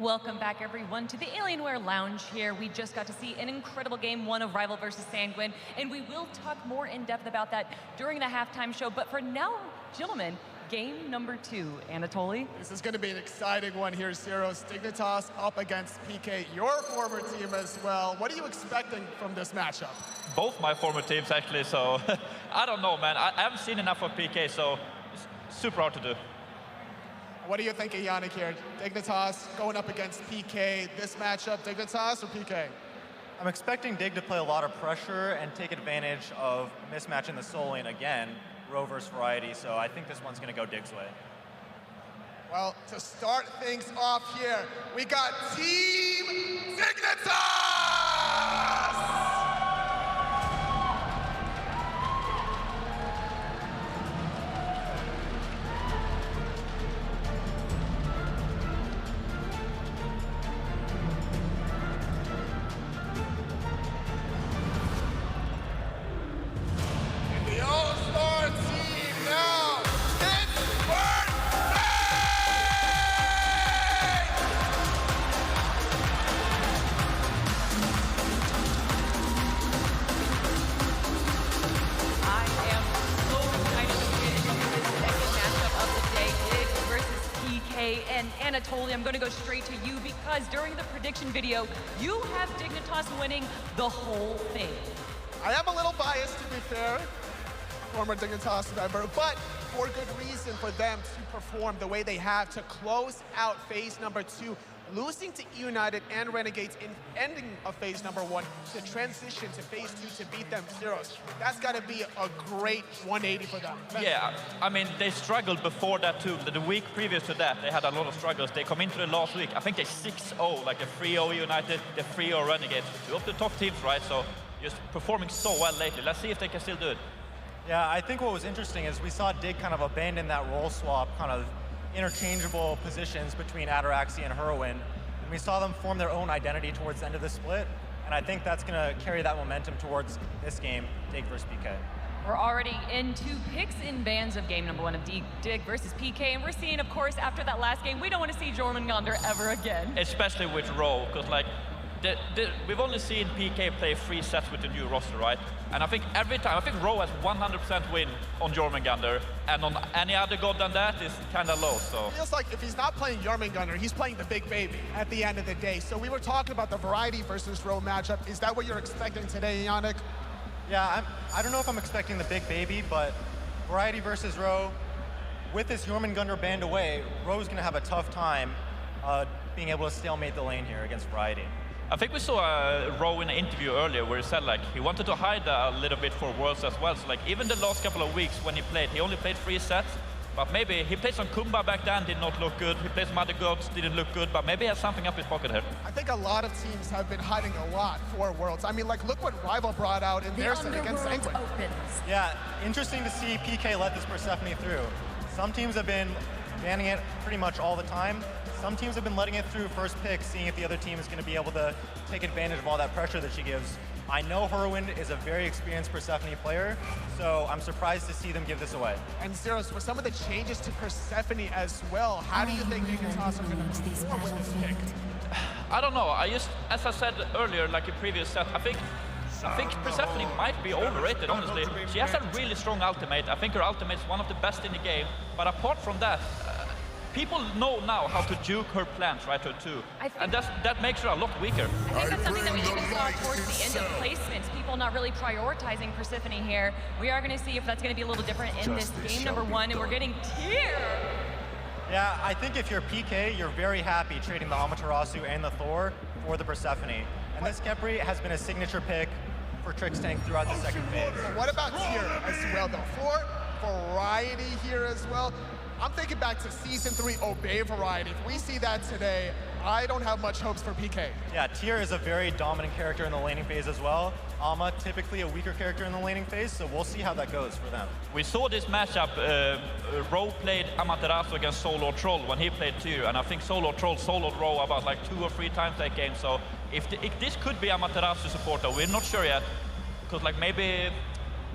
Welcome back, everyone, to the Alienware Lounge here. We just got to see an incredible game one of Rival versus Sanguine, and we will talk more in depth about that during the halftime show. But for now, gentlemen, game number 2. Anatoly? This is going to be an exciting one here, Zeros. Dignitas up against PK, your former team as well. What are you expecting from this matchup? Both my former teams, actually, so I don't know, man. I haven't seen enough of PK, so it's super hard to do. What are you thinking, Yannick, here? Dignitas going up against PK. This matchup, Dignitas or PK? I'm expecting Dig to play a lot of pressure and take advantage of mismatching the soul lane again, Rowe versus Variety, so I think this one's going to go Dig's way. Well, to start things off here, we got Team Dignitas! Anatoly, I'm going to go straight to you because during the prediction video, you have Dignitas winning the whole thing. I am a little biased, to be fair, former Dignitas member, but for good reason for them to perform the way they have to close out phase number 2, losing to United and Renegades in ending of phase number 1 to transition to phase 2 to beat them Zeros. That's got to be a great 180 for them. Yeah, I mean, they struggled before that too. The week previous to that, they had a lot of struggles. They come into the last week, I think they 6-0, like a 3-0 United, the 3-0 Renegades. Two of the top teams, right? So just performing so well lately. Let's see if they can still do it. Yeah, I think what was interesting is we saw Dig kind of abandon that role swap, kind of interchangeable positions between Ataraxia and Hurriwind. And we saw them form their own identity towards the end of the split. And I think that's going to carry that momentum towards this game, Dig versus PK. We're already into picks in bands of game number 1 of Dig versus PK. And we're seeing, of course, after that last game, we don't want to see Jormungandr ever again. Especially with Rowe, because like, we've only seen PK play 3 sets with the new roster, right? And I think every time, I think Rowe has 100% win on Jormungandr, and on any other god than that is kind of low, so. It feels like if he's not playing Jormungandr, he's playing the big baby at the end of the day. So we were talking about the Variety versus Rowe matchup. Is that what you're expecting today, Yannick? Yeah, I don't know if I'm expecting the big baby, but Variety versus Rowe, with this Jormungandr banned away, Rowe's going to have a tough time being able to stalemate the lane here against Variety. I think we saw Rowe in an interview earlier where he said like he wanted to hide a little bit for Worlds as well. So like even the last couple of weeks when he played, he only played 3 sets. But maybe he played some Kumba back then, did not look good. He played some other gods, didn't look good. But maybe he has something up his pocket here. I think a lot of teams have been hiding a lot for Worlds. I mean, like look what Rival brought out in their set against Sanguine. Yeah, interesting to see PK let this Persephone through. Some teams have been banning it pretty much all the time. Some teams have been letting it through first pick, seeing if the other team is going to be able to take advantage of all that pressure that she gives. I know Hurriwind is a very experienced Persephone player, so I'm surprised to see them give this away. And Zeros, for some of the changes to Persephone as well, how do you think Dignitas are going to perform with this pick? I don't know. As I said earlier, like in previous set, I think Persephone might be overrated, honestly. She has a really strong ultimate. I think her ultimate is one of the best in the game. But apart from that, people know now how to juke her plants, right, her too. And that makes her a lot weaker. I think that's something that we even saw towards the end of placements. People not really prioritizing Persephone here. We are going to see if that's going to be a little different in this game number 1, and we're getting Tier. Yeah, I think if you're PK, you're very happy trading the Amaterasu and the Thor for the Persephone. And this Khepri has been a signature pick for Trixtank throughout the second phase. What about Tier as well, though? For Variety here as well. I'm thinking back to Season 3 Obey Variety. If we see that today, I don't have much hopes for PK. Yeah, Tier is a very dominant character in the laning phase as well. Ama, typically a weaker character in the laning phase, so we'll see how that goes for them. We saw this matchup, Rowe played Amaterasu against Solo Troll when he played Tier, and I think Solo Troll soloed Rowe about like 2 or 3 times that game, so if this could be Amaterasu supporter, we're not sure yet, because like maybe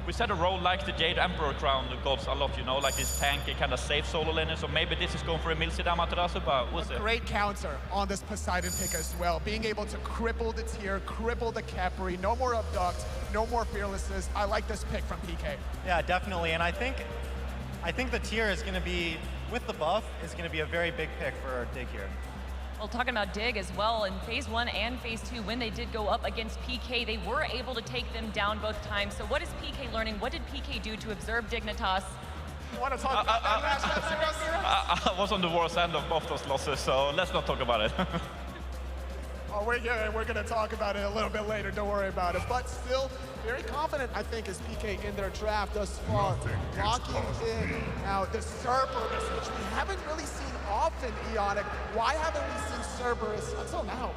we said a Rowe likes the Jade Emperor crown gods a lot, you know, like this tanky kind of safe solo laner. So maybe this is going for EmilZy Amaterasu, but we'll see. Great counter on this Poseidon pick as well. Being able to cripple the tier, cripple the Khepri, no more abduct, no more fearlessness. I like this pick from PK. Yeah, definitely. And I think the tier is going to be, with the buff, is going to be a very big pick for Dig here. Well, talking about Dig as well, in phase 1 and phase 2, when they did go up against PK, they were able to take them down both times. So what is PK learning? What did PK do to observe Dignitas? You want to talk about that match? I was on the worst end of both those losses, so let's not talk about it. Oh, we're going to talk about it a little bit later. Don't worry about it. But still, very confident, I think, is PK in their draft thus far. Locking in now the Cerberus, which we haven't really seen often, Ionic. Why haven't we seen Cerberus until now?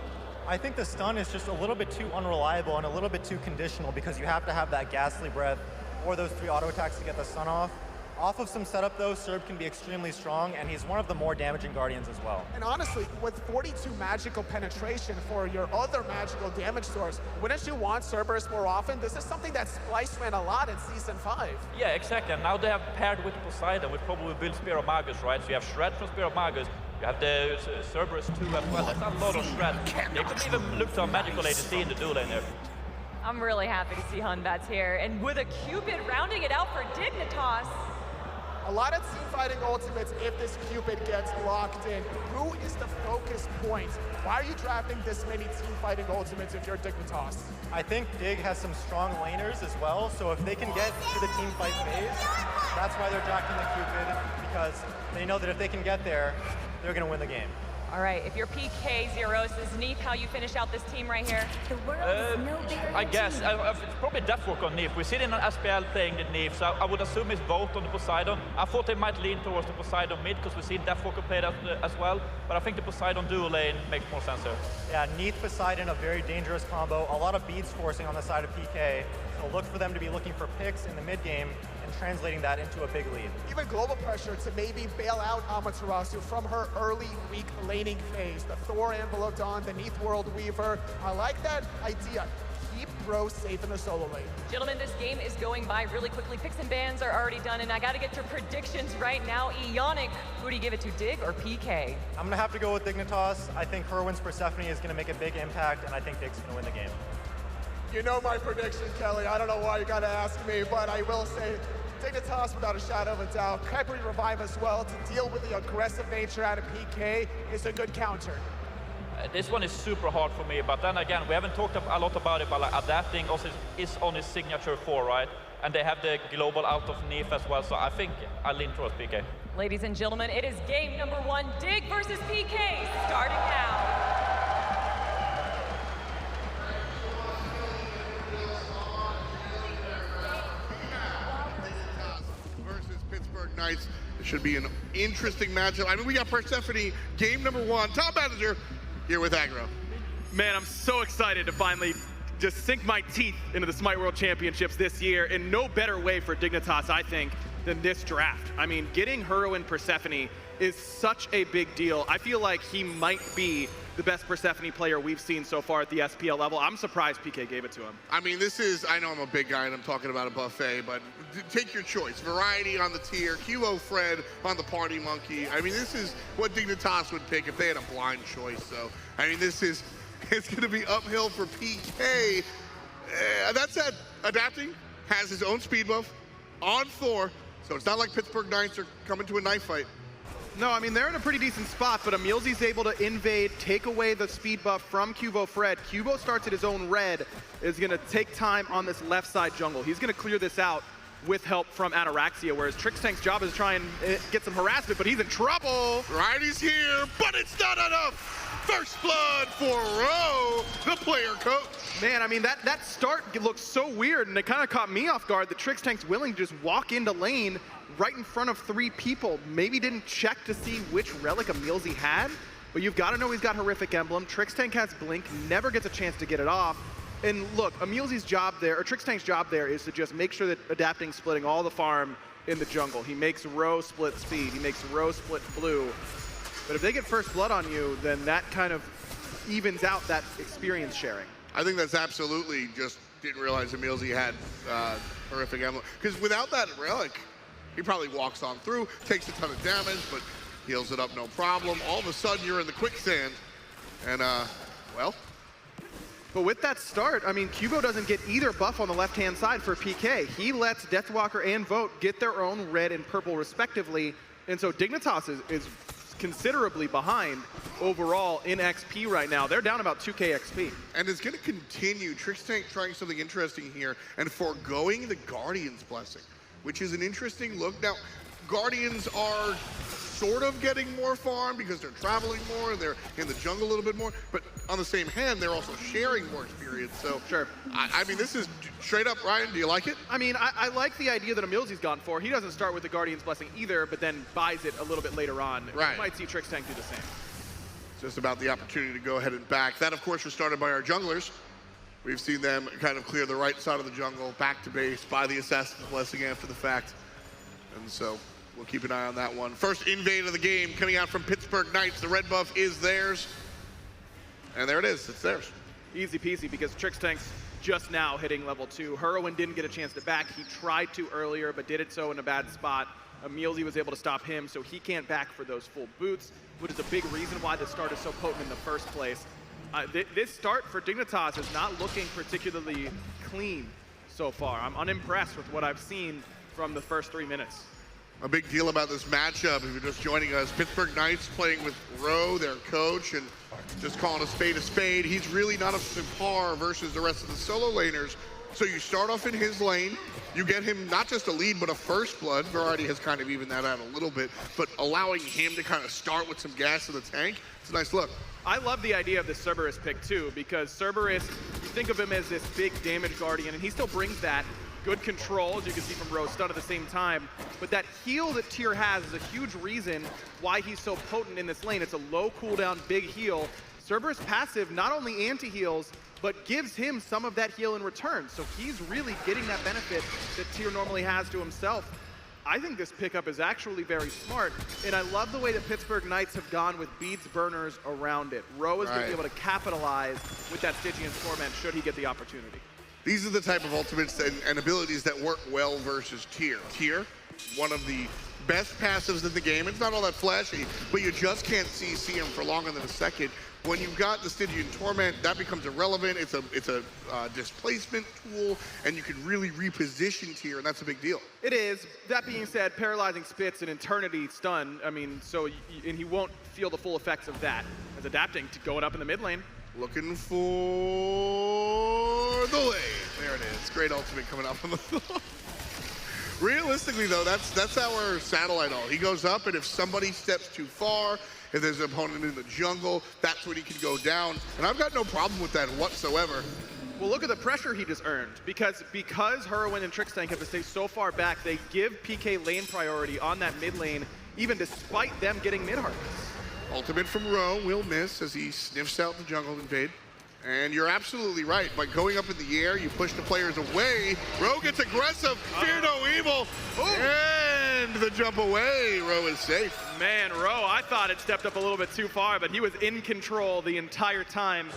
I think the stun is just a little bit too unreliable and a little bit too conditional because you have to have that ghastly breath or those 3 auto attacks to get the stun off. Off of some setup though, Cerb can be extremely strong, and he's one of the more damaging Guardians as well. And honestly, with 42 magical penetration for your other magical damage source, wouldn't you want Cerberus more often? This is something that Splice ran a lot in Season 5. Yeah, exactly. And now they have paired with Poseidon, which probably builds Spear of Magus, right? So you have Shred from Spear of Magus, you have the Cerberus too as well. That's a lot of Shred. They could even look to a magical ADC in the duel lane there. I'm really happy to see Batz here. And with a Cupid rounding it out for Dignitas. A lot of team fighting ultimates if this Cupid gets locked in. Who is the focus point? Why are you drafting this many team fighting ultimates if you're Dignitas? I think Dig has some strong laners as well, so if they can get to the team fight phase, that's why they're drafting the Cupid, because they know that if they can get there, they're going to win the game. All right, if you're PK Zeros, is Neith how you finish out this team right here? I guess. It's probably Deathwalker on Neith. We see it in an SPL playing the Neith, so I would assume it's both on the Poseidon. I thought they might lean towards the Poseidon mid, because we've seen Deathwalker play that as well, but I think the Poseidon dual lane makes more sense here. Yeah, Neith Poseidon, a very dangerous combo. A lot of beads forcing on the side of PK, so look for them to be looking for picks in the mid game and translating that into a big lead. Even global pressure to maybe bail out Amaterasu from her early weak laning phase. The Thor enveloped on, the Neith World Weaver. I like that idea. Keep Rowe safe in the solo lane. Gentlemen, this game is going by really quickly. Picks and bans are already done, and I got to get your predictions right now. Ionic, who do you give it to, Dig or PK? I'm going to have to go with Dignitas. I think Hurriwind's Persephone is going to make a big impact, and I think Dig's going to win the game. You know my prediction, Kelly. I don't know why you got to ask me, but I will say Dignitas without a shadow of a doubt. Khepri revive as well to deal with the aggressive nature out of PK is a good counter. This one is super hard for me, but then again, we haven't talked a lot about it, but like, adapting also is on his signature 4, right? And they have the global out of Neith as well, so I think I lean towards PK. Ladies and gentlemen, it is game number 1, Dig versus PK, starting now. Pittsburgh Knights. It should be an interesting matchup. I mean, we got Persephone, game number 1, top manager, here with Aggro. Man, I'm so excited to finally just sink my teeth into the SMITE World Championships this year, and no better way for Dignitas, I think, than this draft. I mean, getting Hurriwind Persephone is such a big deal. I feel like he might be the best Persephone player we've seen so far at the SPL level. I'm surprised PK gave it to him. I mean, this is, I know I'm a big guy and I'm talking about a buffet, but take your choice. Variety on the tier, QvoFred on the Party Monkey. I mean, this is what Dignitas would pick if they had a blind choice. So, I mean, this is, it's going to be uphill for PK. That said, adapting has his own speed buff on Thor, so it's not like Pittsburgh Knights are coming to a knife fight. No, I mean, they're in a pretty decent spot, but EmilZy's able to invade, take away the speed buff from QvoFred. Cuvo starts at his own red, is going to take time on this left side jungle. He's going to clear this out with help from Ataraxia, whereas Trixtank's job is to try and get some harassment, but he's in trouble. Variety's here, but it's not enough. First blood for Rowe, the player coach. Man, I mean, that start looks so weird, and it kind of caught me off guard that Trixtank's willing to just walk into lane right in front of 3 people. Maybe didn't check to see which relic EmilZy had, but you've got to know he's got Horrific Emblem. Trixtank has Blink, never gets a chance to get it off. And look, EmilZy's job there, or Trixtank's job there, is to just make sure that adapting, splitting all the farm in the jungle. He makes Rowe split speed, he makes Rowe split blue. But if they get first blood on you, then that kind of evens out that experience sharing. I think that's absolutely just didn't realize EmilZy had horrific emblem. Because without that relic, he probably walks on through, takes a ton of damage, but heals it up no problem. All of a sudden, you're in the quicksand. And, well. But with that start, I mean, Cubo doesn't get either buff on the left-hand side for PK. He lets Deathwalker and Vote get their own red and purple respectively. And so Dignitas is considerably behind overall in XP right now. They're down about 2k XP. And it's going to continue. Trixtank trying something interesting here and foregoing the Guardian's Blessing, which is an interesting look. Now, Guardians are sort of getting more farm because they're traveling more, they're in the jungle a little bit more, but on the same hand, they're also sharing more experience. So, sure. I mean, this is straight up, Ryan, do you like it? I mean, I like the idea that EmilZy's gone for. He doesn't start with the Guardian's Blessing either, but then buys it a little bit later on. Right. You might see Trixtank do the same. It's just about the opportunity to go ahead and back. That, of course, was started by our junglers. We've seen them kind of clear the right side of the jungle, back to base, buy the Assassin's Blessing after the fact. And so we'll keep an eye on that one. First invade of the game coming out from Pittsburgh Knights. The red buff is theirs. And there it is, it's theirs. Easy peasy, because Trixtank's just now hitting level 2. Hurriwind didn't get a chance to back. He tried to earlier, but did it so in a bad spot. EmilZy was able to stop him, so he can't back for those full boots, which is a big reason why the start is so potent in the first place. This start for Dignitas is not looking particularly clean so far. I'm unimpressed with what I've seen from the first 3 minutes. A big deal about this matchup, if you're just joining us, Pittsburgh Knights playing with Rowe, their coach, and just calling a spade. He's really not up to par versus the rest of the solo laners. So you start off in his lane, you get him not just a lead, but a first blood. Variety has kind of evened that out a little bit, but allowing him to kind of start with some gas in the tank, it's a nice look. I love the idea of the Cerberus pick too, because Cerberus, you think of him as this big damage guardian, and he still brings that. Good control, as you can see from Rowe, stun at the same time. But that heal that Tier has is a huge reason why he's so potent in this lane. It's a low cooldown, big heal. Cerberus passive not only anti-heals, but gives him some of that heal in return. So he's really getting that benefit that Tier normally has to himself. I think this pickup is actually very smart, and I love the way that Pittsburgh Knights have gone with beads burners around it. Rowe is going to be able to capitalize with that Stygian Torment should he get the opportunity. These are the type of ultimates and abilities that work well versus Tier. Tier, one of the best passives in the game. It's not all that flashy, but you just can't see him for longer than a second. When you've got the Stygian Torment, that becomes irrelevant. It's a displacement tool, and you can really reposition Tier, and that's a big deal. It is. That being said, paralyzing spits and eternity stun. I mean, and he won't feel the full effects of that as adapting to going up in the mid lane. Looking for the lane. There it is. Great ultimate coming up on the floor. Realistically, though, that's our satellite ult. He goes up, and if somebody steps too far, if there's an opponent in the jungle, that's when he can go down. And I've got no problem with that whatsoever. Well, look at the pressure he just earned. Because Hurriwind and Trixtank have to stay so far back, they give PK lane priority on that mid lane, even despite them getting mid-harvest. Ultimate from Rowe will miss as he sniffs out the jungle invade. And you're absolutely right. By going up in the air, you push the players away. Rowe gets aggressive. Fear no evil. And the jump away. Rowe is safe. Man, Rowe, I thought it stepped up a little bit too far, but he was in control the entire time.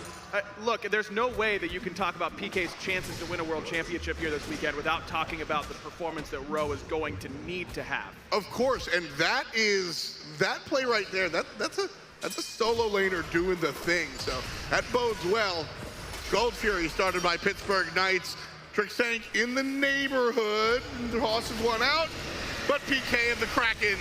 Look, there's no way that you can talk about PK's chances to win a world championship here this weekend without talking about the performance that Rowe is going to need to have. Of course, and that play right there, that's a solo laner doing the thing, so that bodes well. Gold Fury started by Pittsburgh Knights. Trixtank in the neighborhood, tosses one out, but PK of the Kraken,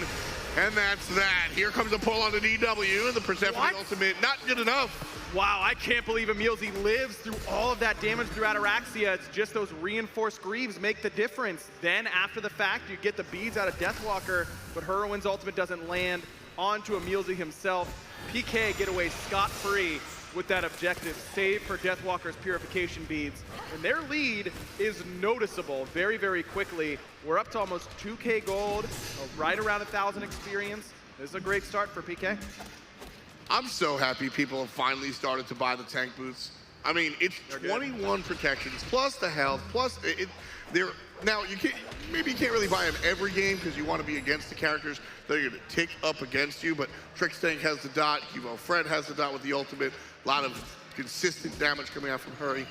and that's that. Here comes a pull on the DW, and the Persephone ultimate, not good enough. Wow, I can't believe EmilZy lives through all of that damage through Ataraxia. It's just those reinforced greaves make the difference. Then after the fact, you get the beads out of Deathwalker, but Hurriwind's ultimate doesn't land onto EmilZy himself. PK get away scot-free with that objective, save for Deathwalker's purification beads. And their lead is noticeable very, very quickly. We're up to almost 2k gold, right around 1,000 experience. This is a great start for PK. I'm so happy people have finally started to buy the tank boots. I mean, it's 21 protections, plus the health, plus now you can't really buy them every game because you want to be against the characters that are going to tick up against you, but Trixtank has the dot, QvoFred has the dot with the ultimate, a lot of consistent damage coming out from Hurry.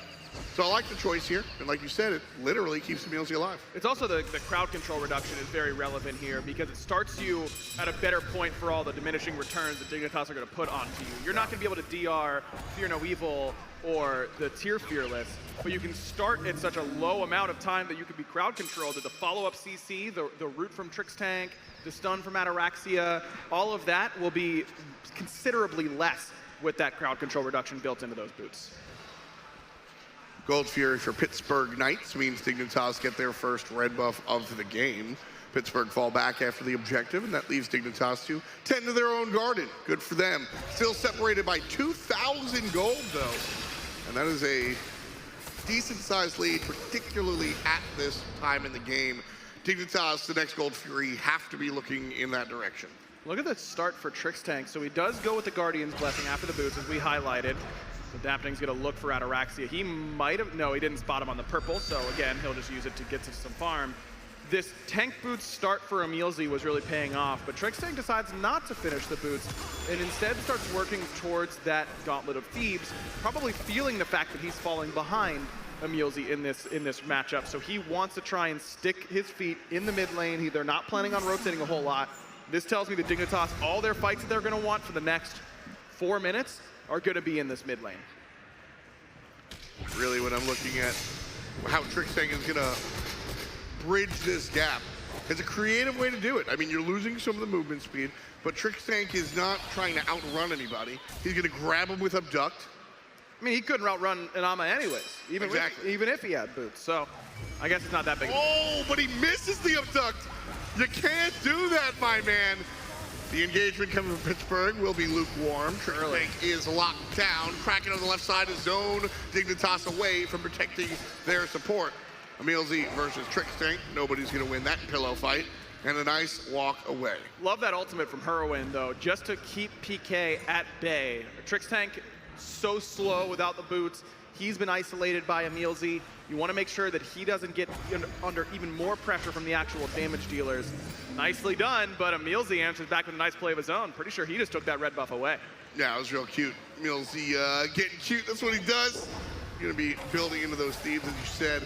So I like the choice here, and like you said, it literally keeps EmilZy alive. It's also the crowd control reduction is very relevant here because it starts you at a better point for all the diminishing returns that Dignitas are going to put onto you. You're not going to be able to DR Fear No Evil or the Tier Fearless, but you can start at such a low amount of time that you can be crowd controlled. That the follow-up CC, the root from Trixtank, the stun from Ataraxia, all of that will be considerably less with that crowd control reduction built into those boots. Gold Fury for Pittsburgh Knights means Dignitas get their first red buff of the game. Pittsburgh fall back after the objective, and that leaves Dignitas to tend to their own garden. Good for them. Still separated by 2,000 gold, though. And that is a decent-sized lead, particularly at this time in the game. Dignitas, the next Gold Fury, have to be looking in that direction. Look at the start for Trixtank. So he does go with the Guardian's Blessing after the boots, as we highlighted. Adapting's gonna look for Ataraxia. He might have, no, he didn't spot him on the purple, so again, he'll just use it to get to some farm. This tank boots start for EmilZy was really paying off, but Trixtank decides not to finish the boots and instead starts working towards that Gauntlet of Thebes, probably feeling the fact that he's falling behind EmilZy in this matchup, so he wants to try and stick his feet in the mid lane. They're not planning on rotating a whole lot. This tells me that Dignitas, all their fights that they're gonna want for the next 4 minutes are going to be in this mid lane. Really, when I'm looking at how Trixtank is going to bridge this gap, it's a creative way to do it. I mean, you're losing some of the movement speed, but Trixtank is not trying to outrun anybody. He's going to grab him with Abduct. I mean, he couldn't outrun an Ama anyways, even if he had boots. So I guess it's not that big. Oh, but he misses the Abduct. You can't do that, my man. The engagement coming from Pittsburgh will be lukewarm. Trixtank is locked down. Kraken on the left side of zone. Dignitas away from protecting their support. EmilZy versus Trixtank. Nobody's going to win that pillow fight. And a nice walk away. Love that ultimate from Hurriwind, though, just to keep PK at bay. Trixtank so slow without the boots. He's been isolated by EmilZy. You want to make sure that he doesn't get under even more pressure from the actual damage dealers. Nicely done, but EmilZy answers back with a nice play of his own. Pretty sure he just took that red buff away. Yeah, it was real cute. EmilZy getting cute, that's what he does. Going to be building into those thieves, as you said.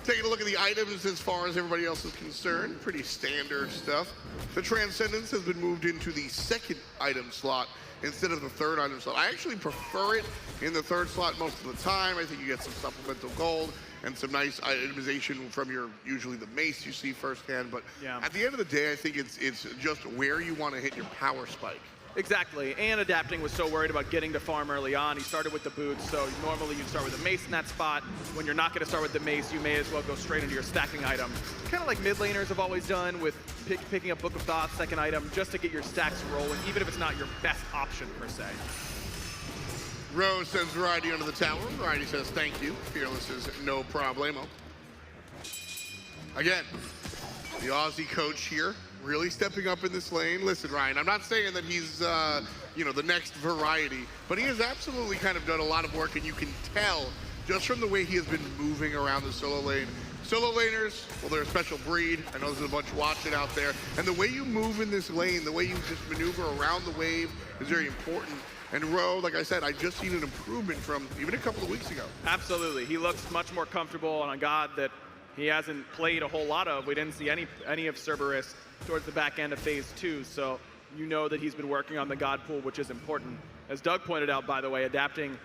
Taking a look at the items as far as everybody else is concerned. Pretty standard stuff. The Transcendence has been moved into the second item slot instead of the third item slot. I actually prefer it in the third slot most of the time. I think you get some supplemental gold and some nice itemization from your, usually the mace you see firsthand. But yeah, at the end of the day, I think it's just where you want to hit your power spike. Exactly, and Adapting was so worried about getting to farm early on. He started with the boots, so normally you'd start with a mace in that spot. When you're not going to start with the mace, you may as well go straight into your stacking item. Kind of like mid laners have always done with picking up Book of Thoughts, second item, just to get your stacks rolling, even if it's not your best option per se. Rowe sends Variety under the tower. Variety says thank you. Fearless is no problemo. Again, the Aussie coach here, really stepping up in this lane. Listen, Ryan, I'm not saying that he's, the next Variety, but he has absolutely kind of done a lot of work, and you can tell just from the way he has been moving around the solo lane. Solo laners, well, they're a special breed. I know there's a bunch watching out there. And the way you move in this lane, the way you just maneuver around the wave is very important. And Rowe, like I said, I just seen an improvement from even a couple of weeks ago. Absolutely. He looks much more comfortable on a god that he hasn't played a whole lot of. We didn't see any of Cerberus towards the back end of phase 2, so you know that he's been working on the god pool, which is important. As Doug pointed out, by the way, Adapting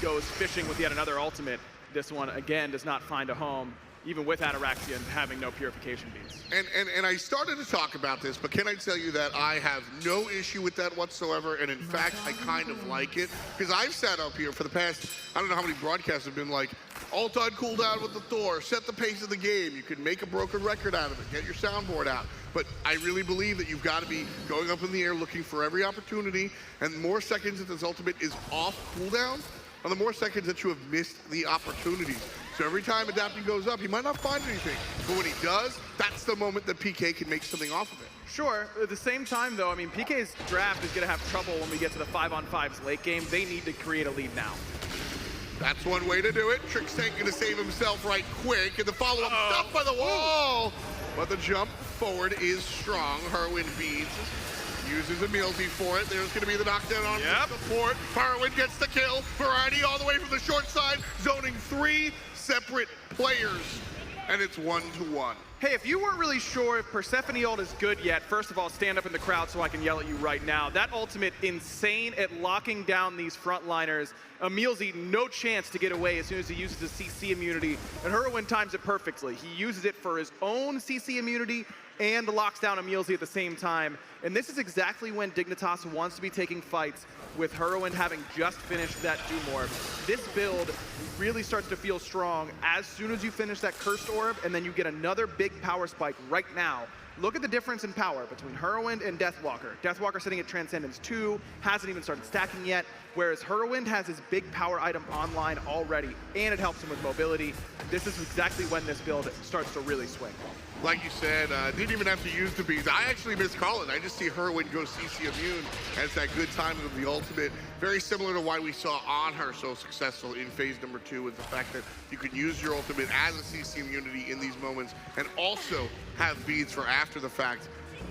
goes fishing with yet another ultimate. This one, again, does not find a home, even with Ataraxia and having no purification beads. And I started to talk about this, but can I tell you that I have no issue with that whatsoever, and in fact, I kind of like it, because I've sat up here for the past, I don't know how many broadcasts have been like, ult-on cooldown with the Thor, set the pace of the game, you can make a broken record out of it, get your soundboard out. But I really believe that you've got to be going up in the air looking for every opportunity, and the more seconds that this ultimate is off cooldown, are the more seconds that you have missed the opportunities. So every time Adapting goes up, he might not find anything. But when he does, that's the moment that PK can make something off of it. Sure. At the same time, though, I mean, PK's draft is going to have trouble when we get to the 5-on-5s late game. They need to create a lead now. That's one way to do it. Trixtank going to save himself right quick. And the follow-up stuff by the wall. But the jump forward is strong. Hurriwind beads. Uses EmilZy for it. There's going to be the knockdown on support. Hurriwind gets the kill. Variety all the way from the short side, zoning 3 separate players, and it's 1-1. Hey, if you weren't really sure if Persephone ult is good yet, first of all, stand up in the crowd so I can yell at you right now. That ultimate, insane at locking down these frontliners. EmilZy, no chance to get away as soon as he uses his CC immunity, and Hurriwind times it perfectly. He uses it for his own CC immunity and locks down EmilZy at the same time. And this is exactly when Dignitas wants to be taking fights, with Hurriwind having just finished that Doom Orb. This build really starts to feel strong as soon as you finish that Cursed Orb, and then you get another big power spike right now. Look at the difference in power between Hurriwind and Deathwalker. Deathwalker sitting at Transcendence 2, hasn't even started stacking yet, whereas Hurriwind has his big power item online already, and it helps him with mobility. This is exactly when this build starts to really swing. Like you said, didn't even have to use the beads. I actually miscall it. I just see Hurriwind go CC immune, and it's that good timing of the ultimate. Very similar to why we saw on her so successful in phase number 2, with the fact that you could use your ultimate as a CC immunity in these moments, and also have beads for after the fact.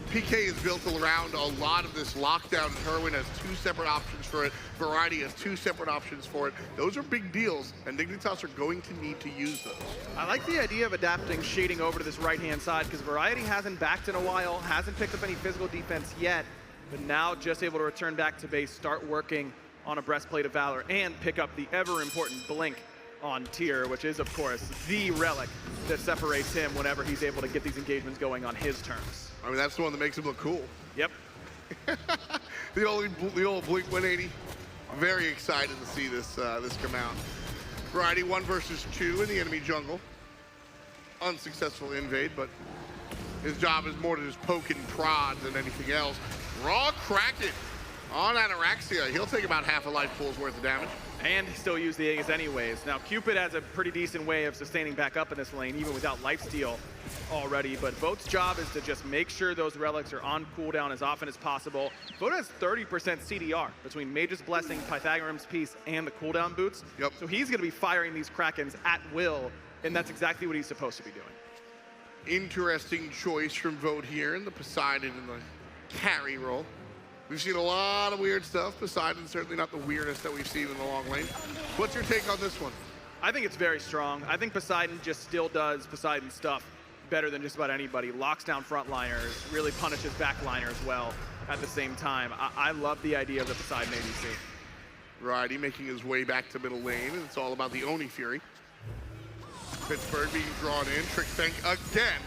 PK is built around a lot of this lockdown. Hurriwind has 2 separate options for it. Variety has 2 separate options for it. Those are big deals, and Dignitas are going to need to use those. I like the idea of adapting shading over to this right-hand side, because Variety hasn't backed in a while, hasn't picked up any physical defense yet, but now just able to return back to base, start working on a Breastplate of Valor, and pick up the ever-important Blink on tier, which is, of course, the relic that separates him whenever he's able to get these engagements going on his terms. I mean, that's the one that makes him look cool. Yep. the old Blink 180. Very excited to see this this come out. Variety 1 versus 2 in the enemy jungle. Unsuccessful invade, but his job is more to just poke and prod than anything else. Raw Kraken on Ataraxia. He'll take about half a life pool's worth of damage. And still use the Aegis anyways. Now, Cupid has a pretty decent way of sustaining back up in this lane, even without lifesteal already, but Vote's job is to just make sure those relics are on cooldown as often as possible. Vote has 30% CDR between Mage's Blessing, Pythagorean's Piece, and the cooldown boots. Yep. So he's going to be firing these Krakens at will, and that's exactly what he's supposed to be doing. Interesting choice from Vote here in the Poseidon in the carry role. We've seen a lot of weird stuff. Poseidon's certainly not the weirdest that we've seen in the long lane. What's your take on this one? I think it's very strong. I think Poseidon just still does Poseidon stuff better than just about anybody. Locks down frontliners, really punishes backliner as well at the same time. I love the idea of the Poseidon ADC. Variety making his way back to middle lane, and it's all about the Oni Fury. Pittsburgh being drawn in. Trixtank again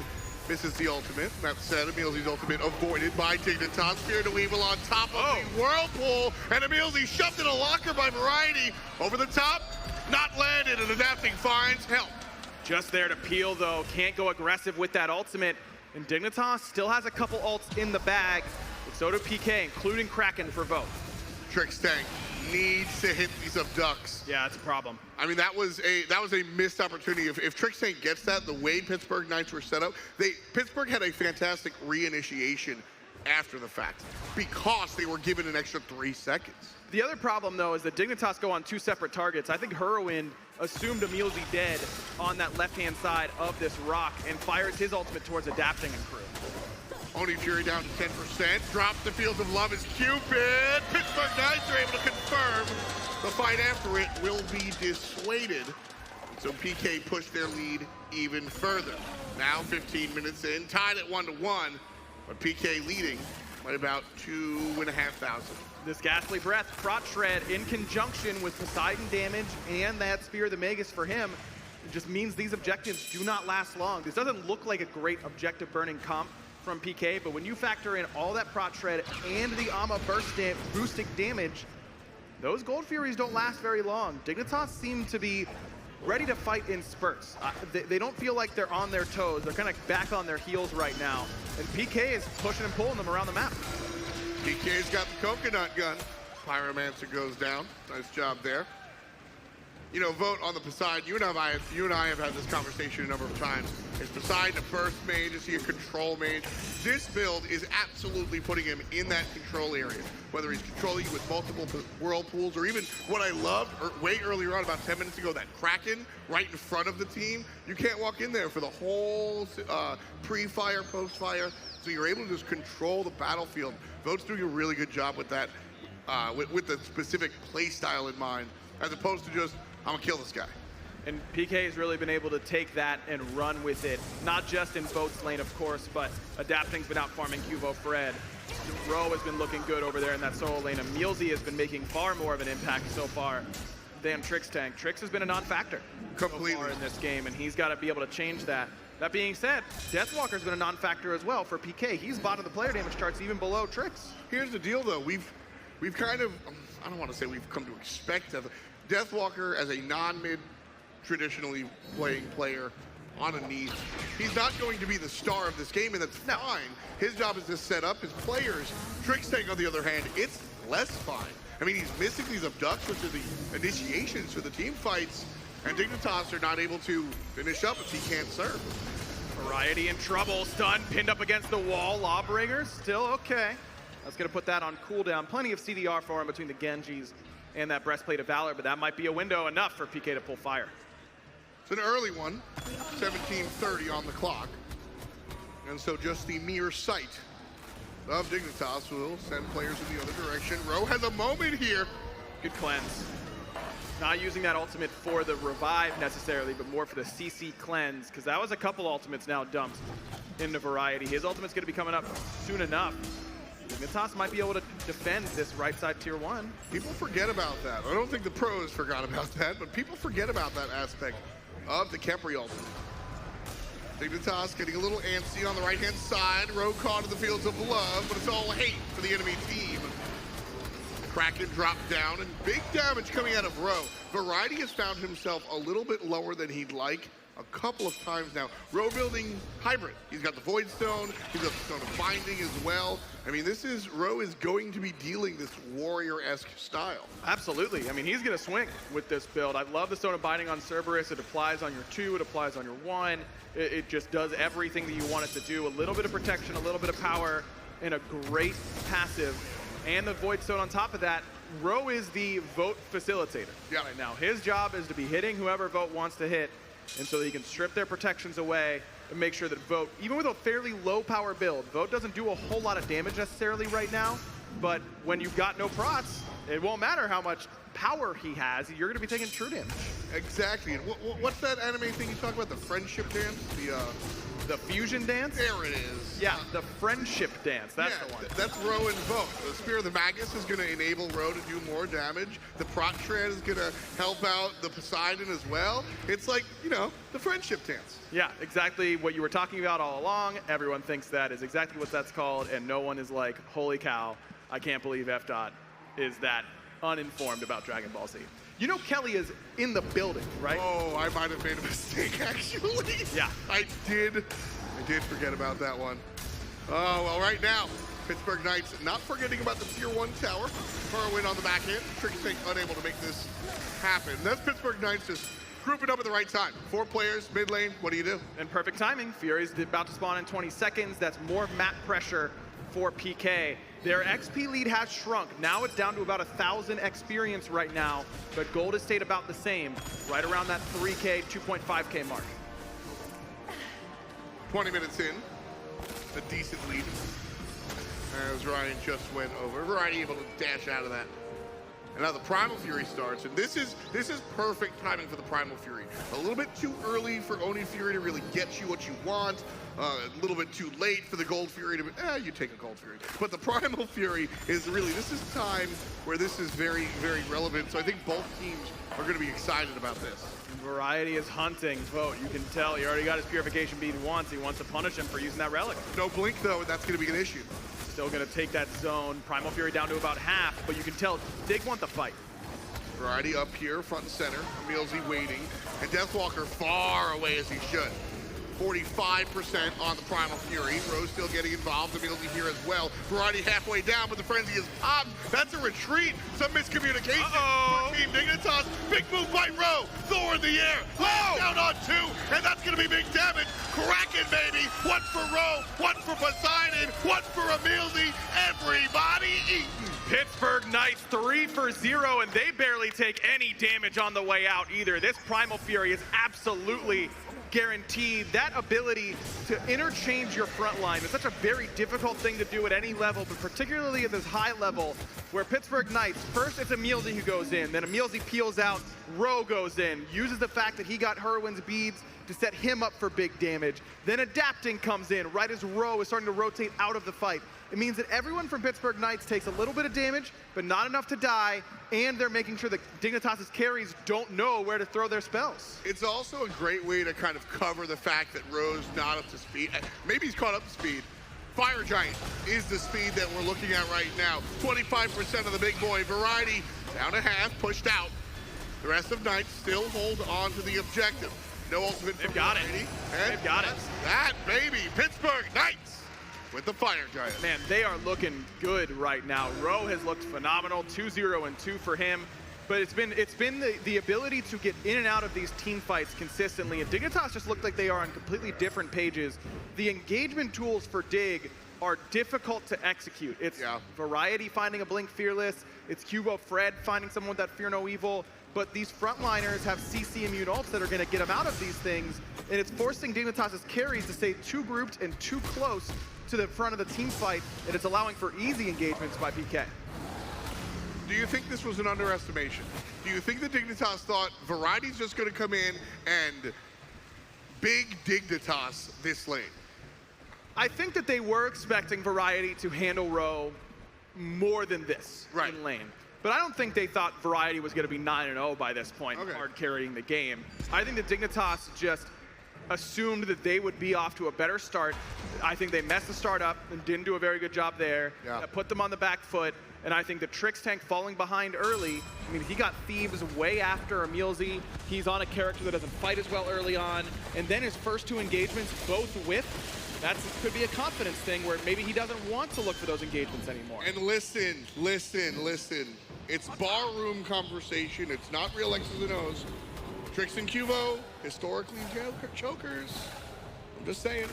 misses the ultimate. That said, EmilZy's ultimate avoided by Dignitas. Fear to Weevil on top of the Whirlpool, and EmilZy shoved in a locker by Variety. Over the top, not landed, and adapting finds help. Just there to peel though, can't go aggressive with that ultimate, and Dignitas still has a couple ults in the bag, but so do PK, including Kraken for Vote. Trixtank needs to hit these abducts. Yeah, that's a problem. I mean, that was a missed opportunity. If Trixtank gets that, the way Pittsburgh Knights were set up, Pittsburgh had a fantastic reinitiation after the fact because they were given an extra 3 seconds. The other problem though is that Dignitas go on 2 separate targets. I think Hurriwind assumed EmilZy dead on that left-hand side of this rock and fires his ultimate towards adapting and crew. Oni Fury down to 10%. Drops the Fields of Love is Cupid. Pittsburgh Knights are able to confirm. The fight after it will be dissuaded. So PK pushed their lead even further. Now 15 minutes in, tied at 1-1, but PK leading by about 2,500. This Ghastly Breath, Prot Shred in conjunction with Poseidon damage and that Spear of the Magus for him, it just means these objectives do not last long. This doesn't look like a great objective burning comp from PK, but when you factor in all that Prot Shred and the Ama boosting damage, those Gold Furies don't last very long. Dignitas seem to be ready to fight in spurts. They don't feel like they're on their toes. They're kind of back on their heels right now. And PK is pushing and pulling them around the map. PK's got the coconut gun. Pyromancer goes down. Nice job there. You know, Vote on the Poseidon. You and I have had this conversation a number of times. Is Poseidon a burst mage? Is he a control mage? This build is absolutely putting him in that control area. Whether he's controlling you with multiple whirlpools, or even what I loved way earlier on, about 10 minutes ago, that Kraken right in front of the team. You can't walk in there for the whole pre-fire, post-fire. So you're able to just control the battlefield Vote's doing a really good job with that, with the specific play style in mind, as opposed to just, I'm gonna kill this guy. And PK has really been able to take that and run with it, not just in Vote's lane, of course, but Adapting's been out farming QvoFred. Rowe has been looking good over there in that solo lane. EmilZy has been making far more of an impact so far than Trixtank. Trix has been a non-factor Completely. so far in this game, and he's got to be able to change that. That being said, Deathwalker's been a non-factor as well for PK. He's bottom of the player damage charts, even below Trix. Here's the deal, though. We've kind of, I don't want to say we've come to expect Deathwalker as a non-mid traditionally playing player on a Neith. He's not going to be the star of this game, and that's fine. His job is to set up his players. Trixtank, on the other hand, it's less fine. I mean, he's missing these abducts, which are the initiations for the team fights, and Dignitas are not able to finish up if he can't serve. Variety in trouble, stunned, pinned up against the wall. Lawbreaker still okay. That's going to put that on cooldown. Plenty of CDR for him between the Genjis and that Breastplate of Valor, but that might be a window enough for PK to pull fire. It's an early one, 17:30 on the clock. And so just the mere sight of Dignitas will send players in the other direction. Rowe has a moment here. Good cleanse. Not using that ultimate for the revive necessarily, but more for the CC cleanse, because that was a couple ultimates now dumped into Variety. His ultimate's going to be coming up soon enough. Dignitas might be able to defend this right side tier 1. People forget about that. I don't think the pros forgot about that, but people forget about that aspect of the Khepri ultimate. Dignitas getting a little antsy on the right-hand side. Rowe caught in the fields of love, but it's all hate for the enemy team. Kraken dropped down, and big damage coming out of Rowe. Variety has found himself a little bit lower than he'd like a couple of times now. Rowe building hybrid. He's got the Void Stone, he's got the Stone of Binding as well. I mean, Rowe is going to be dealing this warrior-esque style. Absolutely. I mean, he's going to swing with this build. I love the Stone of Binding on Cerberus. It applies on your 2, it applies on your 1. It just does everything that you want it to do. A little bit of protection, a little bit of power, and a great passive. And the Void Stone on top of that. Rowe is the Vote facilitator right now. His job is to be hitting whoever Vote wants to hit, and so that he can strip their protections away and make sure that Vote, even with a fairly low power build, Vote doesn't do a whole lot of damage necessarily right now, but when you've got no prots, it won't matter how much power he has, you're going to be taking true damage. Exactly. And what's that anime thing you talk about, the friendship dance? The fusion dance? There it is. Yeah, the friendship dance. That's the one. That's Rowe and Vote. The Spear of the Magus is going to enable Rowe to do more damage. The Prot Shred is going to help out the Poseidon as well. It's like, you know, the friendship dance. Yeah, exactly what you were talking about all along. Everyone thinks that is exactly what that's called, and no one is like, holy cow, I can't believe F.Dot is that uninformed about Dragon Ball Z. You know Kelly is in the building, right? Oh, I might have made a mistake, actually. Yeah. I did forget about that one. Oh, well, right now, Pittsburgh Knights not forgetting about the tier 1 tower. Hurriwind on the back end. Trixtank unable to make this happen. That's Pittsburgh Knights just grouping up at the right time. 4 players, mid lane, what do you do? And perfect timing. Fury's about to spawn in 20 seconds. That's more map pressure for PK. Their XP lead has shrunk. Now it's down to about 1,000 experience right now, but gold has stayed about the same, right around that 3K, 2.5K mark. 20 minutes in, a decent lead. As Ryan just went over. Variety able to dash out of that. And now the Primal Fury starts, and this is perfect timing for the Primal Fury. A little bit too early for Oni Fury to really get you what you want. A little bit too late for the Gold Fury to be, you take a Gold Fury. But the Primal Fury is really, this is time where this is very, very relevant. So I think both teams are going to be excited about this. Variety is hunting Vote. You can tell he already got his purification bead once. He wants to punish him for using that relic. No blink though, and that's going to be an issue. Still going to take that zone. Primal Fury down to about half, but you can tell Dig want the fight. Variety up here, front and center. EmilZy waiting, and Deathwalker far away as he should. 45% on the Primal Fury. Rowe still getting involved. EmilZy here as well. Variety halfway down, but the frenzy is popped. That's a retreat. Some miscommunication for Team Dignitas. Big move by Rowe. Thor in the air. Down on 2, and that's going to be big damage. Kraken, baby. One for Rowe, one for Poseidon, one for EmilZy. Everybody eating. Pittsburgh Knights 3 for 0, and they barely take any damage on the way out either. This Primal Fury is absolutely guaranteed. That ability to interchange your front line is such a very difficult thing to do at any level, but particularly at this high level where Pittsburgh Knights, first it's EmilZy who goes in, then EmilZy peels out, Rowe goes in, uses the fact that he got Hurriwind's beads to set him up for big damage. Then Adapting comes in right as Rowe is starting to rotate out of the fight. It means that everyone from Pittsburgh Knights takes a little bit of damage, but not enough to die, and they're making sure that Dignitas' carries don't know where to throw their spells. It's also a great way to kind of cover the fact that Rowe's not up to speed. Maybe he's caught up to speed. Fire Giant is the speed that we're looking at right now. 25% of the big boy. Variety down a half, pushed out. The rest of Knights still hold on to the objective. No ultimate from Variety. They've got it. That baby, Pittsburgh Knights with the Fire Giant. Man, they are looking good right now. Rowe has looked phenomenal, 2-0 and 2 for him. But it's been the ability to get in and out of these team fights consistently. And Dignitas just looked like they are on completely different pages. The engagement tools for Dig are difficult to execute. It's Variety finding a Blink Fearless. It's QvoFred finding someone with that Fear No Evil. But these frontliners have CC immune ults that are going to get them out of these things. And it's forcing Dignitas' carries to stay too grouped and too close to the front of the team fight. And it's allowing for easy engagements by PK. Do you think this was an underestimation? Do you think that Dignitas thought Variety's just going to come in and big Dignitas this lane? I think that they were expecting Variety to handle Rowe more than this in lane. But I don't think they thought Variety was going to be 9-0 by this point, hard carrying the game. I think that Dignitas just assumed that they would be off to a better start. I think they messed the start up and didn't do a very good job there. That put them on the back foot. And I think the Trixtank falling behind early, I mean, he got Thieves way after EmilZy. He's on a character that doesn't fight as well early on. And then his first two engagements, both with, that could be a confidence thing where maybe he doesn't want to look for those engagements anymore. And listen. It's barroom conversation. It's not real X's and O's. Trix and Cuvo, historically chokers. I'm just saying.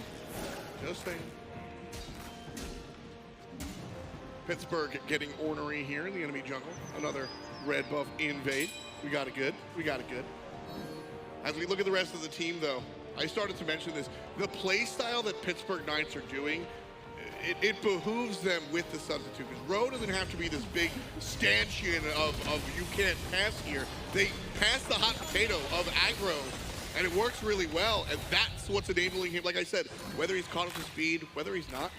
Pittsburgh getting ornery here in the enemy jungle. Another red buff invade. We got it good. As we look at the rest of the team, though, I started to mention this. The play style that Pittsburgh Knights are doing, it behooves them with the substitute. Because Rowe doesn't have to be this big stanchion of you can't pass here. They pass the hot potato of aggro, and it works really well. And that's what's enabling him, like I said, whether he's caught up to speed, whether he's not,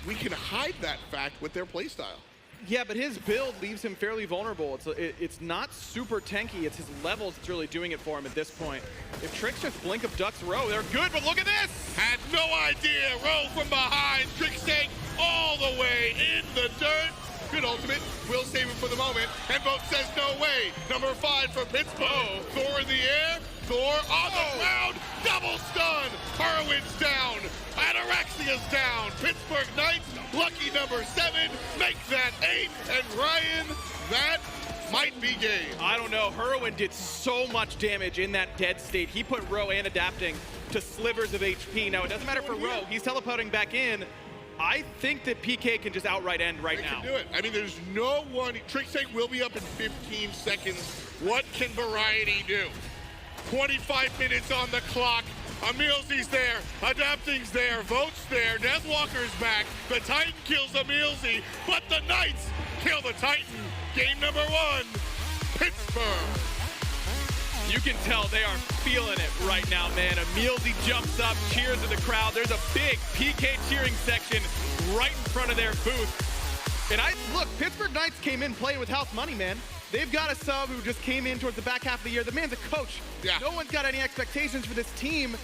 we can hide that fact with their playstyle. Yeah, but his build leaves him fairly vulnerable. It's not super tanky. It's his levels that's really doing it for him at this point. If Trix just blink of ducks Rowe, they're good, but look at this! Had no idea. Rowe from behind. Trixtank all the way in the dirt. Good ultimate. We'll save it for the moment. And Vote says no way. Number 5 for Pittsburgh. Thor in the air. Thor on the ground. Double stun. Hurriwind's down. Ataraxia's down. Pittsburgh Knights, lucky number 7, makes that 8. And Ryan, that might be game. I don't know. Hurriwind did so much damage in that dead state. He put Rowe and Adapting to slivers of HP. Now, it doesn't matter for Rowe. He's teleporting back in. I think that PK can just outright end right now. They can do it. I mean, there's no one. Trixtank will be up in 15 seconds. What can Variety do? 25 minutes on the clock. EmilZy's there, Adapting's there, Vote's there, Deathwalker's back. The Titan kills EmilZy, but the Knights kill the Titan. Game number 1, Pittsburgh. You can tell they are feeling it right now, man. EmilZy jumps up, cheers to the crowd. There's a big PK cheering section right in front of their booth. And look, Pittsburgh Knights came in playing with house money, man. They've got a sub who just came in towards the back half of the year. The man's a coach. No one's got any expectations for this team.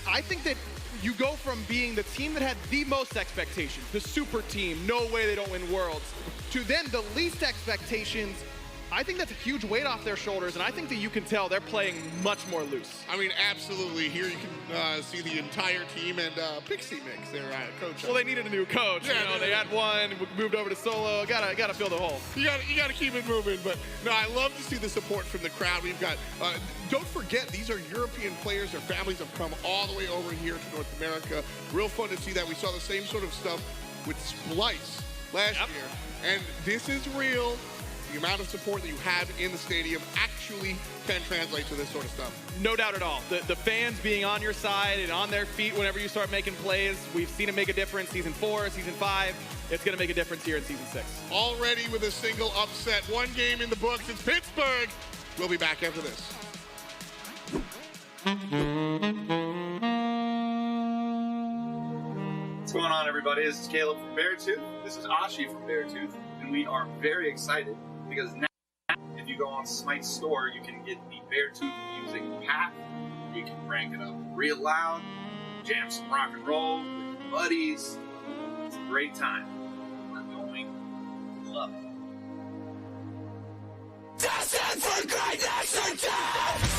I think that you go from being the team that had the most expectations, the super team, no way they don't win Worlds, to then the least expectations. I think that's a huge weight off their shoulders, and I think that you can tell they're playing much more loose. I mean, absolutely. Here you can see the entire team and Pixie Mix, their coach. Well, they needed a new coach. Yeah, they had one, moved over to solo. Gotta fill the hole. You gotta keep it moving. But no, I love to see the support from the crowd. We've got. Don't forget, these are European players. Their families have come all the way over here to North America. Real fun to see that. We saw the same sort of stuff with Splice last year, and this is real. the amount of support that you have in the stadium actually can translate to this sort of stuff. No doubt at all. The fans being on your side and on their feet whenever you start making plays, we've seen it make a difference season 4, season 5. It's going to make a difference here in season 6. Already with a single upset, 1 game in the books. It's Pittsburgh. We'll be back after this. What's going on, everybody? This is Caleb from Beartooth. This is Ashi from Beartooth, and we are very excited because now, if you go on SMITE store, you can get the Beartooth music pack. You can crank it up real loud, jam some rock and roll with your buddies. It's a great time. We're going to love it. Destined for greatness and death!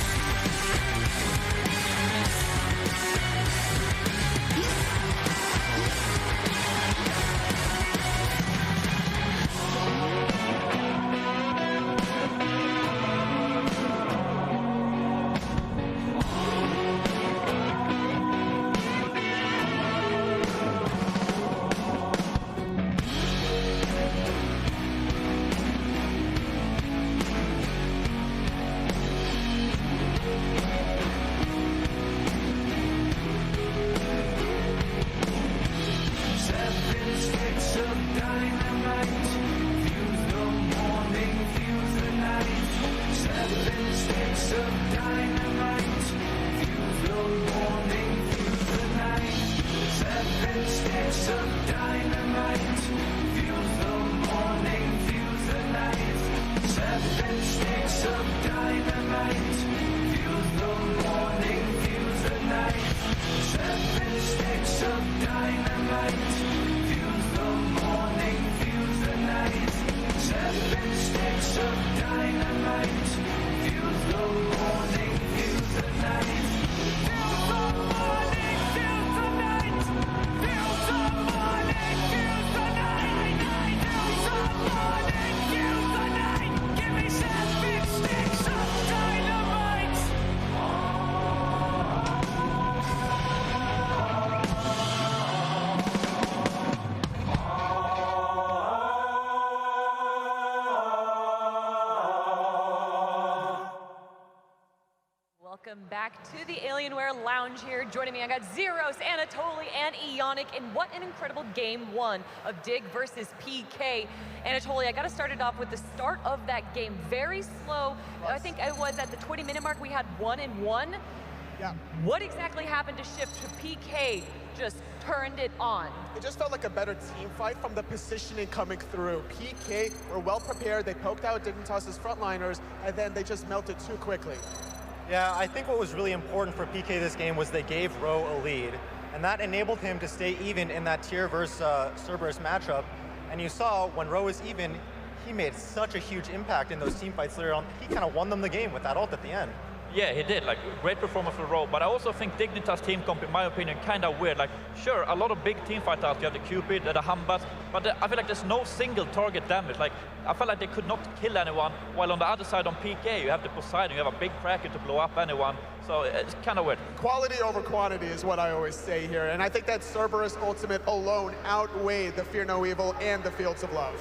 Welcome back to the Alienware Lounge here. Joining me, I got Zeros, Anatoly, and Ionic, and what an incredible game 1 of Dig versus PK. Anatoly, I got to start it off with the start of that game. Very slow. I think it was at the 20-minute mark we had 1-1. Yeah. What exactly happened to shift to PK just turned it on? It just felt like a better team fight from the positioning coming through. PK were well prepared. They poked out Dignitas' frontliners, and then they just melted too quickly. Yeah, I think what was really important for PK this game was they gave Rowe a lead, and that enabled him to stay even in that tier versus Cerberus matchup. And you saw when Rowe was even, he made such a huge impact in those team fights later on. He kind of won them the game with that ult at the end. Yeah, he did. Like, great performance for Rowe. But I also think Dignitas team comp, in my opinion, kind of weird. Like, sure, a lot of big team fights out. You have the Cupid, the Hambas, but I feel like there's no single target damage. Like, I felt like they could not kill anyone, while on the other side on PK, you have the Poseidon, you have a big Kraken to blow up anyone. So it's kind of weird. Quality over quantity is what I always say here. And I think that Cerberus ultimate alone outweighed the Fear No Evil and the Fields of Love.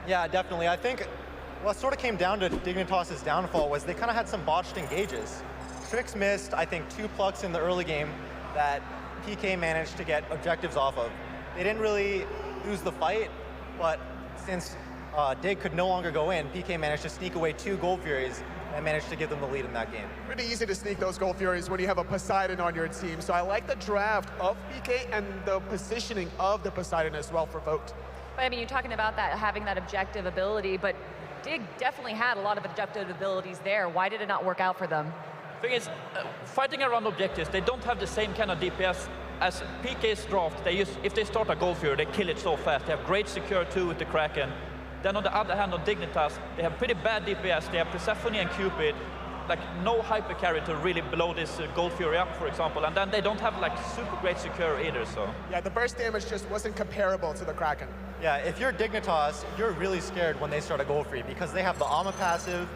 Yeah, definitely. I think what sort of came down to Dignitas' downfall was they kind of had some botched engages. Trix missed, I think, 2 plucks in the early game that PK managed to get objectives off of. They didn't really lose the fight, but since Dig could no longer go in, PK managed to sneak away 2 Gold Furies and managed to give them the lead in that game. Pretty easy to sneak those Gold Furies when you have a Poseidon on your team. So I like the draft of PK and the positioning of the Poseidon as well for Vote. But I mean, you're talking about that having that objective ability, but Dig definitely had a lot of objective abilities there. Why did it not work out for them? The thing is, fighting around objectives, they don't have the same kind of DPS as PK's draft. If they start a Gold Fury, they kill it so fast. They have great secure 2 with the Kraken. Then on the other hand, on Dignitas, they have pretty bad DPS. They have Persephone and Cupid, like no hyper carry to really blow this Gold Fury up, for example. And then they don't have like super great secure either, so. Yeah, the burst damage just wasn't comparable to the Kraken. Yeah, if you're Dignitas, you're really scared when they start a Gold Free because they have the Ama passive,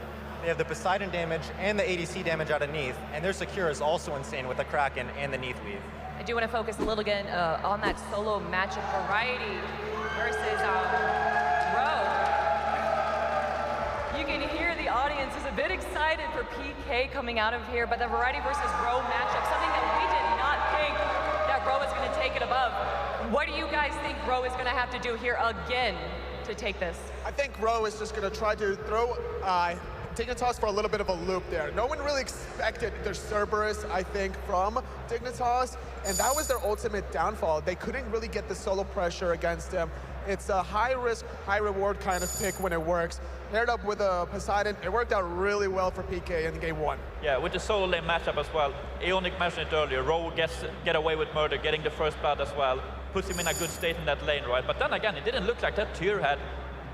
they have the Poseidon damage, and the ADC damage out of Neith, and their secure is also insane with the Kraken and the Neith weave. I do want to focus a little again on that solo matchup variety versus Rowe. can hear the audience is a bit excited for PK coming out of here, but the Variety versus Rowe matchup, something that we did not think that Rowe is going to take it above. What do you guys think Rowe is going to have to do here again to take this? I think Rowe is just going to try to throw Dignitas for a little bit of a loop there. No one really expected their Cerberus, I think, from Dignitas, and that was their ultimate downfall. They couldn't really get the solo pressure against him. It's a high-risk, high-reward kind of pick when it works. Paired up with a Poseidon, it worked out really well for PK in game 1. Yeah, with the solo lane matchup as well. Eonic mentioned it earlier. Rowe get away with murder, getting the first blood as well. Puts him in a good state in that lane, right? But then again, it didn't look like that tier had...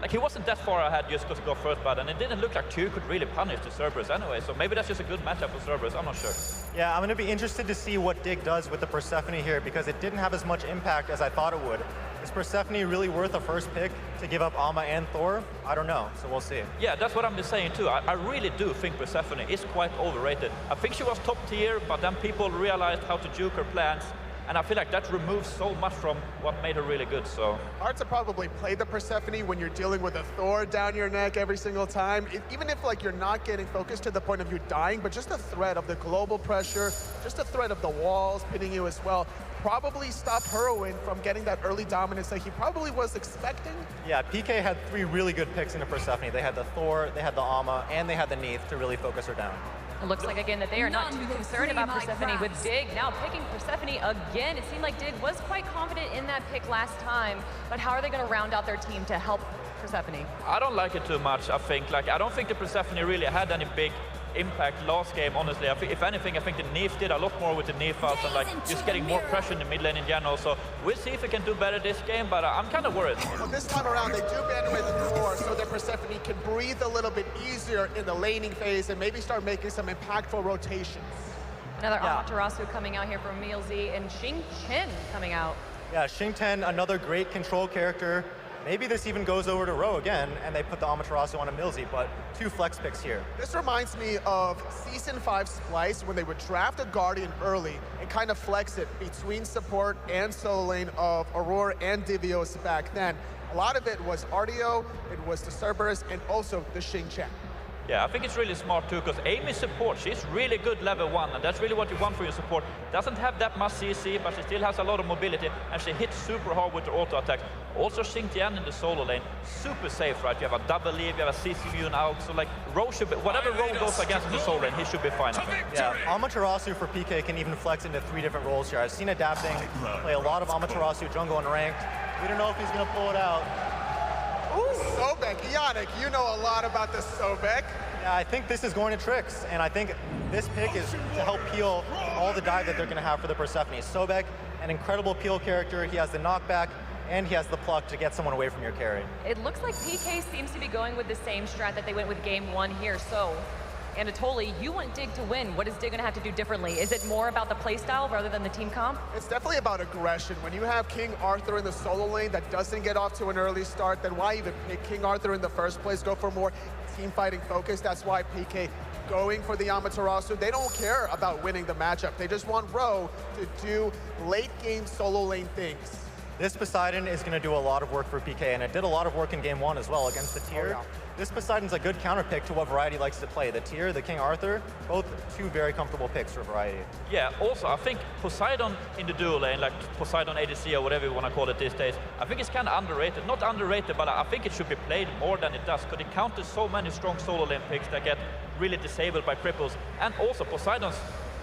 Like, he wasn't that far ahead just to go first blood, and it didn't look like Tyr could really punish the Cerberus anyway, so maybe that's just a good matchup for Cerberus, I'm not sure. Yeah, I'm going to be interested to see what Dig does with the Persephone here, because it didn't have as much impact as I thought it would. Is Persephone really worth a first pick to give up Ama and Thor? I don't know, so we'll see. Yeah, that's what I'm saying too. I really do think Persephone is quite overrated. I think she was top tier, but then people realized how to juke her plans, and I feel like that removes so much from what made her really good, so. Hard to probably play the Persephone when you're dealing with a Thor down your neck every single time. Even if like you're not getting focused to the point of you dying, but just the threat of the global pressure, just the threat of the walls pinning you as well, probably stop Hurriwind from getting that early dominance that he probably was expecting. Yeah, PK had 3 really good picks into Persephone. They had the Thor, they had the Ama, and they had the Neith to really focus her down. It looks like, again, that they are not too concerned about Persephone with Dig. Now picking Persephone again. It seemed like Dig was quite confident in that pick last time, but how are they going to round out their team to help Persephone? I don't like it too much, I think. Like, I don't think the Persephone really had any big impact last game, honestly. If anything, I think the Neith did a lot more with the Neith fast and like just getting more pressure in the mid lane in general. So we'll see if we can do better this game, but I'm kind of worried. Well, this time around, they do ban away the Thor so that Persephone can breathe a little bit easier in the laning phase and maybe start making some impactful rotations. Another Amaterasu coming out here from EmilZy and Xing coming out. Yeah, Xing, another great control character. Maybe this even goes over to Rowe again, and they put the Amaterasu on EmilZy, but 2 flex picks here. This reminds me of Season 5 Splice, when they would draft a Guardian early and kind of flex it between support and solo lane of Aurora and Divios back then. A lot of it was Artio, it was the Cerberus, and also the Xing. Yeah, I think it's really smart too, because Amy's support, she's really good level 1, and that's really what you want for your support. Doesn't have that much CC, but she still has a lot of mobility, and she hits super hard with her auto attack. Also Tian in the solo lane, super safe, right? You have a double leave, you have a CC immune out, so like Rowe should be, whatever Rowe goes against in the solo lane, he should be fine. Yeah, Amaterasu for PK can even flex into 3 different roles here. I've seen Adapting play a lot of Amaterasu jungle and ranked. We don't know if he's gonna pull it out. Ooh, Sobek, Yannick, you know a lot about the Sobek. Yeah, I think this is going to Trix, and I think this pick is to help peel all the dive that they're going to have for the Persephone. Sobek, an incredible peel character. He has the knockback, and he has the pluck to get someone away from your carry. It looks like PK seems to be going with the same strat that they went with game 1 here. So, Anatoly, you want Dig to win. What is Dig going to have to do differently? Is it more about the playstyle rather than the team comp? It's definitely about aggression. When you have King Arthur in the solo lane that doesn't get off to an early start, then why even pick King Arthur in the first place? Go for more team fighting focus. That's why PK going for the Amaterasu. They don't care about winning the matchup. They just want Rowe to do late game solo lane things. This Poseidon is going to do a lot of work for PK, and it did a lot of work in game 1 as well against the tier. This Poseidon's a good counter pick to what Variety likes to play. The tier, the King Arthur, both 2 very comfortable picks for Variety. Yeah, also I think Poseidon in the duo lane, like Poseidon ADC or whatever you want to call it these days, I think it's kind of underrated. Not underrated, but I think it should be played more than it does, because it counters so many strong solo lane picks that get really disabled by cripples. And also Poseidon's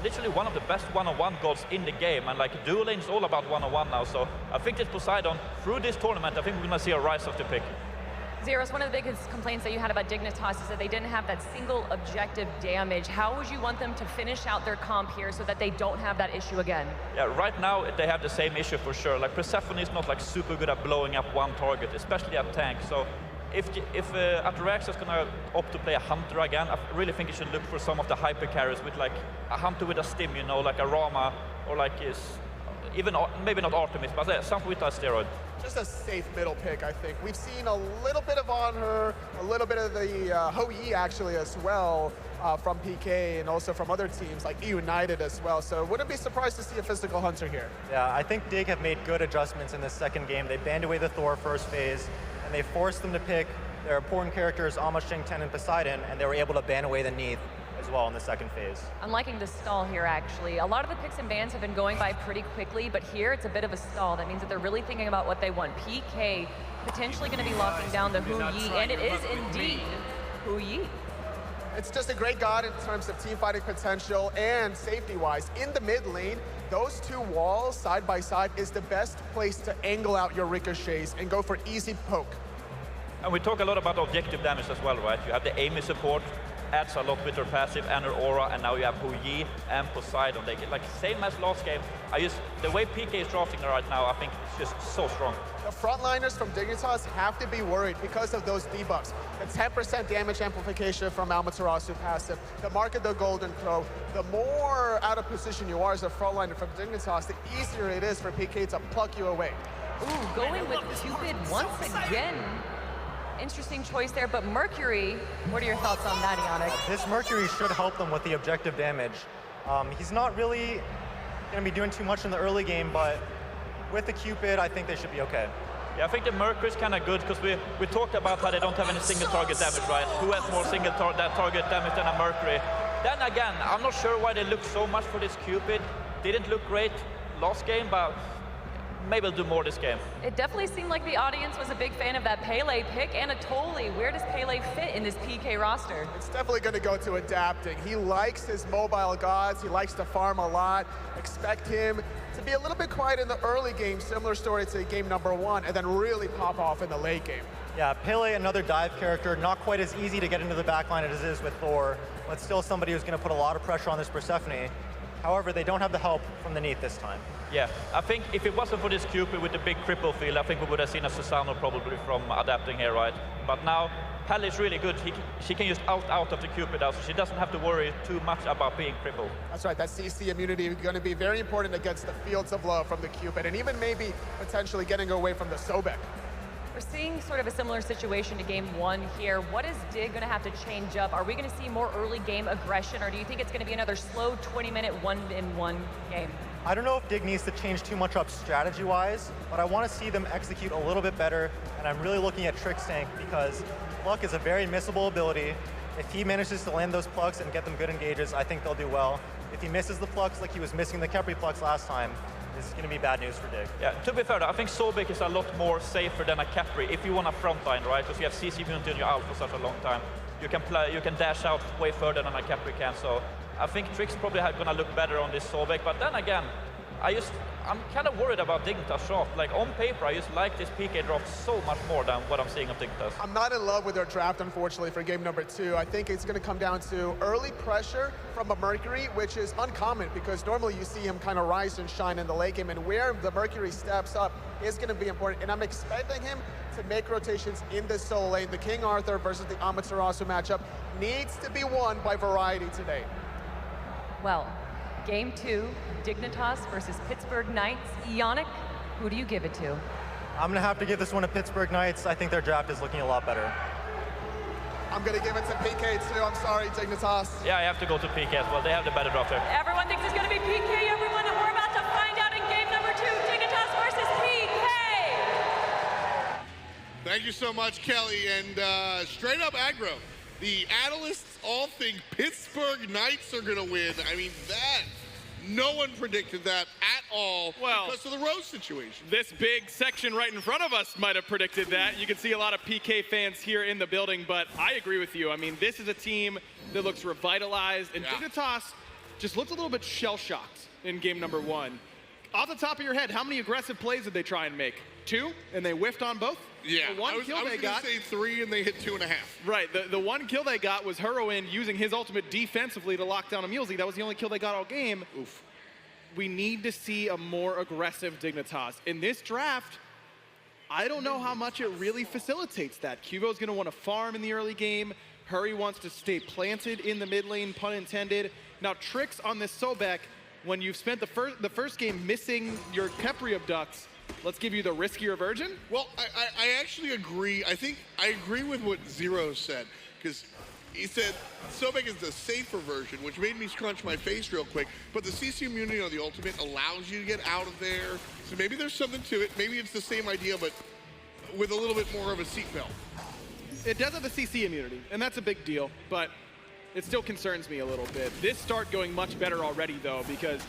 literally one of the best one-on-one gods in the game, and like duo lane is all about one-on-one now, so I think that Poseidon, through this tournament, I think we're going to see a rise of the pick. Zeros, one of the biggest complaints that you had about Dignitas is that they didn't have that single objective damage. How would you want them to finish out their comp here so that they don't have that issue again? Yeah, right now they have the same issue for sure. Like Persephone is not like super good at blowing up one target, especially at tank. So if Ataraxia is gonna opt to play a hunter again, I really think you should look for some of the hyper carries with like a hunter with a stim, you know, like a Rama or like even maybe not Artemis, but something with a steroid. Just a safe middle pick, I think. We've seen a little bit of on her, a little bit of the Ho-Yi actually as well from PK and also from other teams like United as well. So wouldn't be surprised to see a physical hunter here. Yeah, I think Dig have made good adjustments in this second game. They banned away the Thor first phase, and they forced them to pick their important characters, Xing, Tian, and Poseidon, and they were able to ban away the Neith as well in the second phase. I'm liking the stall here, actually. A lot of the picks and bans have been going by pretty quickly, but here it's a bit of a stall. That means that they're really thinking about what they want. PK potentially going to be locking down the Hu Yi, and it is indeed Hu Yi. It's just a great god in terms of team fighting potential and safety-wise. In the mid lane, those two walls side by side is the best place to angle out your ricochets and go for easy poke. And we talk a lot about objective damage as well, right? You have the Amy support, adds a lot with her passive and her aura, and now you have Hu Yi and Poseidon. They get like same as last game. The way PK is drafting her right now, I think it's just so strong. The frontliners from Dignitas have to be worried because of those debuffs. The 10% damage amplification from Amaterasu passive, the Mark of the Golden Crow. The more out of position you are as a frontliner from Dignitas, the easier it is for PK to pluck you away. Ooh, going with Cupid once again. Interesting choice there, but Mercury, what are your thoughts on that, Ionic? This Mercury should help them with the objective damage. He's not really going to be doing too much in the early game, but with the Cupid, I think they should be okay. Yeah, I think the Mercury is kind of good because we talked about how they don't have any single target damage, right? Who has more single target damage than a Mercury? Then again, I'm not sure why they look so much for this Cupid. Didn't look great last game, but maybe we'll do more this game. It definitely seemed like the audience was a big fan of that Pele pick. Anatoly, where does Pele fit in this PK roster? It's definitely going to go to adapting. He likes his mobile gods. He likes to farm a lot. Expect him to be a little bit quiet in the early game, similar story to game number 1, and then really pop off in the late game. Yeah, Pele, another dive character, not quite as easy to get into the backline as it is with Thor, but still somebody who's going to put a lot of pressure on this Persephone. However, they don't have the help from the Neith this time. Yeah, I think if it wasn't for this Cupid with the big cripple field, I think we would have seen a Susano probably from adapting here, right? But now, Pele is really good. She can just out of the Cupid now, so she doesn't have to worry too much about being crippled. That's right, that CC immunity is going to be very important against the Fields of Love from the Cupid, and even maybe potentially getting away from the Sobek. We're seeing sort of a similar situation to game 1 here. What is Dig going to have to change up? Are we going to see more early game aggression, or do you think it's going to be another slow 20-minute 1-in-1 game? I don't know if Dig needs to change too much up strategy-wise, but I want to see them execute a little bit better, and I'm really looking at Trixtank because Pluck is a very missable ability. If he manages to land those plucks and get them good engages, I think they'll do well. If he misses the plucks like he was missing the Khepri plucks last time, this is going to be bad news for Dig. Yeah, to be fair, I think Sobek is a lot more safer than a Khepri if you want a frontline, right? Because you have CC immunity on your ult for such a long time. You can dash out way further than a Khepri can, so I think Trix probably going to look better on this Sobek, but then again, I'm kind of worried about Dignitas draft. Like on paper, I just like this PK draft so much more than what I'm seeing of Dignitas. I'm not in love with their draft, unfortunately, for game number 2. I think it's going to come down to early pressure from a Mercury, which is uncommon because normally you see him kind of rise and shine in the late game, and where the Mercury steps up is going to be important. And I'm expecting him to make rotations in the solo lane. The King Arthur versus the Amaterasu matchup needs to be won by variety today. Well, game 2, Dignitas versus Pittsburgh Knights. Ionic, who do you give it to? I'm going to have to give this one to Pittsburgh Knights. I think their draft is looking a lot better. I'm going to give it to PK too. I'm sorry, Dignitas. Yeah, I have to go to PK as well. They have the better draft here. Everyone thinks it's going to be PK, everyone, and we're about to find out in game number 2, Dignitas versus PK. Thank you so much, Kelly. And straight up aggro. The analysts all think Pittsburgh Knights are going to win. I mean, no one predicted that at all because of the Rowe situation. This big section right in front of us might have predicted that. You can see a lot of PK fans here in the building, but I agree with you. I mean, this is a team that looks revitalized, and Dignitas just looked a little bit shell-shocked in game number 1. Off the top of your head, how many aggressive plays did they try and make? 2, and they whiffed on both? Yeah, the one kill I was they got, say 3, and they hit 2.5. Right, the one kill they got was Hurriwind using his ultimate defensively to lock down EmilZy. That was the only kill they got all game. Oof. We need to see a more aggressive Dignitas. In this draft, I don't know how much it really facilitates that. Quvo's going to want to farm in the early game. Hurry wants to stay planted in the mid lane, pun intended. Now, Trix on this Sobek, when you've spent the first game missing your Khepri abducts, let's give you the riskier version? Well, I actually agree. I think I agree with what Zero said, because he said Sobek is the safer version, which made me scrunch my face real quick. But the CC immunity on the ultimate allows you to get out of there. So maybe there's something to it. Maybe it's the same idea, but with a little bit more of a seatbelt. It does have the CC immunity, and that's a big deal, but it still concerns me a little bit. This start going much better already, though, because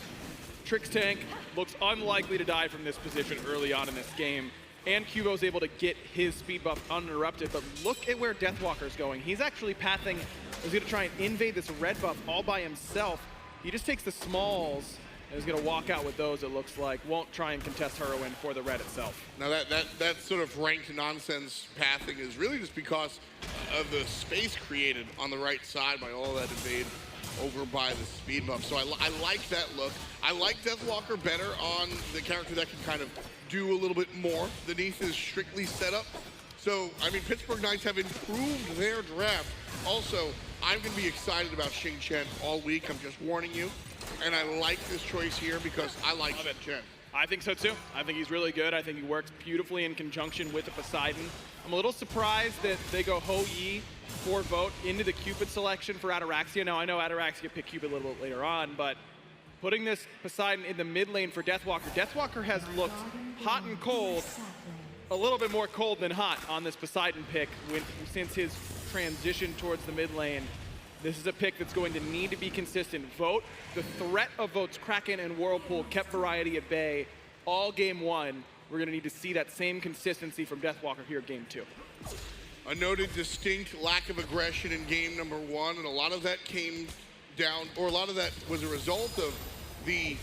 Trixtank looks unlikely to die from this position early on in this game, and Qvo's able to get his speed buff uninterrupted, but look at where Deathwalker's going. He's actually pathing, he's going to try and invade this red buff all by himself. He just takes the smalls, and is going to walk out with those, it looks like. Won't try and contest Hurriwind for the red itself. Now that sort of ranked nonsense pathing is really just because of the space created on the right side by all that invade over by the speed buff. So I like that look. I like Deathwalker better on the character that can kind of do a little bit more. The Neith is strictly set up. So, I mean, Pittsburgh Knights have improved their draft. Also, I'm going to be excited about Xing Chen all week. I'm just warning you. And I like this choice here because I like Xing Chen. I think so too. I think he's really good. I think he works beautifully in conjunction with the Poseidon. I'm a little surprised that they go Ho-Yi for vote into the Cupid selection for Ataraxia. Now, I know Ataraxia picked Cupid a little bit later on, but putting this Poseidon in the mid lane for Deathwalker. Deathwalker has looked hot and cold, a little bit more cold than hot on this Poseidon pick since his transition towards the mid lane. This is a pick that's going to need to be consistent. Vote, the threat of Vote's Kraken and Whirlpool kept variety at bay all game one. We're going to need to see that same consistency from Deathwalker here game two. A noted distinct lack of aggression in game number one, and a lot of that came down, or a lot of that was a result of the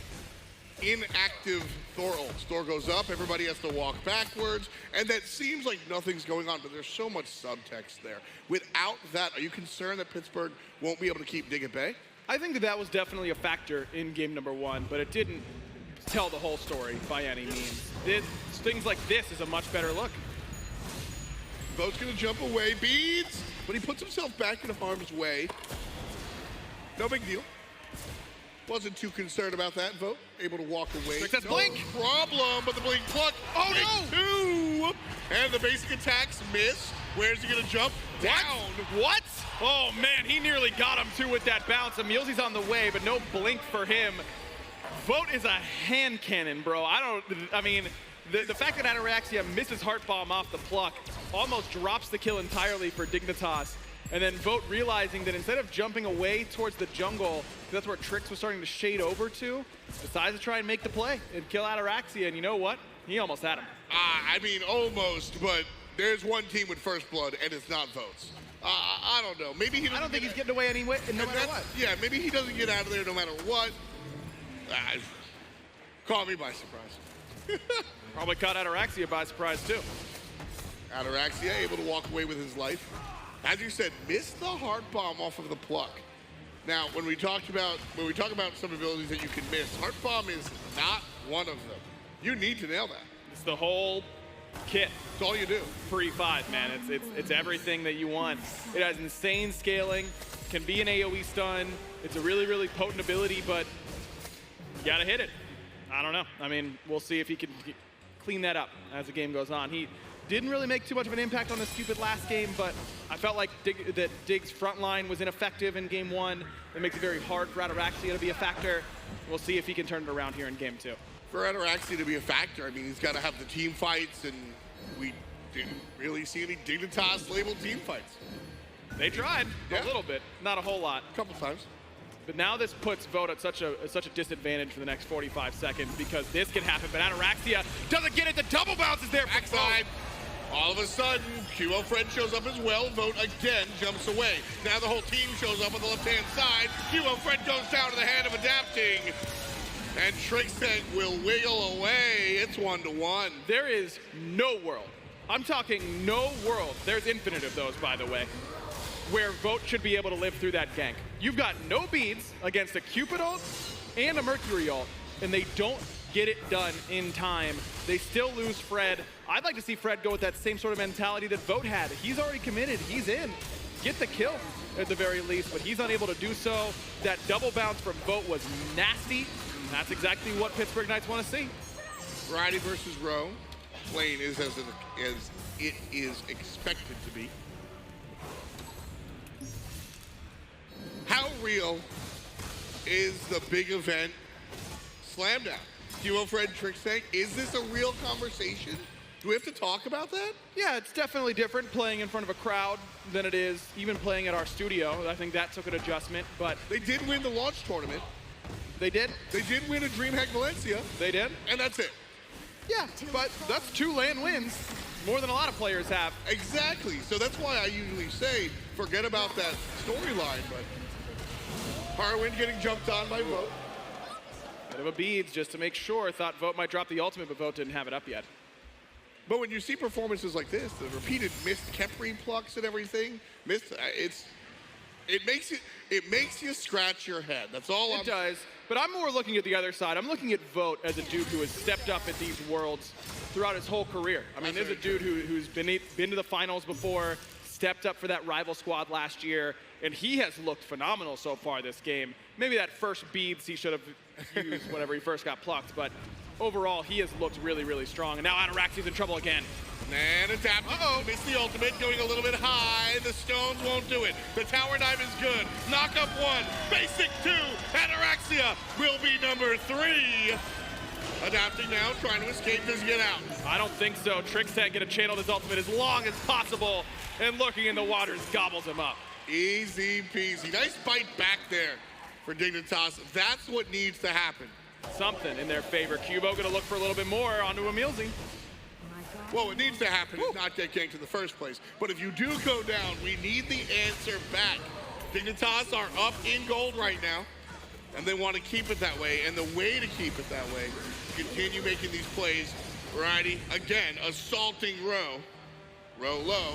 inactive Thor ults. Thor goes up, everybody has to walk backwards, and that seems like nothing's going on, but there's so much subtext there. Without that, are you concerned that Pittsburgh won't be able to keep Dig at bay? I think that was definitely a factor in game number one, but it didn't tell the whole story by any means. Things like this is a much better look. Vote's gonna jump away, beads, but he puts himself back in harm's way. No big deal. Wasn't too concerned about that. Vote able to walk away. That's blink. Problem, but the blink pluck. Oh no! Two, and the basic attacks miss. Where's he gonna jump? Down. What? Oh man, he nearly got him too with that bounce. EmilZy's on the way, but no blink for him. Vote is a hand cannon, bro. I mean, the fact that Ataraxia misses Heart Bomb off the pluck almost drops the kill entirely for Dignitas. And then Vote realizing that instead of jumping away towards the jungle, that's where Trix was starting to shade over to, decides to try and make the play and kill Ataraxia. And you know what? He almost had him. I mean, almost, but there's one team with first blood, and it's not Vote's. I don't know. Maybe he doesn't. I don't think he's getting away anyway, no matter what. Yeah, maybe he doesn't get out of there no matter what. Caught me by surprise. Probably caught Ataraxia by surprise too. Ataraxia able to walk away with his life. As you said, missed the heart bomb off of the pluck. Now, when we talk about some abilities that you can miss, heart bomb is not one of them. You need to nail that. It's the whole kit. It's all you do. Free 5, man. It's everything that you want. It has insane scaling, can be an AoE stun. It's a really, really potent ability, but you gotta hit it. I don't know. I mean, we'll see if he can clean that up as the game goes on. He didn't really make too much of an impact on this Cupid last game, but I felt like Dig's front line was ineffective in game one. It makes it very hard for Ataraxia to be a factor. We'll see if he can turn it around here in game two. For Ataraxia to be a factor, I mean, he's got to have the team fights, and we didn't really see any Dignitas labeled team fights. They tried a little bit, not a whole lot. A couple times. But now this puts Vote at such a disadvantage for the next 45 seconds because this can happen, but Ataraxia doesn't get it. The double bounce is there. Backside. All of a sudden, QvoFred shows up as well. Vote again jumps away. Now the whole team shows up on the left-hand side. QvoFred goes down to the hand of adapting. And Trixtank will wiggle away. It's 1-1. There is no world. I'm talking no world. There's infinite of those, by the way, where Vote should be able to live through that gank. You've got no beads against a Cupid ult and a Mercury ult, and they don't get it done in time. They still lose Fred. I'd like to see Fred go with that same sort of mentality that Vote had. He's already committed. He's in. Get the kill at the very least, but he's unable to do so. That double bounce from Vote was nasty. That's exactly what Pittsburgh Knights want to see. Variety versus Rowe. Playing is as it is expected to be. How real is the big event Slam Down? QvoFred, Trixtank, is this a real conversation Do we have to talk about that? Yeah, it's definitely different playing in front of a crowd than it is even playing at our studio. I think that took an adjustment, but... They did win the launch tournament. They did? They did win a DreamHack Valencia. They did? And that's it. Yeah, but that's 2 LAN wins, more than a lot of players have. Exactly. So that's why I usually say, forget about that storyline, but Hurriwind getting jumped on by Vote. Bit of a beads just to make sure. Thought Vote might drop the ultimate, but Vote didn't have it up yet. But when you see performances like this, the repeated missed Khepri plucks and everything, it makes you scratch your head. That's all. It does. But I'm more looking at the other side. I'm looking at Vote as a dude who has stepped up at these worlds throughout his whole career. I mean, there's a dude who's been to the finals before, stepped up for that rival squad last year, and he has looked phenomenal so far this game. Maybe that first beads he should have used whenever he first got plucked, but overall, he has looked really, really strong. And now Ataraxia's in trouble again. And adapting. Missed the ultimate, going a little bit high. The stones won't do it. The tower dive is good. Knock up 1, basic 2. Ataraxia will be number 3. Adapting now, trying to escape. Does he get out? I don't think so. Trixtank gonna channel his ultimate as long as possible, and looking in the waters gobbles him up. Easy peasy. Nice bite back there for Dignitas. That's what needs to happen. Something in their favor. Cubo gonna look for a little bit more onto EmilZy. Well, what needs to happen is not get ganked in the first place. But if you do go down, we need the answer back. Dignitas are up in gold right now, and they want to keep it that way. And the way to keep it that way is continue making these plays. Variety, again, assaulting Rowe. Rowe low.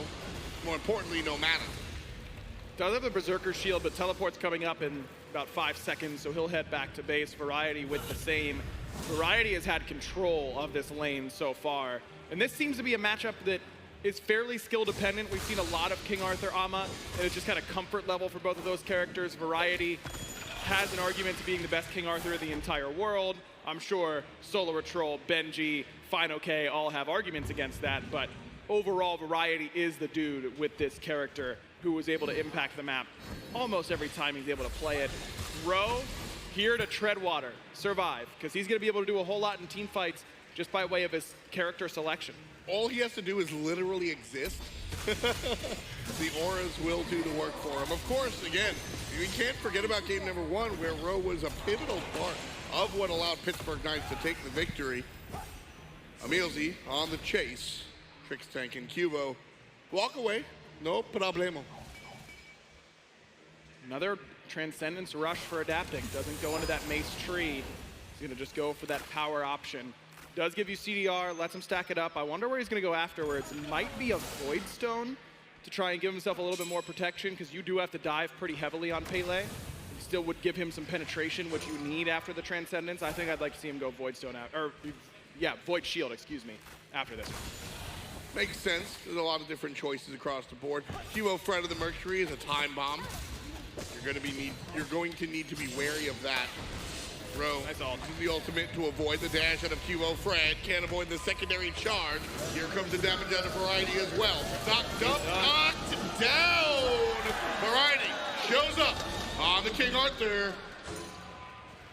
More importantly, no mana. Does have the Berserker shield, but teleport's coming up in about 5 seconds, so he'll head back to base. Variety with the same. Variety has had control of this lane so far. And this seems to be a matchup that is fairly skill dependent. We've seen a lot of King Arthur Ama, and it's just kind of comfort level for both of those characters. Variety has an argument to being the best King Arthur in the entire world. I'm sure Solo Troll, Benji, Fino K all have arguments against that, but overall Variety is the dude with this character who was able to impact the map almost every time he's able to play it. Rowe here to tread water, survive, because he's going to be able to do a whole lot in team fights just by way of his character selection. All he has to do is literally exist. The auras will do the work for him. Of course, again, we can't forget about game number 1, where Rowe was a pivotal part of what allowed Pittsburgh Knights to take the victory. EmilZy on the chase. Trixtank and Cubo walk away. No problemo. Another Transcendence rush for adapting. Doesn't go into that mace tree. He's going to just go for that power option. Does give you CDR, lets him stack it up. I wonder where he's going to go afterwards. Might be a Void Stone to try and give himself a little bit more protection, because you do have to dive pretty heavily on Pele. He still would give him some penetration, which you need after the Transcendence. I think I'd like to see him go Void Stone out, or yeah, Void Shield, excuse me, after this. Makes sense. There's a lot of different choices across the board. QvoFred of the Mercury is a time bomb. You're going to need to be wary of that. Rowe uses the ultimate to avoid the dash out of QvoFred. Can't avoid the secondary charge. Here comes the damage out of Variety as well. Knocked up, knocked down. Variety shows up on the King Arthur.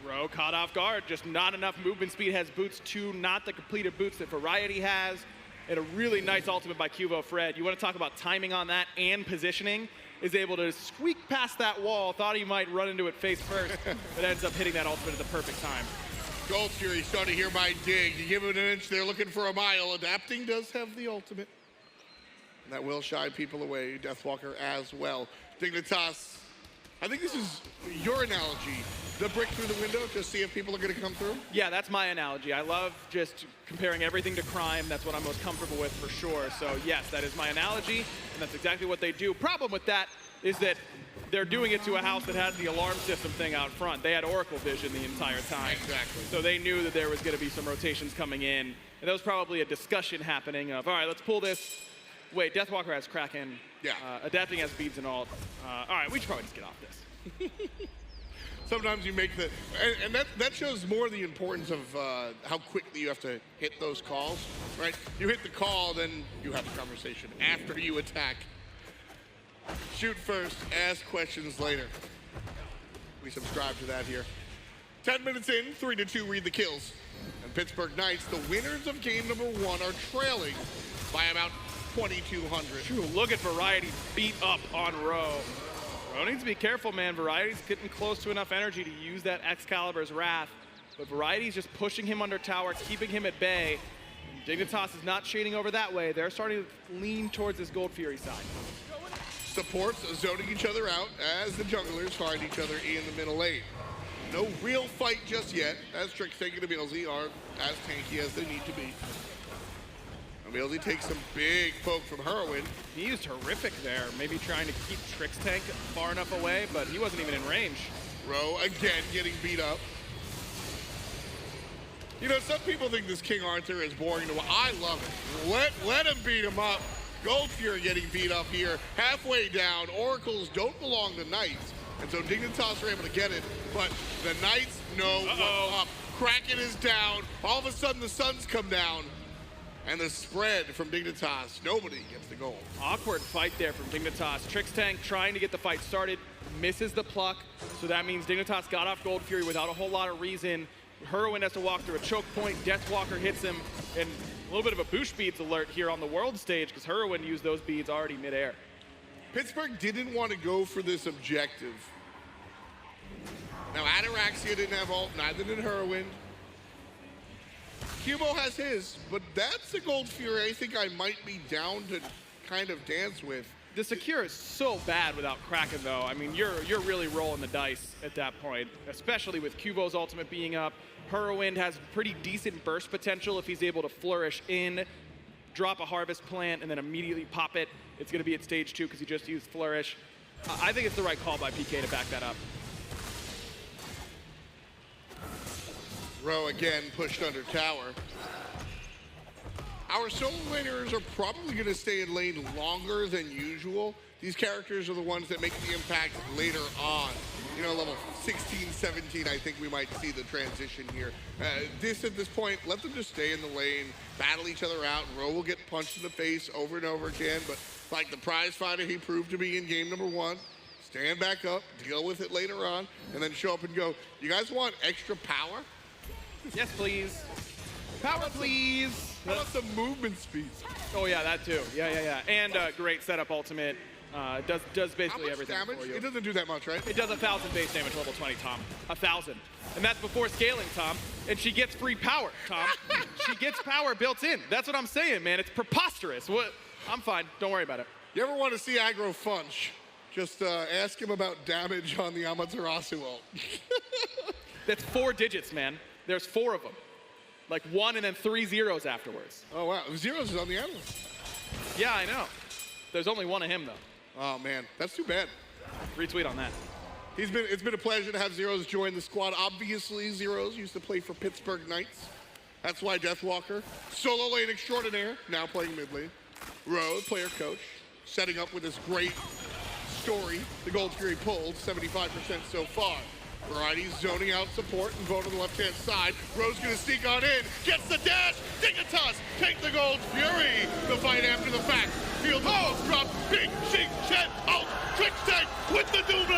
Rowe caught off guard. Just not enough movement speed. Has boots 2, not the completed boots that Variety has. And a really nice ultimate by QvoFred. You want to talk about timing on that and positioning. Is able to squeak past that wall. Thought he might run into it face first, but ends up hitting that ultimate at the perfect time. Gold Fury started here by Dig. You give it an inch, they're looking for a mile. Adapting does have the ultimate. And that will shy people away. Deathwalker as well. Dignitas, I think this is your analogy. The brick through the window, just see if people are going to come through? Yeah, that's my analogy. I love just comparing everything to crime. That's what I'm most comfortable with for sure. So yes, that is my analogy, and that's exactly what they do. Problem with that is that they're doing it to a house that has the alarm system thing out front. They had Oracle Vision the entire time. Exactly. So they knew that there was going to be some rotations coming in, and there was probably a discussion happening of, all right, let's pull this. Wait, Deathwalker has Kraken. Yeah. Adapting has beads and all. All right, we should probably just get off this. Sometimes you make the, and that shows more the importance of how quickly you have to hit those calls, right? You hit the call, then you have the conversation after you attack. Shoot first, ask questions later. We subscribe to that here. 10 minutes in, 3-2, read the kills. And Pittsburgh Knights, the winners of game number 1 are trailing by about 2,200. True, look at Variety beat up on Rowe. Rowe needs to be careful, man. Variety's getting close to enough energy to use that Excalibur's Wrath, but Variety's just pushing him under tower, keeping him at bay. Dignitas is not shading over that way. They're starting to lean towards this Gold Fury side. Supports zoning each other out as the junglers find each other in the middle lane. No real fight just yet, as Trixtank and EmilZy are as tanky as they need to be. EmilZy takes some big poke from Hurriwind. He used horrific there, maybe trying to keep Trixtank far enough away, but he wasn't even in range. Rowe again getting beat up. You know, some people think this King Arthur is boring to watch. I love it. Let him beat him up. Gold Fury getting beat up here. Halfway down, Oracles don't belong to Knights. And so Dignitas are able to get it, but the Knights know what's up. Kraken is down. All of a sudden the Suns come down. And the spread from Dignitas, nobody gets the goal. Awkward fight there from Dignitas. Trixtank trying to get the fight started, misses the pluck. So that means Dignitas got off Gold Fury without a whole lot of reason. Hurriwind has to walk through a choke point. Deathwalker hits him, and a little bit of a boost beads alert here on the world stage because Hurriwind used those beads already midair. Pittsburgh didn't want to go for this objective. Now Ataraxia didn't have ult, neither did Hurriwind. Cubo has his, but that's a Gold Fury I think I might be down to kind of dance with. The secure is so bad without Kraken, though. I mean, you're really rolling the dice at that point, especially with Cubo's ultimate being up. Hurriwind has pretty decent burst potential if he's able to flourish in, drop a harvest plant, and then immediately pop it. It's going to be at stage 2 because he just used flourish. I think it's the right call by PK to back that up. Rowe again pushed under tower. Our solo laners are probably going to stay in lane longer than usual. These characters are the ones that make the impact later on. You know, level 16, 17, I think we might see the transition here. At this point, let them just stay in the lane, battle each other out. Rowe will get punched in the face over and over again, but like the prize fighter he proved to be in game number 1, stand back up, deal with it later on, and then show up and go, you guys want extra power? Yes, please. Power, please. How about some movement speeds? Oh, yeah, that too. Yeah. And great setup ultimate. Does basically everything damage? for you. It doesn't do that much, right? It does 1,000 base damage level 20, Tom. 1,000. And that's before scaling, Tom. And she gets free power, Tom. She gets power built in. That's what I'm saying, man. It's preposterous. What? I'm fine. Don't worry about it. You ever want to see aggro Funch? Just ask him about damage on the Amaterasu ult. That's 4 digits, man. There's 4 of them. Like 1 and then 3 zeros afterwards. Oh, wow. Zeros is on the analyst. Yeah, I know. There's only 1 of him, though. Oh, man. That's too bad. Retweet on that. It's been a pleasure to have Zeros join the squad. Obviously, Zeros used to play for Pittsburgh Knights. That's why Deathwalker, solo lane extraordinaire, now playing mid lane. Rowe, player coach, setting up with this great story. The Gold Fury pulled 75% so far. Variety zoning out support and vote on the left-hand side. Rowe's gonna sneak on in, gets the dash, Dignitas, take the Gold Fury. The fight after the fact. Field drop, big, Xing, Chen, ult, Trixtank with the double,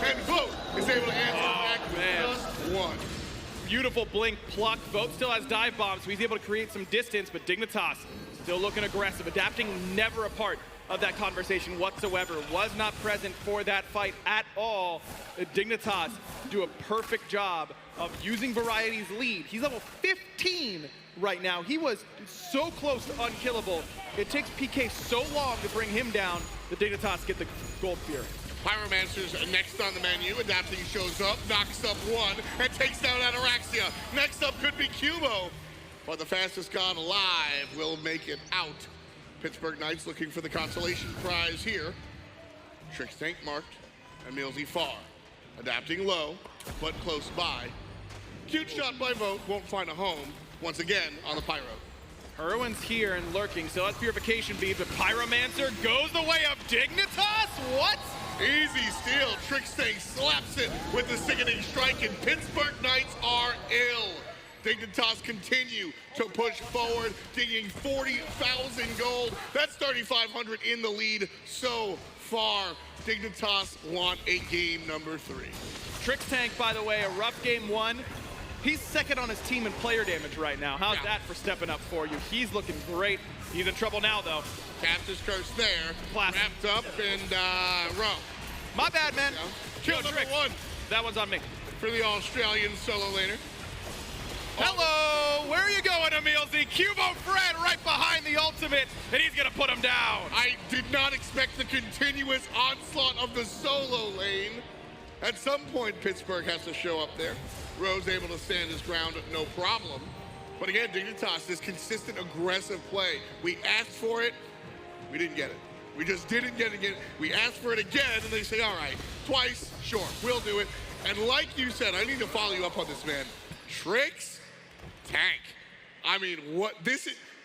and Vote is able to answer back with just 1. Beautiful blink pluck. Vote still has dive bombs, so he's able to create some distance, but Dignitas still looking aggressive. Adapting, never a part of that conversation whatsoever. Was not present for that fight at all. Dignitas do a perfect job of using Variety's lead. He's level 15 right now. He was so close to unkillable. It takes PK so long to bring him down. The Dignitas get the Gold Fury. Pyromancer's next on the menu. Adapting shows up, knocks up 1, and takes down Ataraxia. Next up could be Cubo, but the fastest god alive will make it out. Pittsburgh Knights looking for the consolation prize here. Trixtank marked, EmilZy far. Adapting low, but close by. Cute shot by Vote, won't find a home. Once again on the Pyro. Hurriwind's here and lurking, so that's Purification Bead, but Pyromancer goes the way of Dignitas? What? Easy steal, Trixtank slaps it with the sickening strike, and Pittsburgh Knights are ill. Dignitas continue to push forward, digging 40,000 gold. That's 3,500 in the lead so far. Dignitas want a game number 3. Trixtank, by the way, a rough game 1. He's second on his team in player damage right now. How's that for stepping up for you? He's looking great. He's in trouble now, though. Captain's curse there. Classic. Wrapped up and Rowe. My bad, man. Kill number one. That one's on me. For the Australian solo laner. Hello, where are you going, EmilZy? QvoFred right behind the ultimate, and he's gonna put him down. I did not expect the continuous onslaught of the solo lane. At some point, Pittsburgh has to show up there. Rowe's able to stand his ground, no problem. But again, Dignitas, this consistent, aggressive play. We asked for it, we didn't get it. We just didn't get it again. We asked for it again, and they say, all right, twice, sure, we'll do it. And like you said, I need to follow you up on this, man. Trixtank. I mean,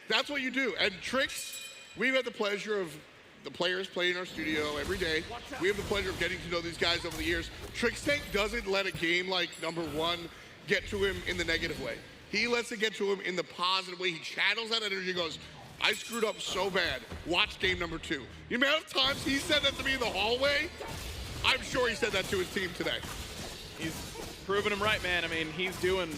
that's what you do. And Trix, we've had the pleasure of the players playing in our studio every day. We have the pleasure of getting to know these guys over the years. Trixtank doesn't let a game like number one get to him in the negative way. He lets it get to him in the positive way. He channels that energy and goes, I screwed up so bad. Watch game number two. The amount of times he said that to me in the hallway, I'm sure he said that to his team today. He's proving him right, man. I mean, he's doing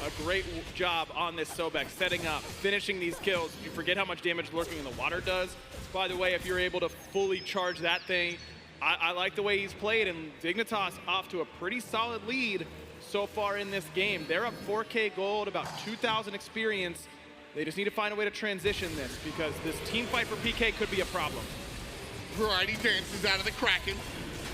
a great job on this Sobek, setting up, finishing these kills. You forget how much damage lurking in the water does. By the way, if you're able to fully charge that thing, I like the way he's played, and Dignitas off to a pretty solid lead so far in this game. They're up 4K gold, about 2,000 experience. They just need to find a way to transition this, because this team fight for PK could be a problem. Variety dances out of the Kraken,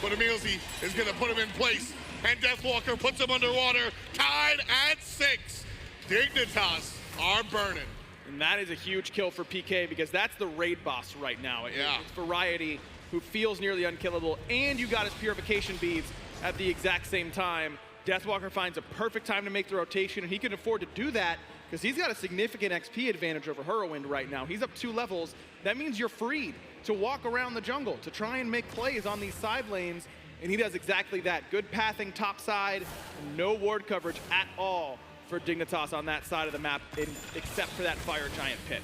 but EmilZy is going to put him in place, and Deathwalker puts him underwater, tied at 6. Dignitas are burning. And that is a huge kill for PK, because that's the raid boss right now. Yeah. It's Variety, who feels nearly unkillable, and you got his purification beads at the exact same time. Deathwalker finds a perfect time to make the rotation, and he can afford to do that because he's got a significant XP advantage over Hurriwind right now. He's up 2 levels. That means you're freed to walk around the jungle, to try and make plays on these side lanes, and he does exactly that. Good pathing top side, no ward coverage at all for Dignitas on that side of the map, except for that Fire Giant pit.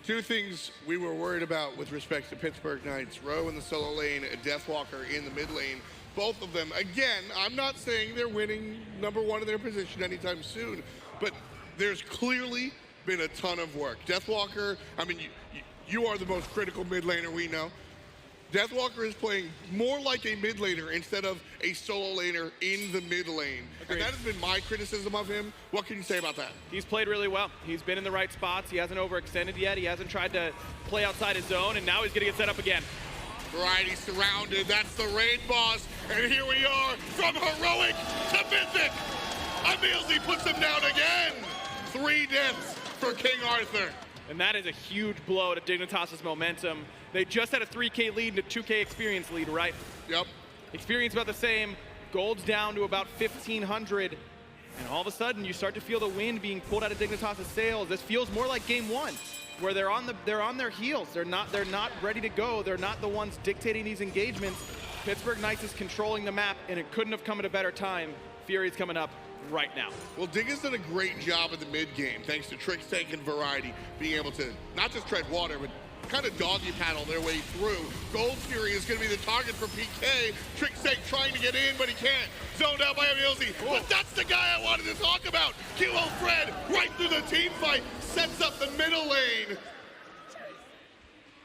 Two things we were worried about with respect to Pittsburgh Knights. Rowe in the solo lane, Deathwalker in the mid lane. Both of them, again, I'm not saying they're winning number one in their position anytime soon, but there's clearly been a ton of work. Deathwalker, I mean, you are the most critical mid laner we know. Deathwalker is playing more like a mid laner instead of a solo laner in the mid lane. Agreed. And that has been my criticism of him. What can you say about that? He's played really well. He's been in the right spots. He hasn't overextended yet. He hasn't tried to play outside his zone, and now he's gonna get set up again. Variety surrounded, that's the raid boss, and here we are, from heroic to mythic. EmilZy puts him down again. 3 deaths for King Arthur. And that is a huge blow to Dignitas' momentum. They just had a 3K lead and a 2K experience lead, right? Yep. Experience about the same, gold's down to about 1,500, and all of a sudden you start to feel the wind being pulled out of Dignitas' sails. This feels more like game 1. Where they're on their heels. They're not ready to go. They're not the ones dictating these engagements. Pittsburgh Knights is controlling the map, and it couldn't have come at a better time. Fury's coming up right now. Well, Dig has done a great job in the mid game, thanks to Trixtank and Variety being able to not just tread water, but kind of doggy paddle their way through. Gold Fury is going to be the target for PK. Trixtank trying to get in, but he can't. Zoned out by EmilZy. But that's the guy I wanted to talk about. QvoFred right through the team fight, sets up the middle lane.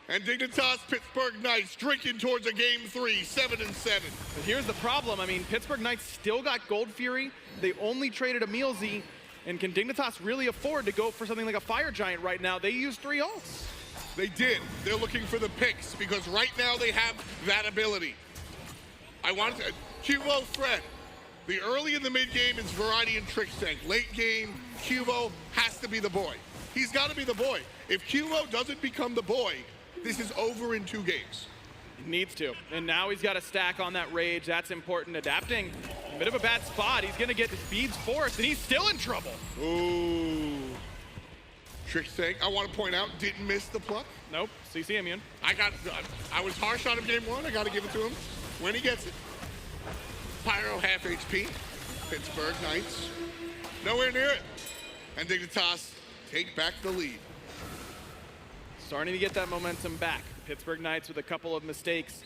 And Dignitas Pittsburgh Knights drinking towards a game 3, 7-7. But here's the problem. I mean, Pittsburgh Knights still got Gold Fury. They only traded EmilZy. And can Dignitas really afford to go for something like a Fire Giant right now? They used 3 ults. They did. They're looking for the picks because right now they have that ability. I want to QvoFred. The early in the mid game is Variety and Trixtank. Late game, Qvo has to be the boy. He's got to be the boy. If Qvo doesn't become the boy, this is over in 2 games. He needs to. And now he's got a stack on that rage. That's important. Adapting. A bit of a bad spot. He's going to get his beads forced, and he's still in trouble. Ooh. Trixtank, I want to point out, didn't miss the pluck. Nope. CC immune. I was harsh on him game 1. I got to give it to him when he gets it. Pyro half HP. Pittsburgh Knights nowhere near it. And Dignitas take back the lead. Starting to get that momentum back. Pittsburgh Knights with a couple of mistakes.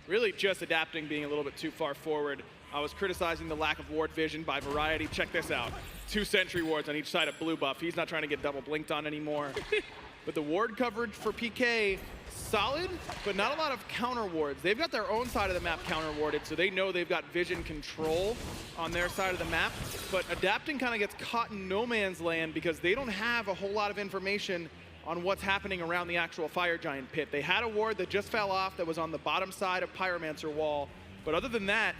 Really just adapting, being a little bit too far forward. I was criticizing the lack of ward vision by Variety. Check this out. 2 sentry wards on each side of blue buff. He's not trying to get double blinked on anymore. But the ward coverage for PK, solid, but not a lot of counter wards. They've got their own side of the map counter warded, so they know they've got vision control on their side of the map. But Adapting kind of gets caught in no man's land because they don't have a whole lot of information on what's happening around the actual Fire Giant pit. They had a ward that just fell off that was on the bottom side of Pyromancer wall. But other than that,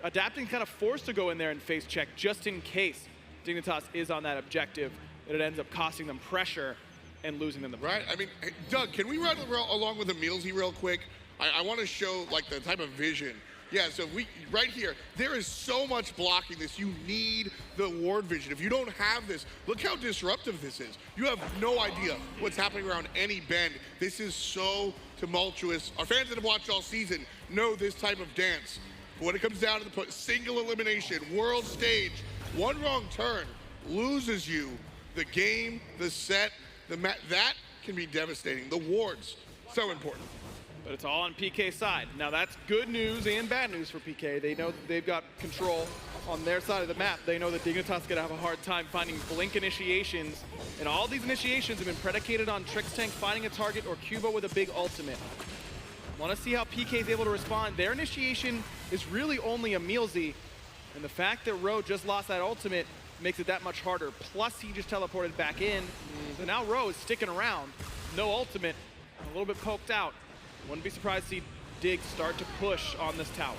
Adapting kind of forced to go in there and face check just in case Dignitas is on that objective, that it ends up costing them pressure and losing them the fight. Right, I mean, hey, Doug, can we run along with EmilZy real quick? I want to show like the type of vision. Yeah, so right here, there is so much blocking this. You need the ward vision. If you don't have this, look how disruptive this is. You have no idea what's happening around any bend. This is so tumultuous. Our fans that have watched all season know this type of dance. But when it comes down to the single elimination, world stage, one wrong turn loses you the game, the set, that can be devastating. The wards, so important. But it's all on PK's side. Now that's good news and bad news for PK. They know that they've got control on their side of the map. They know that Dignitas is gonna have a hard time finding blink initiations. And all these initiations have been predicated on Trixtank finding a target or Cubo with a big ultimate. Wanna see how PK is able to respond. Their initiation is really only EmilZy. And the fact that Rowe just lost that ultimate makes it that much harder. Plus he just teleported back in. So now Rowe is sticking around. No ultimate, a little bit poked out. Wouldn't be surprised to see Dig start to push on this tower.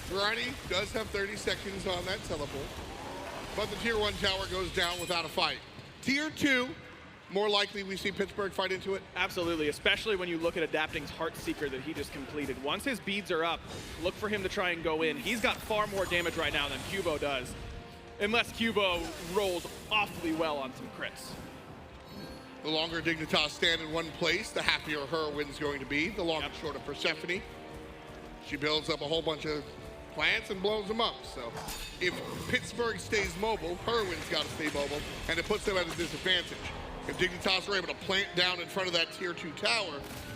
Variety does have 30 seconds on that teleport, but the tier 1 tower goes down without a fight. Tier 2, more likely we see Pittsburgh fight into it? Absolutely, especially when you look at Adapting's Heartseeker that he just completed. Once his beads are up, look for him to try and go in. He's got far more damage right now than Cubo does, unless Cubo rolls awfully well on some crits. The longer Dignitas stand in one place, the happier Hurriwind's going to be. The long and short of Persephone. She builds up a whole bunch of plants and blows them up. So if Pittsburgh stays mobile, Hurriwind's got to stay mobile, and it puts them at a disadvantage. If Dignitas are able to plant down in front of that tier 2 tower,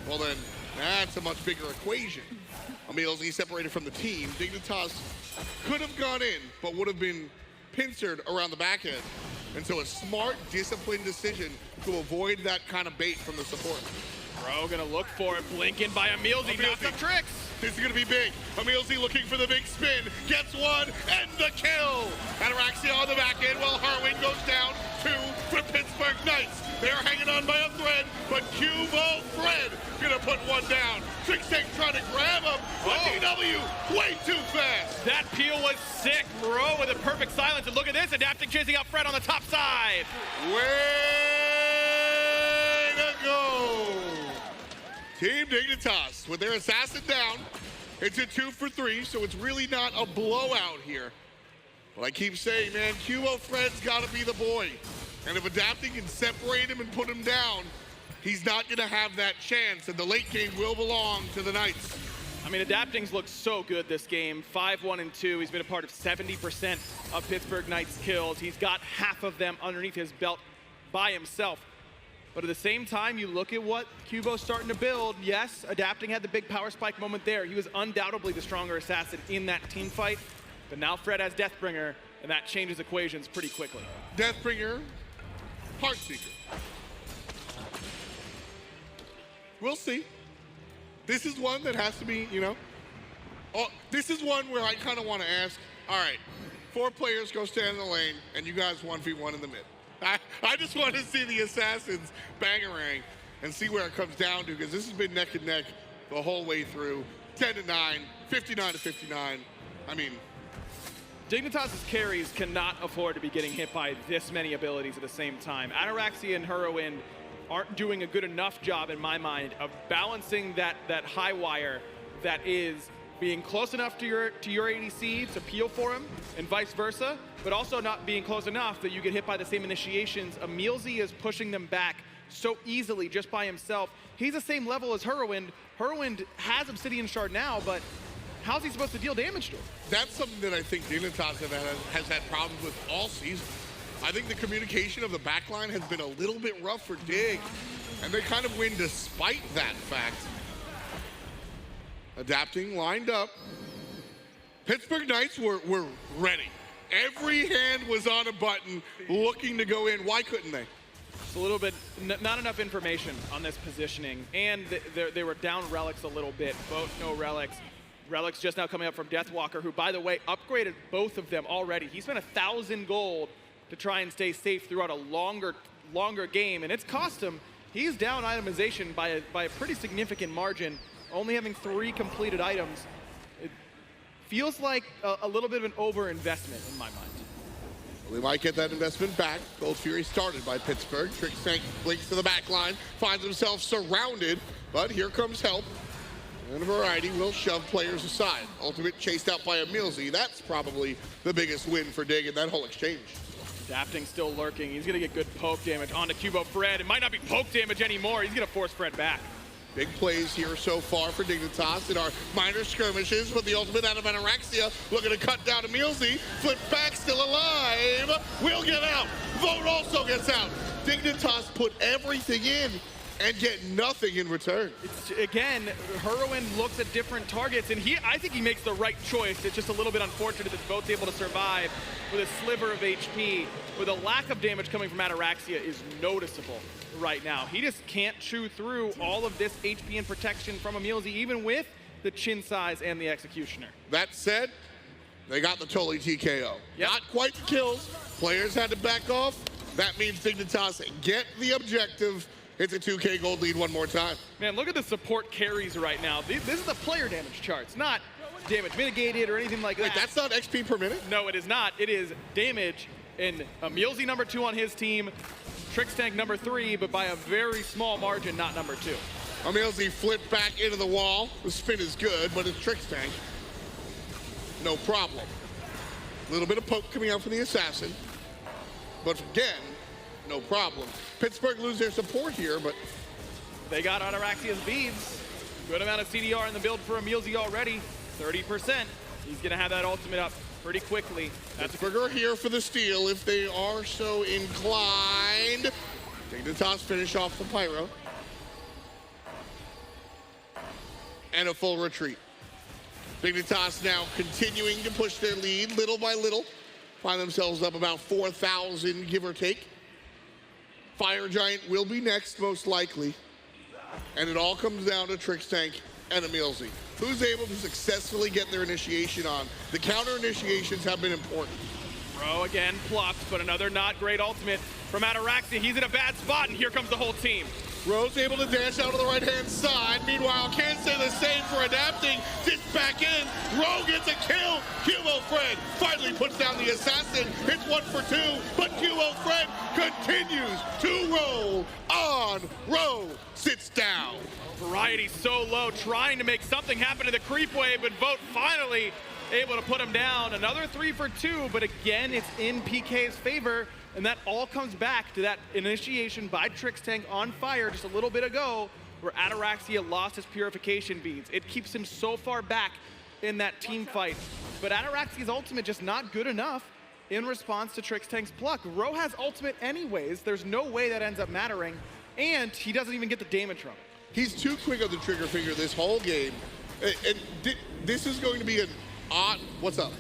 well then, that's a much bigger equation. EmilZy separated from the team. Dignitas could have gone in, but would have been pincered around the back end. And so a smart, disciplined decision to avoid that kind of bait from the support. Rowe gonna look for it, blinking by EmilZy, knocks up Trix. This is gonna be big. EmilZy looking for the big spin, gets one, and the kill! Ataraxia on the back end while Hurriwind goes down, 2 for Pittsburgh Knights. They're hanging on by a thread, but QvoFred gonna put one down. Trixtank trying to grab him, but DW way too fast. That peel was sick. Rowe with a perfect silence, and look at this, Adapting chasing out Fred on the top side. Way to go! Team Dignitas with their assassin down. It's a 2 for 3, so it's really not a blowout here. But I keep saying, man, QvoFred's gotta be the boy. And if Adapting can separate him and put him down, he's not gonna have that chance, and the late game will belong to the Knights. I mean, Adapting's looked so good this game. 5-1-2. He's been a part of 70% of Pittsburgh Knights kills. He's got half of them underneath his belt by himself. But at the same time, you look at what Cubo's starting to build. Yes, Adapting had the big power spike moment there. He was undoubtedly the stronger assassin in that team fight. But now Fred has Deathbringer, and that changes equations pretty quickly. Deathbringer, Heartseeker. We'll see. This is one that has to be, you know, this is one where I kind of want to ask, all right, 4 players go stand in the lane, and you guys 1v1 in the mid. I just want to see the assassins bangarang and see where it comes down to, because this has been neck and neck the whole way through. 10-9, 59-59. I mean, Dignitas' carries cannot afford to be getting hit by this many abilities at the same time. Ataraxia and Hurriwind aren't doing a good enough job, in my mind, of balancing that high wire that is being close enough to your ADC to peel for him, and vice versa, but also not being close enough that you get hit by the same initiations. EmilZy is pushing them back so easily just by himself. He's the same level as Hurriwind. Hurriwind has Obsidian Shard now, but how's he supposed to deal damage to him? That's something that I think Dignitas has had problems with all season. I think the communication of the backline has been a little bit rough for Dig, and they kind of win despite that fact. Adapting lined up. Pittsburgh Knights were ready. Every hand was on a button looking to go in. Why couldn't they? It's a little bit, not enough information on this positioning, and they were down relics a little bit. Both no relics. Relics just now coming up from Deathwalker, who, by the way, upgraded both of them already. He spent 1,000 gold to try and stay safe throughout a longer game, and it's cost him. He's down itemization by a pretty significant margin, only having 3 completed items. It feels like a little bit of an over-investment in my mind. We might get that investment back. Gold Fury started by Pittsburgh. Trixtank blinks to the back line, finds himself surrounded, but here comes help. And Variety will shove players aside. Ultimate chased out by EmilZy. That's probably the biggest win for Dig in that whole exchange. Adapting still lurking. He's gonna get good poke damage onto QvoFred. It might not be poke damage anymore. He's gonna force Fred back. Big plays here so far for Dignitas in our minor skirmishes, but the ultimate out of Ataraxia looking to cut down EmilZy. Flip back, still alive. Will get out. Vote also gets out. Dignitas put everything in and get nothing in return. It's, again, Hurriwind looks at different targets, and I think he makes the right choice. It's just a little bit unfortunate that Vote's able to survive with a sliver of HP. With a lack of damage coming from Ataraxia is noticeable right now. He just can't chew through all of this HP and protection from EmilZy, even with the chin size and the Executioner. That said, they got the Tully TKO. Yep. Not quite the kills. Players had to back off. That means Dignitas get the objective. It's a 2K gold lead one more time. Man, look at the support carries right now. This is the player damage charts, not damage mitigated or anything like that. Wait, that's not XP per minute? No, it is not. It is damage, and EmilZy number 2 on his team, Trixtank number 3, but by a very small margin, not number 2. EmilZy flipped back into the wall. The spin is good, but it's Trixtank. No problem. A little bit of poke coming out from the assassin, but again, no problem. Pittsburgh lose their support here, but they got Ataraxia's beads. Good amount of CDR in the build for EmilZy already. 30%. He's gonna have that ultimate up pretty quickly. Pittsburgh are here for the steal if they are so inclined. Dignitas finish off the pyro. And a full retreat. Dignitas now continuing to push their lead little by little. Find themselves up about 4,000, give or take. Fire Giant will be next, most likely. And it all comes down to Trixtank and EmilZy. Who's able to successfully get their initiation on? The counter initiations have been important. Rowe again plucked, but another not great ultimate from Ataraxia. He's in a bad spot, and here comes the whole team. Rowe's able to dash out to the right-hand side. Meanwhile, can't say the same for adapting. Sits back in. Rowe gets a kill. QvoFred finally puts down the assassin. It's 1 for 2, but QvoFred continues to roll on. Rowe sits down. Variety so low, trying to make something happen to the creep wave, but Vote finally able to put him down. Another 3 for 2, but again, it's in PK's favor. And that all comes back to that initiation by Trixtank on fire just a little bit ago, where Ataraxia lost his purification beads. It keeps him so far back in that team fight. But Ataraxia's ultimate just not good enough in response to Trixtank's pluck. Rowe has ultimate anyways. There's no way that ends up mattering. And he doesn't even get the damage from it. He's too quick on the trigger finger this whole game. And this is going to be an odd... What's up?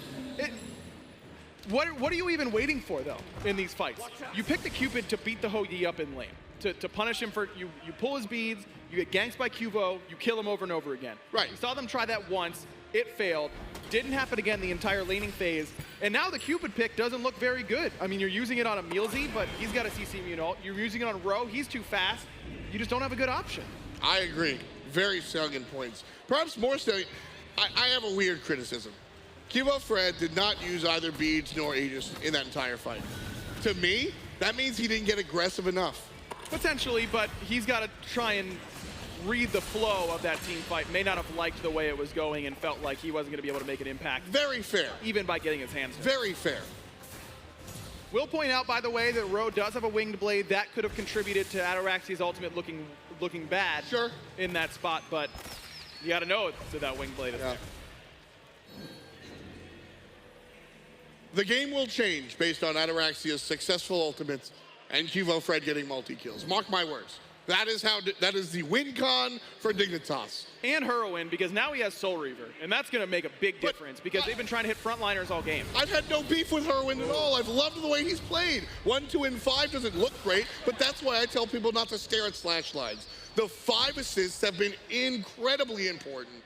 What are you even waiting for, though, in these fights? You pick the Cupid to beat the Ho-Yi up in lane, to punish him for, you pull his beads, you get ganked by Cuvo, you kill him over and over again. Right. We saw them try that once, it failed, didn't happen again the entire laning phase, and now the Cupid pick doesn't look very good. I mean, you're using it on EmilZy, but he's got a CC immune ult. You're using it on Rowe, he's too fast. You just don't have a good option. I agree. Very salient points. Perhaps more salient, I have a weird criticism. QvoFred did not use either beads nor Aegis in that entire fight. To me, that means he didn't get aggressive enough. Potentially, but he's got to try and read the flow of that team fight. May not have liked the way it was going and felt like he wasn't going to be able to make an impact. Very fair. Even by getting his hands hurt. Very fair. We'll point out, by the way, that Rowe does have a winged blade. That could have contributed to Ataraxia's ultimate looking bad in that spot, but you got to know that that winged blade is there. The game will change based on Ataraxia's successful ultimates and QvoFred getting multi-kills. Mark my words. That is the win con for Dignitas. And Hurriwind, because now he has Soul Reaver, and that's going to make a big difference because they've been trying to hit frontliners all game. I've had no beef with Hurriwind at all. I've loved the way he's played. 1, 2, and 5 doesn't look great, but that's why I tell people not to stare at slash lines. The 5 assists have been incredibly important.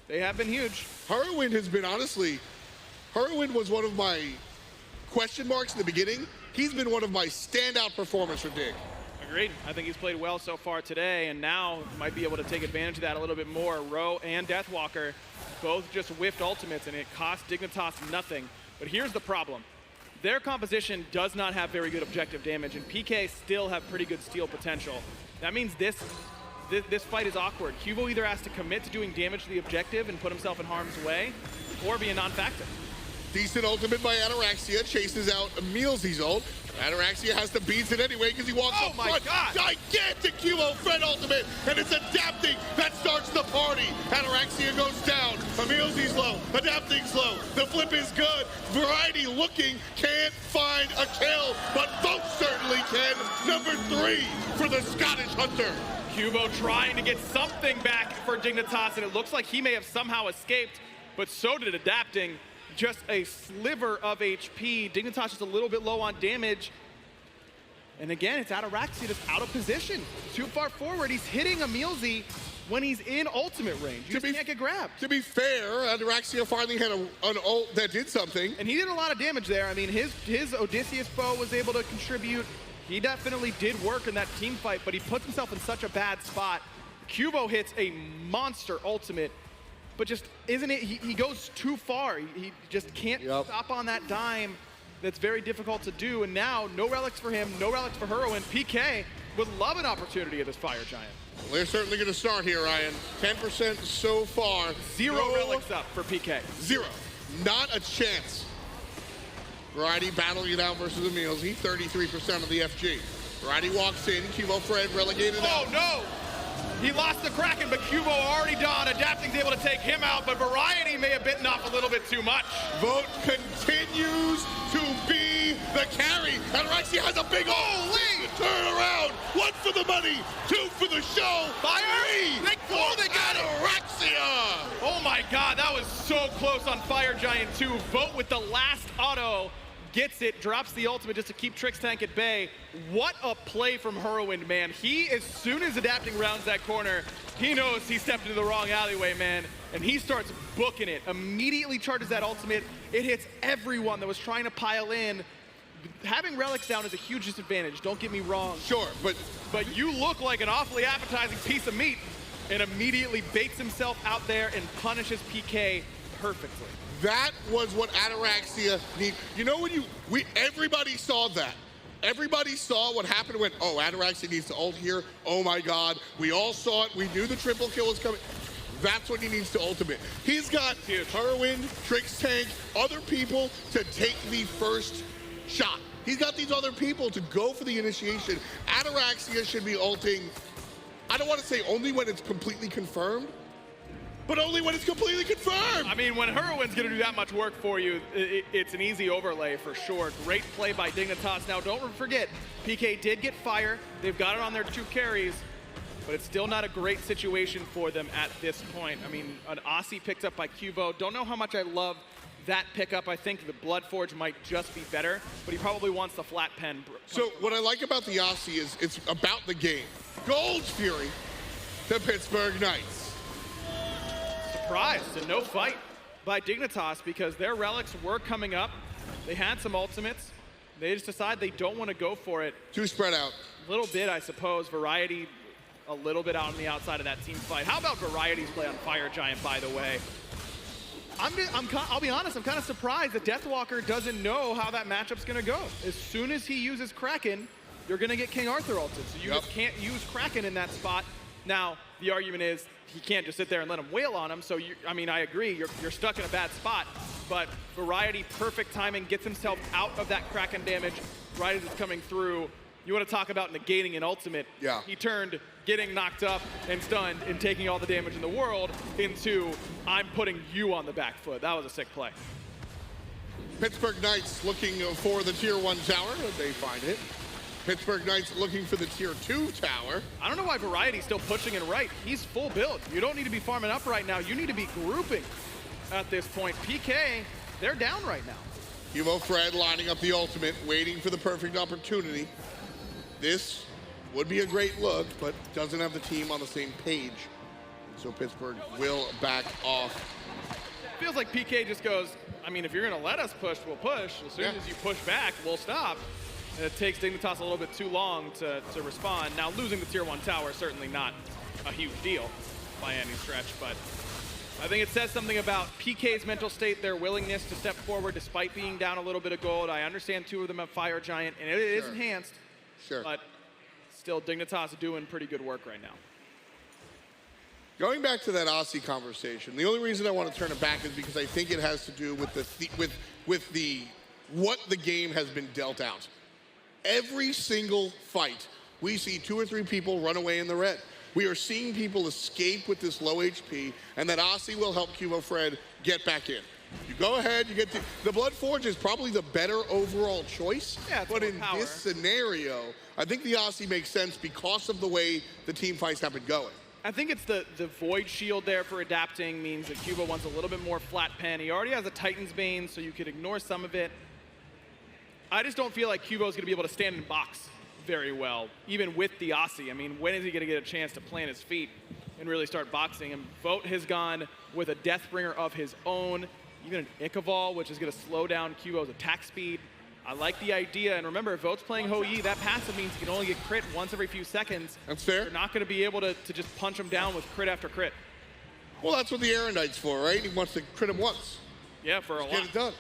They have been huge. Hurriwind has been, honestly, Hurriwind was one of my question marks in the beginning. He's been one of my standout performers for Dig. Agreed. I think he's played well so far today, and now might be able to take advantage of that a little bit more. Rowe and Deathwalker both just whiffed ultimates, and it cost Dignitas nothing. But here's the problem. Their composition does not have very good objective damage, and PK still have pretty good steal potential. That means this fight is awkward. Quvo either has to commit to doing damage to the objective and put himself in harm's way, or be a non-factor. Decent ultimate by Ataraxia, chases out EmilZy's ult. Ataraxia has to beat it anyway because he walks up front. God. Gigantic QvoFred ultimate, and it's adapting that starts the party. Ataraxia goes down, EmilZy's low, adapting's low. The flip is good. Variety looking, can't find a kill, but Vote certainly can. Number 3 for the Scottish Hunter. Quvo trying to get something back for Dignitas, and it looks like he may have somehow escaped, but so did adapting. Just a sliver of HP. Dignitas just a little bit low on damage. And again, it's Ataraxia just out of position. Too far forward. He's hitting EmilZy when he's in ultimate range. You just can't get grabbed. To be fair, Ataraxia finally had an ult that did something. And he did a lot of damage there. I mean, his Odysseus bow was able to contribute. He definitely did work in that team fight, but he puts himself in such a bad spot. Quvo hits a monster ultimate, but just isn't it, he goes too far. He just can't stop on that dime. That's very difficult to do, and now no relics for him, no relics for Hurriwind. PK would love an opportunity of this Fire Giant. Well, they're certainly going to start here, Ryan. 10% so far. Zero relics up for PK. 0. Not a chance. Variety battling it out versus EmilZy, 33% of the FG. Variety walks in, QvoFred relegated out. Oh no! He lost the Kraken, but Quvo already done. Adapting's able to take him out, but Variety may have bitten off a little bit too much. Vote continues to be the carry. Ataraxia has a big holy turn around. 1 for the money, 2 for the show. Fire! 3 Oh, they got Ataraxia. Oh my God, that was so close on Fire Giant 2. Vote with the last auto. Gets it, drops the ultimate just to keep Trixtank at bay. What a play from Hurriwind, man. He, as soon as Adapting rounds that corner, he knows he stepped into the wrong alleyway, man, and he starts booking it. Immediately charges that ultimate. It hits everyone that was trying to pile in. Having relics down is a huge disadvantage, don't get me wrong. Sure, but you look like an awfully appetizing piece of meat, and immediately baits himself out there and punishes PK perfectly. that was what Ataraxia need. You know when everybody saw that. Everybody saw what happened when, oh, Ataraxia needs to ult here. Oh my God, we all saw it. We knew the triple kill was coming. That's when he needs to ultimate. He's got Hurriwind, Trixtank, other people to take the first shot. He's got these other people to go for the initiation. Ataraxia should be ulting, I don't want to say only when it's completely confirmed, but only when it's completely confirmed. I mean, when Hurriwind's going to do that much work for you, it's an easy overlay for sure. Great play by Dignitas. Now, don't forget, PK did get fire. They've got it on their 2 carries, but it's still not a great situation for them at this point. I mean, an Aussie picked up by Quvo. Don't know how much I love that pickup. I think the Bloodforge might just be better, but he probably wants the flat pen. So what I like about the Aussie is it's about the game. Gold's Fury to Pittsburgh Knights. Surprised and no fight by Dignitas because their relics were coming up. They had some ultimates. They just decide they don't want to go for it. Too spread out. A little bit, I suppose. Variety a little bit out on the outside of that team fight. How about Variety's play on Fire Giant, by the way? I'll be honest, I'm kind of surprised that Deathwalker doesn't know how that matchup's going to go. As soon as he uses Kraken, you're going to get King Arthur ulted. So you just can't use Kraken in that spot. Now, the argument is he can't just sit there and let him wail on him. So, I mean, I agree, you're stuck in a bad spot. But Variety, perfect timing, gets himself out of that Kraken damage right as it's coming through. You want to talk about negating an ultimate. Yeah. He turned getting knocked up and stunned and taking all the damage in the world into I'm putting you on the back foot. That was a sick play. Pittsburgh Knights looking for the tier 1 tower. They find it. Pittsburgh Knights looking for the tier 2 tower. I don't know why Variety's still pushing in right. He's full build. You don't need to be farming up right now. You need to be grouping at this point. PK, they're down right now. QvoFred lining up the ultimate, waiting for the perfect opportunity. This would be a great look, but doesn't have the team on the same page. So Pittsburgh will back off. Feels like PK just goes, I mean, if you're gonna let us push, we'll push. As soon as you push back, we'll stop. And it takes Dignitas a little bit too long to respond. Now, losing the tier 1 tower is certainly not a huge deal by any stretch, but I think it says something about PK's mental state, their willingness to step forward despite being down a little bit of gold. I understand 2 of them have Fire Giant, and it is enhanced, but still, Dignitas are doing pretty good work right now. Going back to that Aussie conversation, the only reason I want to turn it back is because I think it has to do with what the game has been dealt out. Every single fight, we see 2 or 3 people run away in the red. We are seeing people escape with this low HP, and that Aussie will help QvoFred get back in. You go ahead, you get the Bloodforge is probably the better overall choice, but in this scenario, I think the Aussie makes sense because of the way the team fights have been going. I think it's the Void Shield there for adapting means that Cubo wants a little bit more flat pen. He already has a Titan's Bane, so you could ignore some of it. I just don't feel like Cubo's gonna be able to stand in box very well, even with the Aussie. I mean, when is he gonna get a chance to plant his feet and really start boxing? And Vote has gone with a Deathbringer of his own, even an Ichabod, which is gonna slow down Cubo's attack speed. I like the idea, and remember, if Vote's playing Hou-Yi, that passive means he can only get crit once every few seconds. That's fair. You're not gonna be able to just punch him down with crit after crit. Well, that's what the Air Knight's for, right? He wants to crit him once. Yeah, for a lot. Get it done.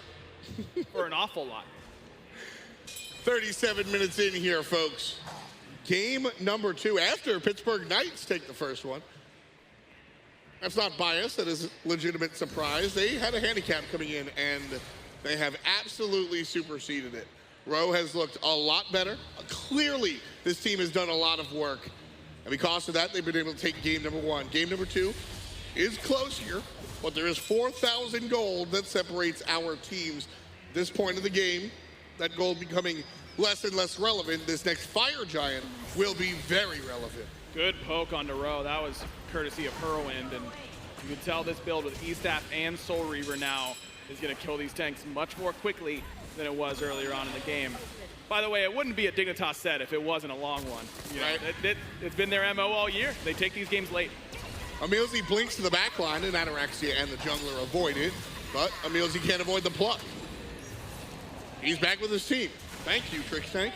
For an awful lot. 37 minutes in here, folks. Game number 2 after Pittsburgh Knights take the first one. That's not bias, that is a legitimate surprise. They had a handicap coming in, and they have absolutely superseded it. Rowe has looked a lot better. Clearly, this team has done a lot of work. And because of that, they've been able to take game number 1. Game number 2 is close here, but there is 4,000 gold that separates our teams. At this point of the game, that gold becoming less and less relevant. This next Fire Giant will be very relevant. Good poke onto Rowe. That was courtesy of Hurriwind, and you can tell this build with E-Staff and Soul Reaver now is going to kill these tanks much more quickly than it was earlier on in the game. By the way, it wouldn't be a Dignitas set if it wasn't a long one. You know, it's been their MO all year. They take these games late. EmilZy blinks to the back line, and Ataraxia and the jungler avoid it, but EmilZy can't avoid the pluck. He's back with his team. Thank you, Trixtank.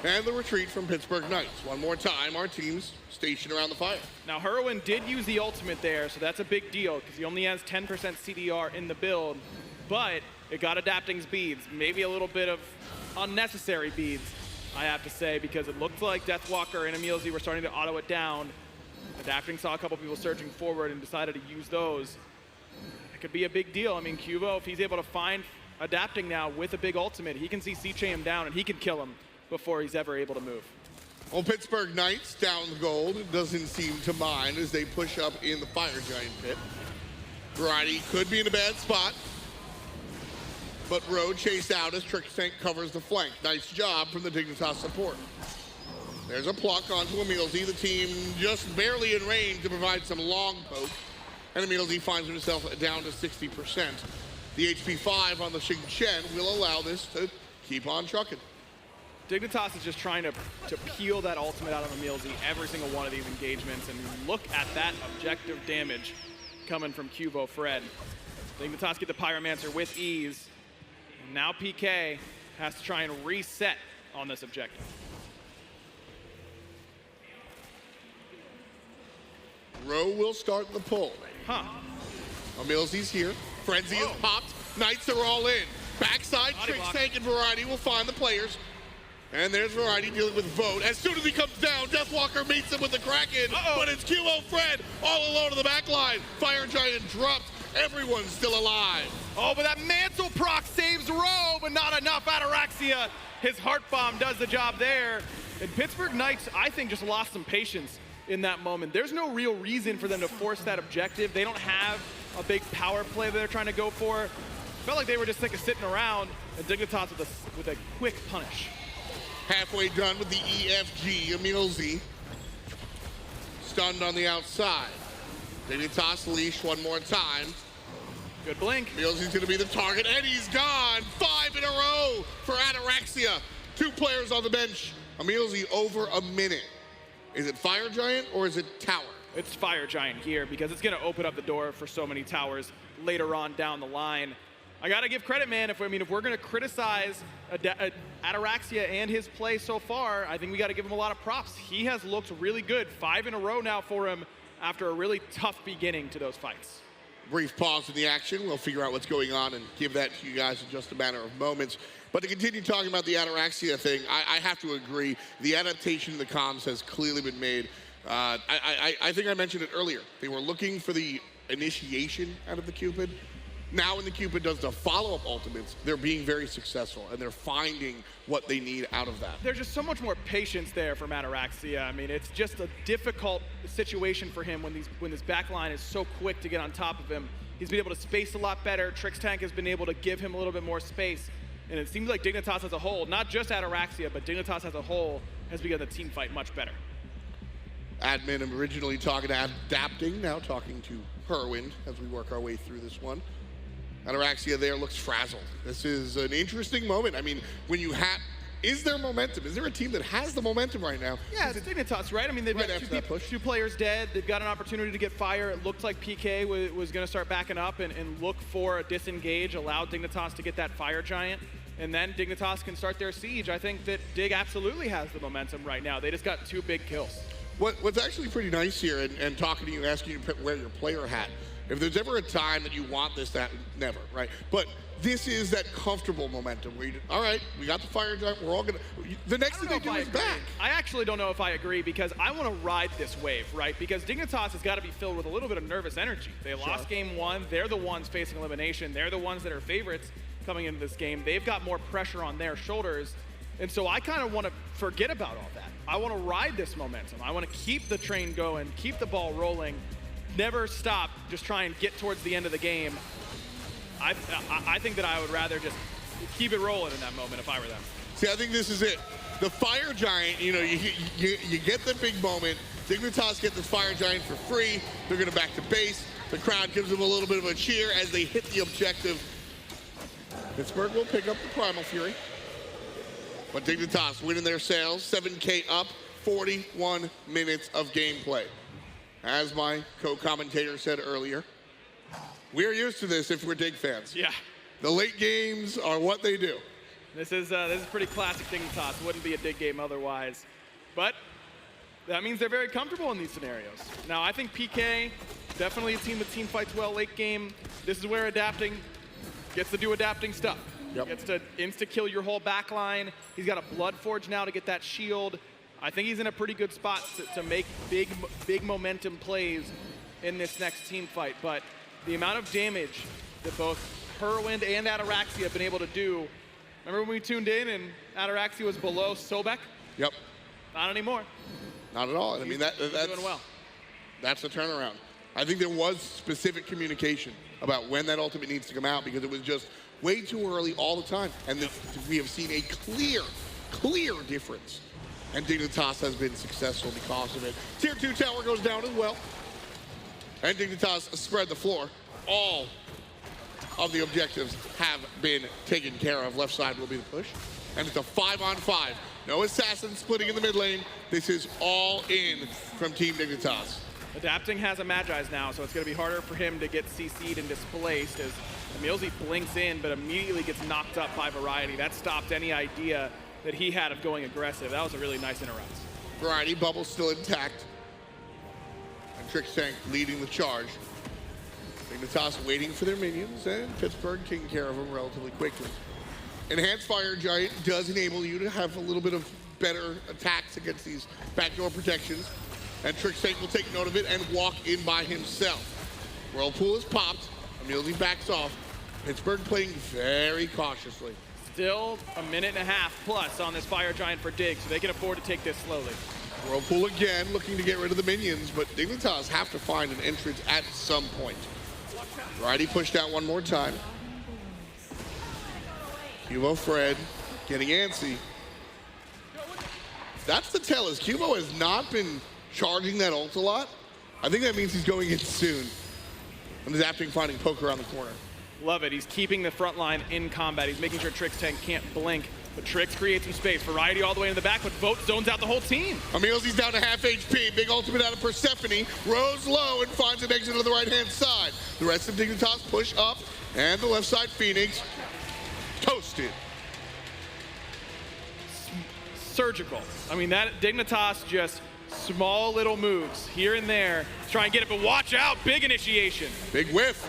And the retreat from Pittsburgh Knights. One more time, our teams stationed around the fire. Now, Hurriwind did use the ultimate there, so that's a big deal because he only has 10% CDR in the build, but it got adapting beads. Maybe a little bit of unnecessary beads, I have to say, because it looked like Deathwalker and EmilZy were starting to auto it down. Adapting saw a couple people surging forward and decided to use those. It could be a big deal. I mean, Cubo, if he's able to find adapting now with a big ultimate, he can see C-Chain him down and he can kill him before he's ever able to move. Well, Pittsburgh Knights down the gold doesn't seem to mind as they push up in the Fire Giant pit. Variety could be in a bad spot, but Rowe chased out as Trixtank covers the flank. Nice job from the Dignitas support. There's a pluck onto EmilZy. The team just barely in range to provide some long poke, and EmilZy finds himself down to 60%. The HP 5 on the Xing will allow this to keep on trucking. Dignitas is just trying to peel that ultimate out of EmilZy every single one of these engagements, and look at that objective damage coming from QvoFred. Dignitas get the Pyromancer with ease, and now PK has to try and reset on this objective. Rowe will start the pull. EmilZy's here. Frenzy is popped. Knights are all in. Backside, Trixtank and Variety will find the players. And there's Variety dealing with Vote. As soon as he comes down, Deathwalker meets him with the Kraken. But it's QvoFred all alone on the back line. Fire Giant dropped. Everyone's still alive. Oh, but that Mantle proc saves Rowe, but not enough. Ataraxia, his Heart Bomb does the job there. And Pittsburgh Knights, I think, just lost some patience in that moment. There's no real reason for them to force that objective. They don't have a big power play that they're trying to go for. Felt like they were just sick of sitting around, and Dignitas with a quick punish. Halfway done with the EFG, EmilZy. Stunned on the outside. Dignitas leash one more time. Good blink. EmilZy's gonna be the target, and he's gone. 5 in a row for Ataraxia. 2 players on the bench. EmilZy over a minute. Is it Fire Giant or is it Tower? It's Fire Giant here because it's going to open up the door for so many towers later on down the line. I got to give credit, man. If we're going to criticize Ataraxia and his play so far, I think we got to give him a lot of props. He has looked really good. 5 in a row now for him after a really tough beginning to those fights. Brief pause in the action. We'll figure out what's going on and give that to you guys in just a matter of moments. But to continue talking about the Ataraxia thing, I have to agree. The adaptation of the comms has clearly been made. I think I mentioned it earlier. They were looking for the initiation out of the Cupid. Now when the Cupid does the follow-up ultimates, they're being very successful, and they're finding what they need out of that. There's just so much more patience there from Ataraxia. I mean, it's just a difficult situation for him when this back line is so quick to get on top of him. He's been able to space a lot better. Trixtank has been able to give him a little bit more space. And it seems like Dignitas as a whole, not just Ataraxia, but Dignitas as a whole has begun the team fight much better. Admin originally talking to adapting, now talking to Hurriwind as we work our way through this one. Ataraxia there looks frazzled. This is an interesting moment. I mean, when you have, is there momentum? Is there a team that has the momentum right now? Yeah, it's Dignitas, right? I mean, they've got two players dead. They've got an opportunity to get fire. It looked like PK was going to start backing up and look for a disengage, allow Dignitas to get that fire giant, and then Dignitas can start their siege. I think that Dig absolutely has the momentum right now. They just got 2 big kills. What's actually pretty nice here, and talking to you, asking you to wear your player hat, if there's ever a time that you want this, that never, right? But this is that comfortable momentum where you, all right, we got the fire giant, we're all gonna, the next thing they do is back. I actually don't know if I agree because I want to ride this wave, right? Because Dignitas has got to be filled with a little bit of nervous energy. They lost game 1, they're the ones facing elimination, they're the ones that are favorites coming into this game. They've got more pressure on their shoulders, and so I kind of want to forget about all that. I want to ride this momentum. I want to keep the train going, keep the ball rolling, never stop, just try and get towards the end of the game. I think that I would rather just keep it rolling in that moment if I were them. See, I think this is it. The fire giant, you know, you get the big moment. Dignitas get this fire giant for free. They're going to back to base. The crowd gives them a little bit of a cheer as they hit the objective. Pittsburgh will pick up the Primal Fury. But Dignitas winning their sales, 7K up, 41 minutes of gameplay. As my co-commentator said earlier, we're used to this if we're Dig fans. Yeah. The late games are what they do. This is pretty classic Dignitas. Wouldn't be a Dig game otherwise. But that means they're very comfortable in these scenarios. Now, I think PK, definitely a team that team fights well late game. This is where adapting gets to do adapting stuff. Yep. Gets to insta-kill your whole back line. He's got a Blood Forge now to get that shield. I think he's in a pretty good spot to make big momentum plays in this next team fight. But the amount of damage that both Hurriwind and Ataraxia have been able to do. Remember when we tuned in and Ataraxia was below Sobek? Yep. Not anymore. Not at all. I mean, that's doing well. That's the turnaround. I think there was specific communication about when that ultimate needs to come out because it was just way too early all the time. And we have seen a clear difference. And Dignitas has been successful because of it. Tier 2 tower goes down as well. And Dignitas spread the floor. All of the objectives have been taken care of. Left side will be the push. And it's a 5-on-5. No assassin splitting in the mid lane. This is all in from Team Dignitas. Adapting has a Magi's now, so it's going to be harder for him to get CC'd and displaced as EmilZy blinks in, but immediately gets knocked up by Variety. That stopped any idea that he had of going aggressive. That was a really nice interrupt. Variety bubble still intact. And Trixtank leading the charge. Dignitas waiting for their minions, and Pittsburgh taking care of them relatively quickly. Enhanced Fire Giant does enable you to have a little bit of better attacks against these backdoor protections. And Trixtank will take note of it and walk in by himself. Whirlpool is popped. EmilZy backs off. Pittsburgh playing very cautiously. Still a minute and a half plus on this Fire Giant for Dig, so they can afford to take this slowly. Whirlpool again looking to get rid of the minions, but Dignitas have to find an entrance at some point. Variety pushed out one more time. QvoFred getting antsy. that's the tell, is Cuvo has not been charging that ult a lot. I think that means he's going in soon. And adapting, finding poke around the corner. Love it. He's keeping the front line in combat. He's making sure Trixtank can't blink. But Trix creates some space. Variety all the way in the back, but Vote zones out the whole team. EmilZy's down to half HP. Big ultimate out of Persephone. Rowe's low and finds an exit on the right-hand side. The rest of Dignitas push up, and the left side Phoenix toasted. Surgical. I mean, that Dignitas just small little moves here and there to try and get it, but watch out, big initiation. Big whiff.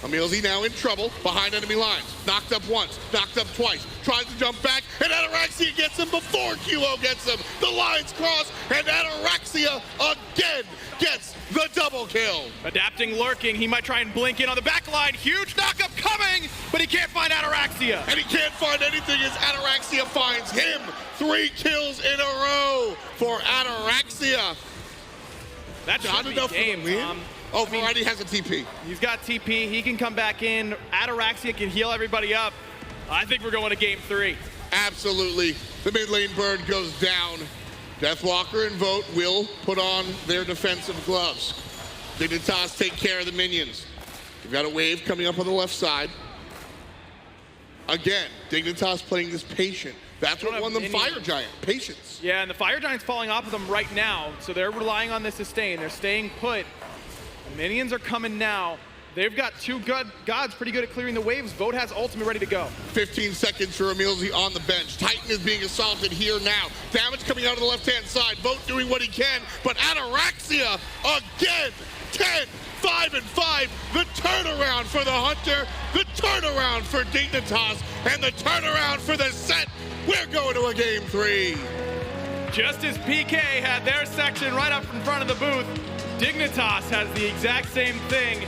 EmilZy now in trouble behind enemy lines. Knocked up once, knocked up twice. Tries to jump back, and Ataraxia gets him before QO gets him. The lines cross, and Ataraxia again gets the double kill. Adapting, lurking. He might try and blink in on the back line. Huge knockup coming, but he can't find Ataraxia. And he can't find anything as Ataraxia finds him. 3 kills in a row for Ataraxia. That's not enough game, for the win. Tom. Oh, Variety has a TP. He's got TP. He can come back in. Ataraxia can heal everybody up. I think we're going to game 3. Absolutely. The mid lane bird goes down. Deathwalker and Vote will put on their defensive gloves. Dignitas take care of the minions. We've got a wave coming up on the left side. Again, Dignitas playing this patient. That's what won them Fire Giant, patience. Yeah, and the Fire Giant's falling off of them right now, so they're relying on this sustain. They're staying put. The minions are coming now. They've got 2 gods pretty good at clearing the waves. Vote has ultimate ready to go. 15 seconds for EmilZy on the bench. Titan is being assaulted here now. Damage coming out of the left-hand side. Vote doing what he can, but Ataraxia again. 10, 5, and 5. The turnaround for the Hunter, the turnaround for Dignitas, and the turnaround for the set. We're going to a game 3. Just as PK had their section right up in front of the booth, Dignitas has the exact same thing.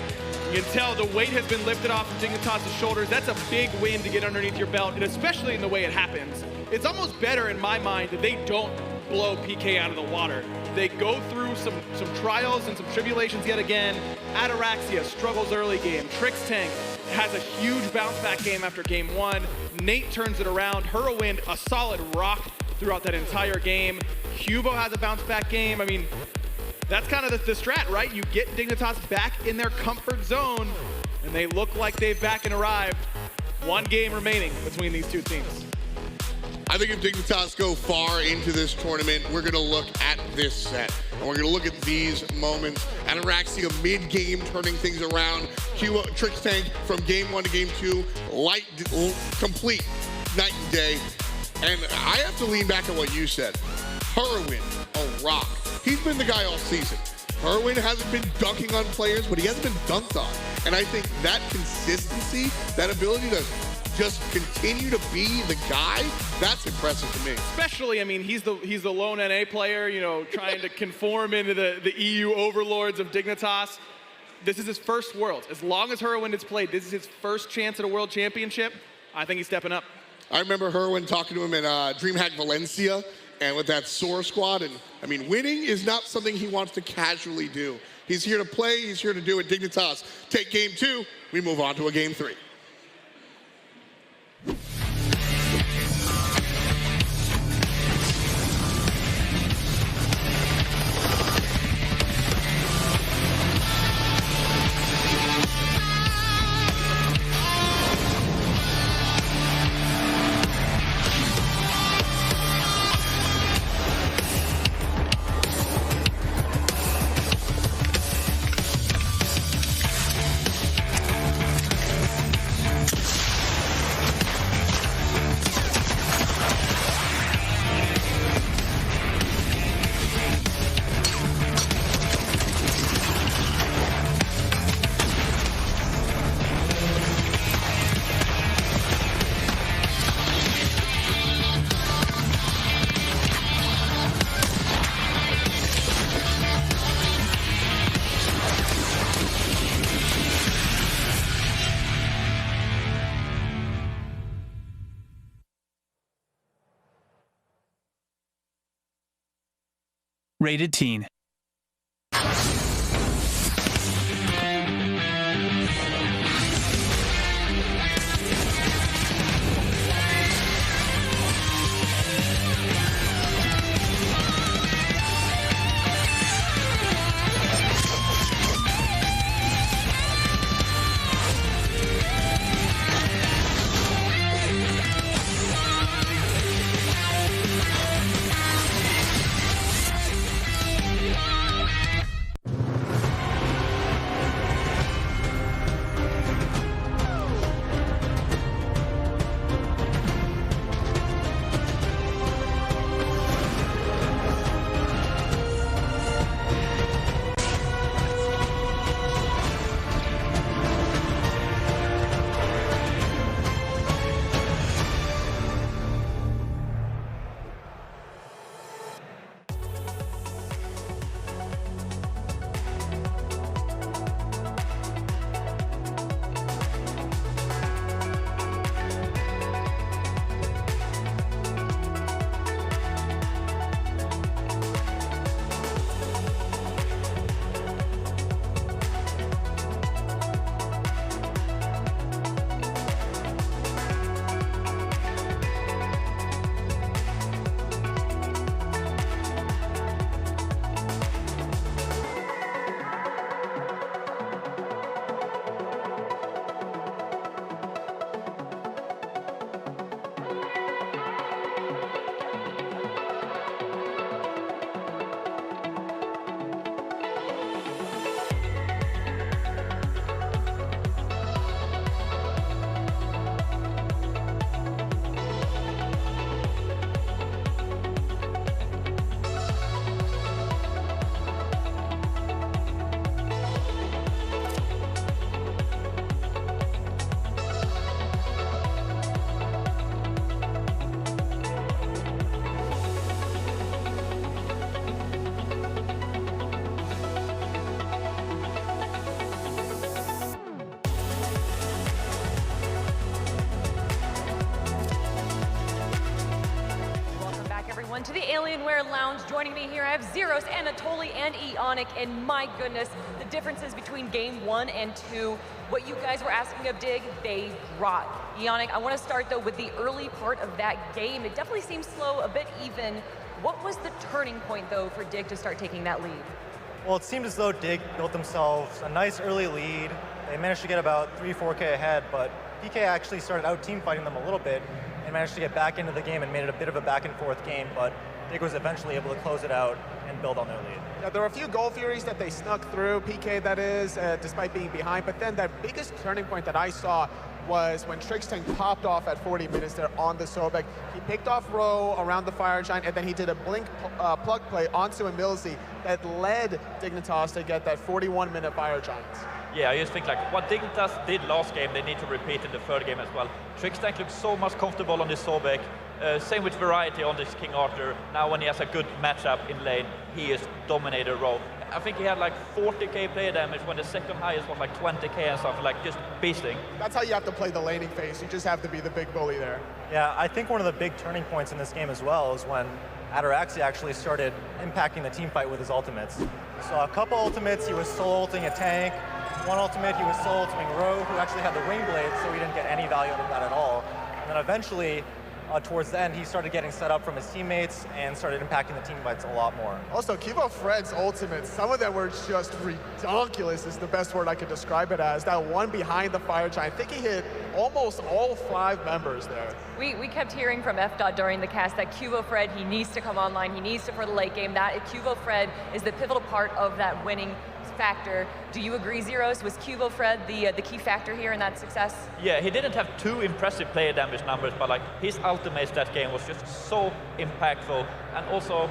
You can tell the weight has been lifted off of Dignitas' shoulders. That's a big win to get underneath your belt, and especially in the way it happens. It's almost better in my mind that they don't blow PK out of the water. They go through some trials and some tribulations yet again. Ataraxia struggles early game. Trixtank has a huge bounce back game after game 1. Neith turns it around. Hurriwind, a solid rock throughout that entire game. Cuvo has a bounce back game. I mean, that's kind of the strat, right? You get Dignitas back in their comfort zone, and they look like they've back and arrived. 1 game remaining between these 2 teams. I think if Dignitas go far into this tournament, we're going to look at this set. And we're going to look at these moments. Ataraxia mid-game turning things around. Trixtank from game 1 to game 2, complete night and day. And I have to lean back on what you said. Hurriwind, a rock. He's been the guy all season. Hurriwind hasn't been dunking on players, but he hasn't been dunked on. And I think that consistency, that ability to just continue to be the guy, that's impressive to me. Especially, I mean, he's the lone NA player, you know, trying to conform into the EU overlords of Dignitas. This is his first Worlds. As long as Hurriwind has played, this is his first chance at a World Championship. I think he's stepping up. I remember Hurriwind talking to him at DreamHack Valencia, and with that Soar squad, and I mean, winning is not something he wants to casually do. He's here to play, he's here to do it. Dignitas take game 2, we move on to a game 3. Rated Teen. Alienware Lounge. Joining me here, I have Zeros, Anatoly, and Ionic, and my goodness, the differences between game 1 and 2, what you guys were asking of Dig, they brought. Ionic, I want to start though with the early part of that game. It definitely seems slow, a bit even. What was the turning point though for Dig to start taking that lead? Well, it seemed as though Dig built themselves a nice early lead. They managed to get about 3-4K ahead, but PK actually started out team fighting them a little bit and managed to get back into the game and made it a bit of a back and forth game, but Dig was eventually able to close it out and build on their lead. Yeah, there were a few goal furies that they snuck through, PK that is, despite being behind, but then the biggest turning point that I saw was when Trixtank popped off at 40 minutes there on the Sobek. He picked off Rowe around the Fire Giant, and then he did a blink plug play onto EmilZy that led Dignitas to get that 41-minute Fire Giant. Yeah, I just think like what Dignitas did last game, they need to repeat in the third game as well. Trixtank looks so much comfortable on this Sobek. Same with Variety on this King Arthur. Now when he has a good matchup in lane, he is dominated Rowe. I think he had like 40k player damage when the second highest was like 20k and stuff, like just beasting. That's how you have to play the laning phase. You just have to be the big bully there. Yeah, I think one of the big turning points in this game as well is when Ataraxia actually started impacting the team fight with his ultimates. So a couple ultimates, he was solo ulting a tank. One ultimate, he was solo ultiming Rowe, who actually had the wing blade, so he didn't get any value out of that at all. And then eventually, towards the end, he started getting set up from his teammates and started impacting the team fights a lot more. Also, QvoFred's ultimates, some of them were just ridiculous is the best word I could describe it as. That one behind the Fire Giant, I think he hit almost all 5 members there. We kept hearing from FDOT during the cast that QvoFred, he needs to come online, he needs to for the late game. That QvoFred is the pivotal part of that winning factor. Do you agree, Zeros? Was QvoFred the key factor here in that success? Yeah, he didn't have too impressive player damage numbers, but like his ultimates that game was just so impactful. And also,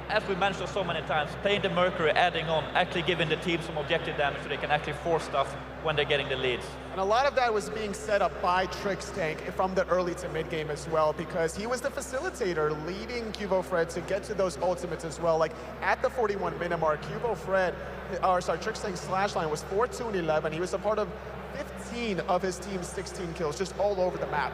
as we mentioned so many times, playing the Mercury, adding on, actually giving the team some objective damage so they can actually force stuff when they're getting the leads. And a lot of that was being set up by Trixtank from the early to mid game as well, because he was the facilitator leading QvoFred to get to those ultimates as well. Like at the 41-minute mark, Trixtank's slash line was 4-2 and 11. He was a part of 15 of his team's 16 kills, just all over the map.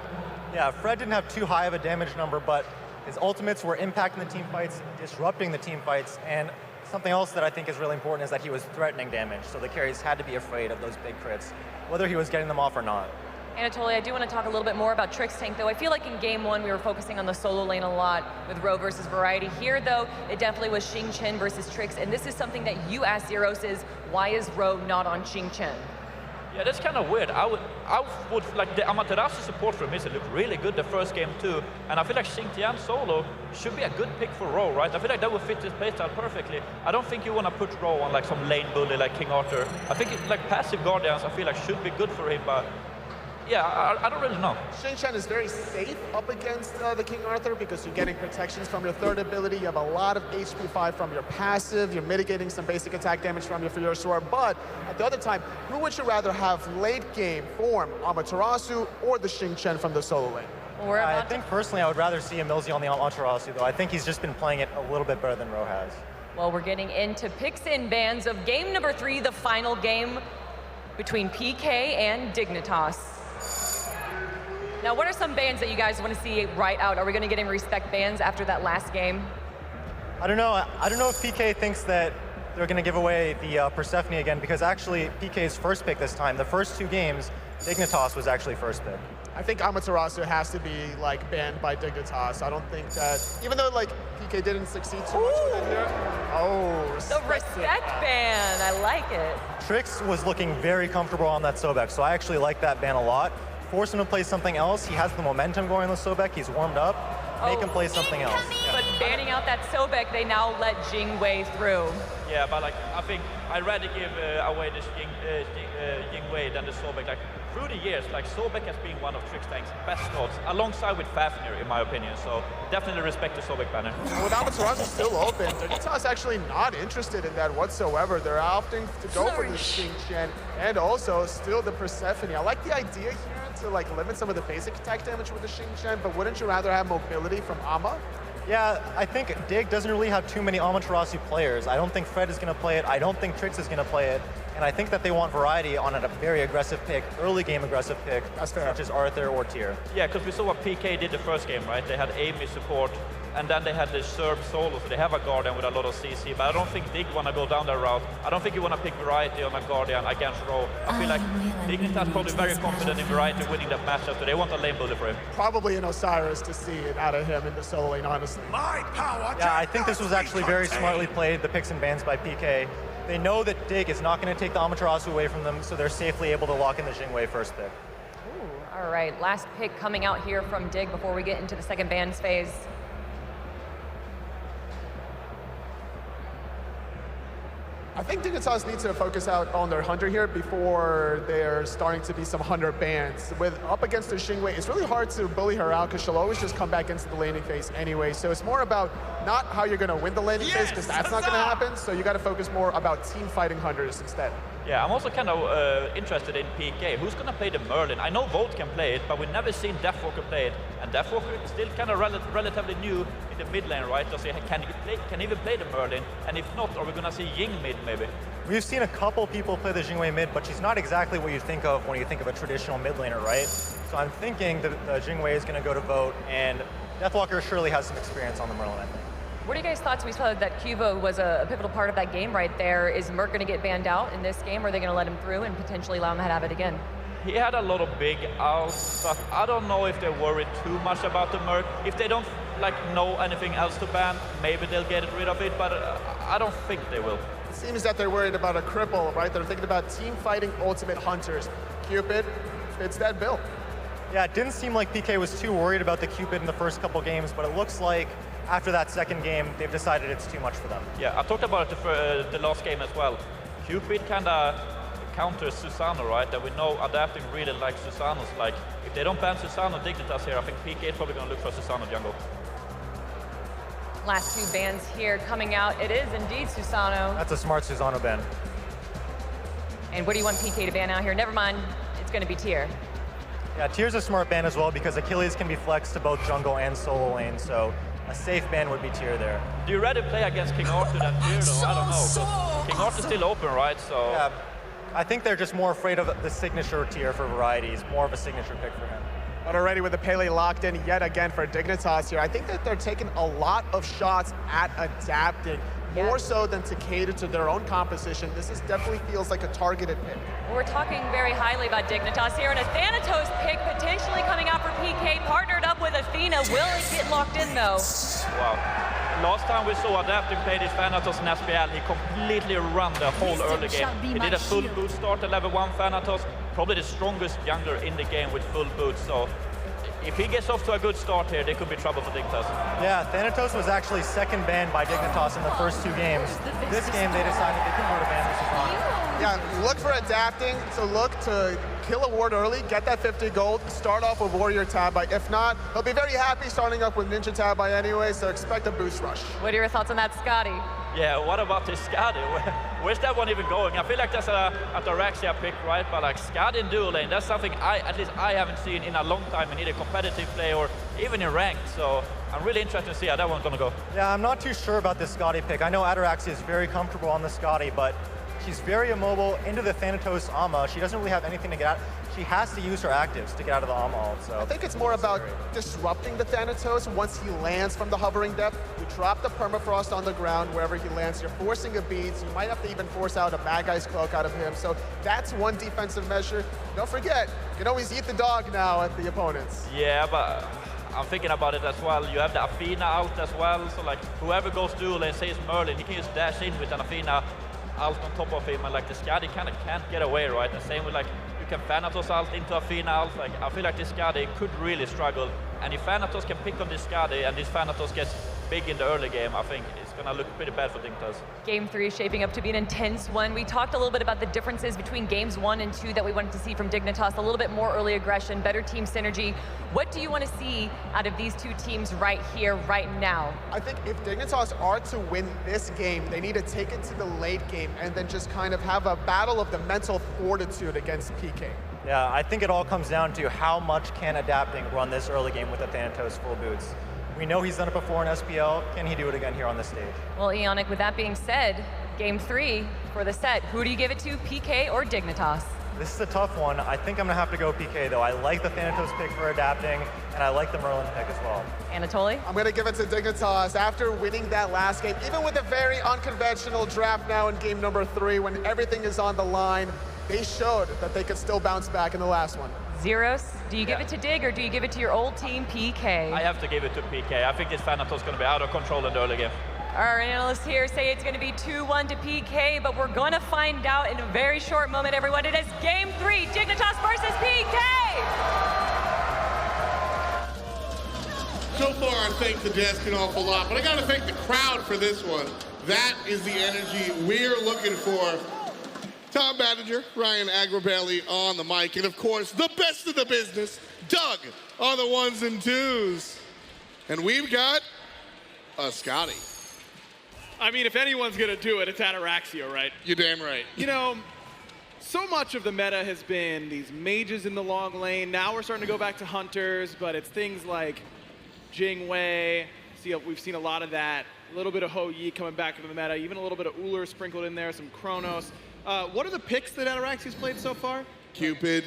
Yeah, Fred didn't have too high of a damage number, but his ultimates were impacting the team fights, disrupting the team fights, and something else that I think is really important is that he was threatening damage, so the carries had to be afraid of those big crits, whether he was getting them off or not. Anatoly, I do want to talk a little bit more about Trixtank, though. I feel like in game 1 we were focusing on the solo lane a lot with Rowe versus Variety. Here, though, it definitely was Xing versus Trix, and this is something that you asked Zeros is, why is Rowe not on Xing? Yeah, that's kind of weird. I would like the Amaterasu support from him looked really good the first game too, and I feel like Xing Tian solo should be a good pick for Rowe, right? I feel like that would fit his playstyle perfectly. I don't think you want to put Rowe on like some lane bully like King Arthur. I think like passive Guardians I feel like should be good for him, but yeah, I don't really know. Xing is very safe up against the King Arthur because you're getting protections from your third ability, you have a lot of HP 5 from your passive, you're mitigating some basic attack damage from your Furious Sword, but at the other time, who would you rather have late game form, Amaterasu or the Xing from the solo lane? Well, I think personally I would rather see EmilZy on the Amaterasu, though. I think he's just been playing it a little bit better than Rowe has. Well, we're getting into picks and bans of game number 3, the final game between PK and Dignitas. Now, what are some bans that you guys want to see right out? Are we going to get him respect bans after that last game? I don't know. I don't know if PK thinks that they're going to give away the Persephone again, because actually PK's first pick this time, the first 2 games, Dignitas was actually first pick. I think Amaterasu has to be like banned by Dignitas. I don't think that, even though like PK didn't succeed too much with it here. Oh, the respect ban, I like it. Trix was looking very comfortable on that Sobek, so I actually like that ban a lot. Force him to play something else. He has the momentum going on the Sobek. He's warmed up. Make him play something else. But banning out that Sobek, they now let Xing through. Yeah, but like I think I'd rather give away the Xing than the Sobek. Like through the years, like Sobek has been one of Trixtank's best nodes, alongside with Fafnir, in my opinion. So definitely respect the Sobek banner. With Amaterasu still open, Dignitas actually not interested in that whatsoever. They're opting to go for the Xing and also still the Persephone. I like the idea here to like limit some of the basic attack damage with the Xing, but wouldn't you rather have mobility from Ama? Yeah, I think Dig doesn't really have too many Amaterasu players. I don't think Fred is going to play it. I don't think Trix is going to play it. And I think that they want variety on a very aggressive pick, early game aggressive pick, such as Arthur or Tier. Yeah, because we saw what PK did the first game, right? They had Amy support, and then they had the Cerb solo, so they have a Guardian with a lot of CC, but I don't think Dig want to go down that route. I don't think you want to pick Variety on a Guardian against Rowe. I feel like Dignitas probably very confident in Variety winning that matchup, so they want a lane bully for him. Probably an Osiris to see it out of him in the solo lane, honestly. Yeah, I think this was actually very smartly played, the picks and bans by PK. They know that Dig is not going to take the Amaterasu away from them, so they're safely able to lock in the Xing first pick. Ooh, all right, last pick coming out here from Dig before we get into the second bans phase. I think Dignitas need to focus out on their Hunter here before they're starting to be some Hunter bans. With up against the Xing, it's really hard to bully her out because she'll always just come back into the laning phase anyway. So it's more about not how you're going to win the laning phase, because that's not going to happen. So you got to focus more about team fighting Hunters instead. Yeah, I'm also kind of interested in PK. Who's going to play the Merlin? I know Volt can play it, but we've never seen Deathwalker play it. And Deathwalker is still kind of relatively new in the mid lane, right? So can even play the Merlin? And if not, are we going to see Xing mid maybe? We've seen a couple people play the Xing mid, but she's not exactly what you think of when you think of a traditional mid laner, right? So I'm thinking that the Xing is going to go to Vote, and Deathwalker surely has some experience on the Merlin, I think. What are you guys' thoughts? We saw that Quvo was a pivotal part of that game right there. Is Merc going to get banned out in this game, or are they going to let him through and potentially allow him to have it again? He had a lot of big outs, but I don't know if they're worried too much about the Merc. If they don't know anything else to ban, maybe they'll get rid of it, but I don't think they will. It seems that they're worried about a cripple, right? They're thinking about team fighting ultimate Hunters. Cupid fits that bill. Yeah, it didn't seem like PK was too worried about the Cupid in the first couple games, but it looks like after that second game, they've decided it's too much for them. Yeah, I talked about it the last game as well. Cupid kind of counters Susano, right? And we know adapting really like Susano's. Like, if they don't ban Susano Dignitas here, I think PK is probably going to look for Susano jungle. Last two bans here coming out. It is indeed Susano. That's a smart Susano ban. And what do you want PK to ban out here? Never mind, it's going to be Tier. Yeah, Tier's a smart ban as well because Achilles can be flexed to both jungle and solo lane, so a safe ban would be Tier there. Do you rather play against King Arthur than Tier though? I don't know. King Arthur's still open, right? So yeah, I think they're just more afraid of the signature Tier for Variety. It's more of a signature pick for him. But already with the Pele locked in yet again for Dignitas here, I think that they're taking a lot of shots at adapting, more so than to cater to their own composition. This definitely feels like a targeted pick. We're talking very highly about Dignitas here, and a Thanatos pick potentially coming out for PK, partnered up with Athena. Will it get locked in though? Wow. Last time we saw Adapting play this Thanatos in SPL, he completely ran the whole early game. He did a full boot start at level 1 Thanatos, probably the strongest jungler in the game with full boots. So if he gets off to a good start here, there could be trouble for Dignitas. Yeah, Thanatos was actually second banned by Dignitas in the first two games. This game, they decided they could go to ban this Susano. Yeah, look for adapting, so look to kill a ward early, get that 50 gold, start off with Warrior Tabi. If not, he'll be very happy starting up with Ninja Tabi anyway, so expect a boost rush. What are your thoughts on that, Scotty? Yeah, what about this Skadi? Where's that one even going? I feel like that's a Ataraxia pick, right? But like Skadi in dual lane, that's something at least I haven't seen in a long time in either competitive play or even in ranked. So I'm really interested to see how that one's gonna go. Yeah, I'm not too sure about this Skadi pick. I know Ataraxia is very comfortable on the Skadi, but she's very immobile into the Thanatos Ama. She doesn't really have anything to get out. She has to use her actives to get out of the Ama ult. So I think it's more about disrupting the Thanatos once he lands from the hovering depth. You drop the permafrost on the ground wherever he lands. You're forcing a beads. You might have to even force out a Bad Guy's Cloak out of him. So that's one defensive measure. Don't forget, you can always eat the dog now at the opponents. Yeah, but I'm thinking about it as well. You have the Athena ult as well. So like whoever goes dual lane, say it's Merlin, he can just dash in with an Athena ult on top of him, and like the Skadi kind of can't get away, right? And same with like you can Thanatos ult into Athena ult. Like I feel like this Skadi could really struggle, and if Thanatos can pick on this Skadi and this Thanatos gets big in the early game, I think it's gonna look pretty bad for Dignitas. Game 3 shaping up to be an intense one. We talked a little bit about the differences between games 1 and 2 that we wanted to see from Dignitas. A little bit more early aggression, better team synergy. What do you want to see out of these two teams right here, right now? I think if Dignitas are to win this game, they need to take it to the late game and then just kind of have a battle of the mental fortitude against PK. yeah, I think it all comes down to how much can Adapting run this early game with the Thanatos full boots. We know he's done it before in SPL. Can he do it again here on this stage? Well, Ionic, with that being said, game 3 for the set, who do you give it to, PK or Dignitas? This is a tough one. I think I'm gonna have to go PK though. I like the Thanatos pick for adapting, and I like the Merlin pick as well. Anatoly? I'm gonna give it to Dignitas. After winning that last game, even with a very unconventional draft now in game number 3, when everything is on the line, they showed that they could still bounce back in the last one. Zeros, do you give it to Dig or do you give it to your old team, PK? I have to give it to PK. I think this Thanatos is going to be out of control in the early game. Our analysts here say it's going to be 2-1 to PK, but we're going to find out in a very short moment, everyone. It is game 3, Dignitas versus PK! So far, I thank the desk an awful lot, but I gotta thank the crowd for this one. That is the energy we're looking for. Tom Badger, Ryan Agrabelli on the mic, and of course, the best of the business, Doug on the 1s and 2s. And we've got a Scotty. I mean, if anyone's gonna do it, it's Ataraxia, right? You're damn right. You know, so much of the meta has been these mages in the long lane. Now we're starting to go back to hunters, but it's things like Xing Wei. We've seen a lot of that. A little bit of Ho Yi coming back into the meta, even a little bit of Ullr sprinkled in there, some Chronos. What are the picks that Ataraxia's played so far? Cupid.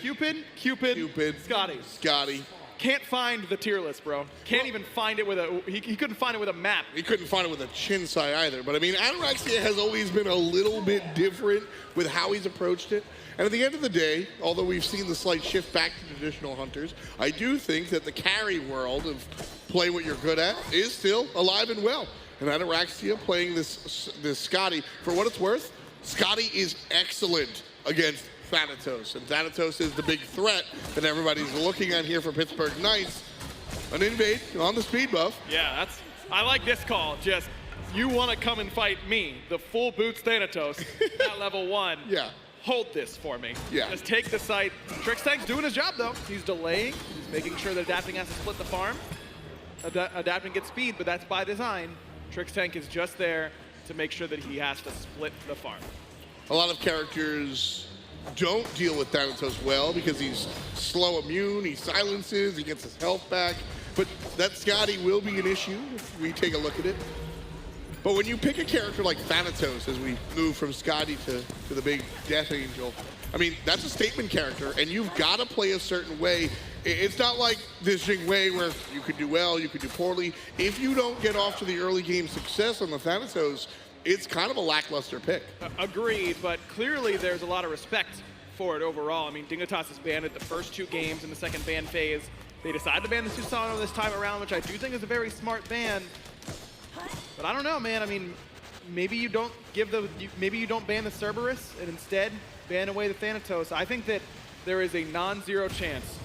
Scotty. Can't find the tier list, bro. Can't even find it with a, he couldn't find it with a map. He couldn't find it with a Chinsai either. But I mean, Ataraxia has always been a little bit different with how he's approached it. And at the end of the day, although we've seen the slight shift back to traditional hunters, I do think that the carry world of play what you're good at is still alive and well. And Ataraxia playing this Scotty, for what it's worth, Scotty is excellent against Thanatos. And Thanatos is the big threat that everybody's looking at here for Pittsburgh Knights. An invade on the speed buff. Yeah, I like this call. Just, you want to come and fight me, the full boots Thanatos at level 1. Yeah. Hold this for me. Yeah. Just take the site. Trixtank's doing his job, though. He's delaying. He's making sure that Adapting has to split the farm. Adapting gets speed, but that's by design. Trixtank is just there to make sure that he has to split the farm. A lot of characters don't deal with Thanatos well because he's slow immune, he silences, he gets his health back. But that Scotty will be an issue if we take a look at it. But when you pick a character like Thanatos, as we move from Scotty to the big Death Angel, I mean, that's a statement character, and you've got to play a certain way. It's not like this Xing Wei where you could do well, you could do poorly. If you don't get off to the early game success on the Thanatos, it's kind of a lackluster pick. Agreed, but clearly there's a lot of respect for it overall. I mean, Dignitas has banned it the first 2 games in the second ban phase. They decided to ban the Susano this time around, which I do think is a very smart ban. But I don't know, man. I mean, maybe you don't ban the Cerberus and instead ban away the Thanatos. I think that there is a non-zero chance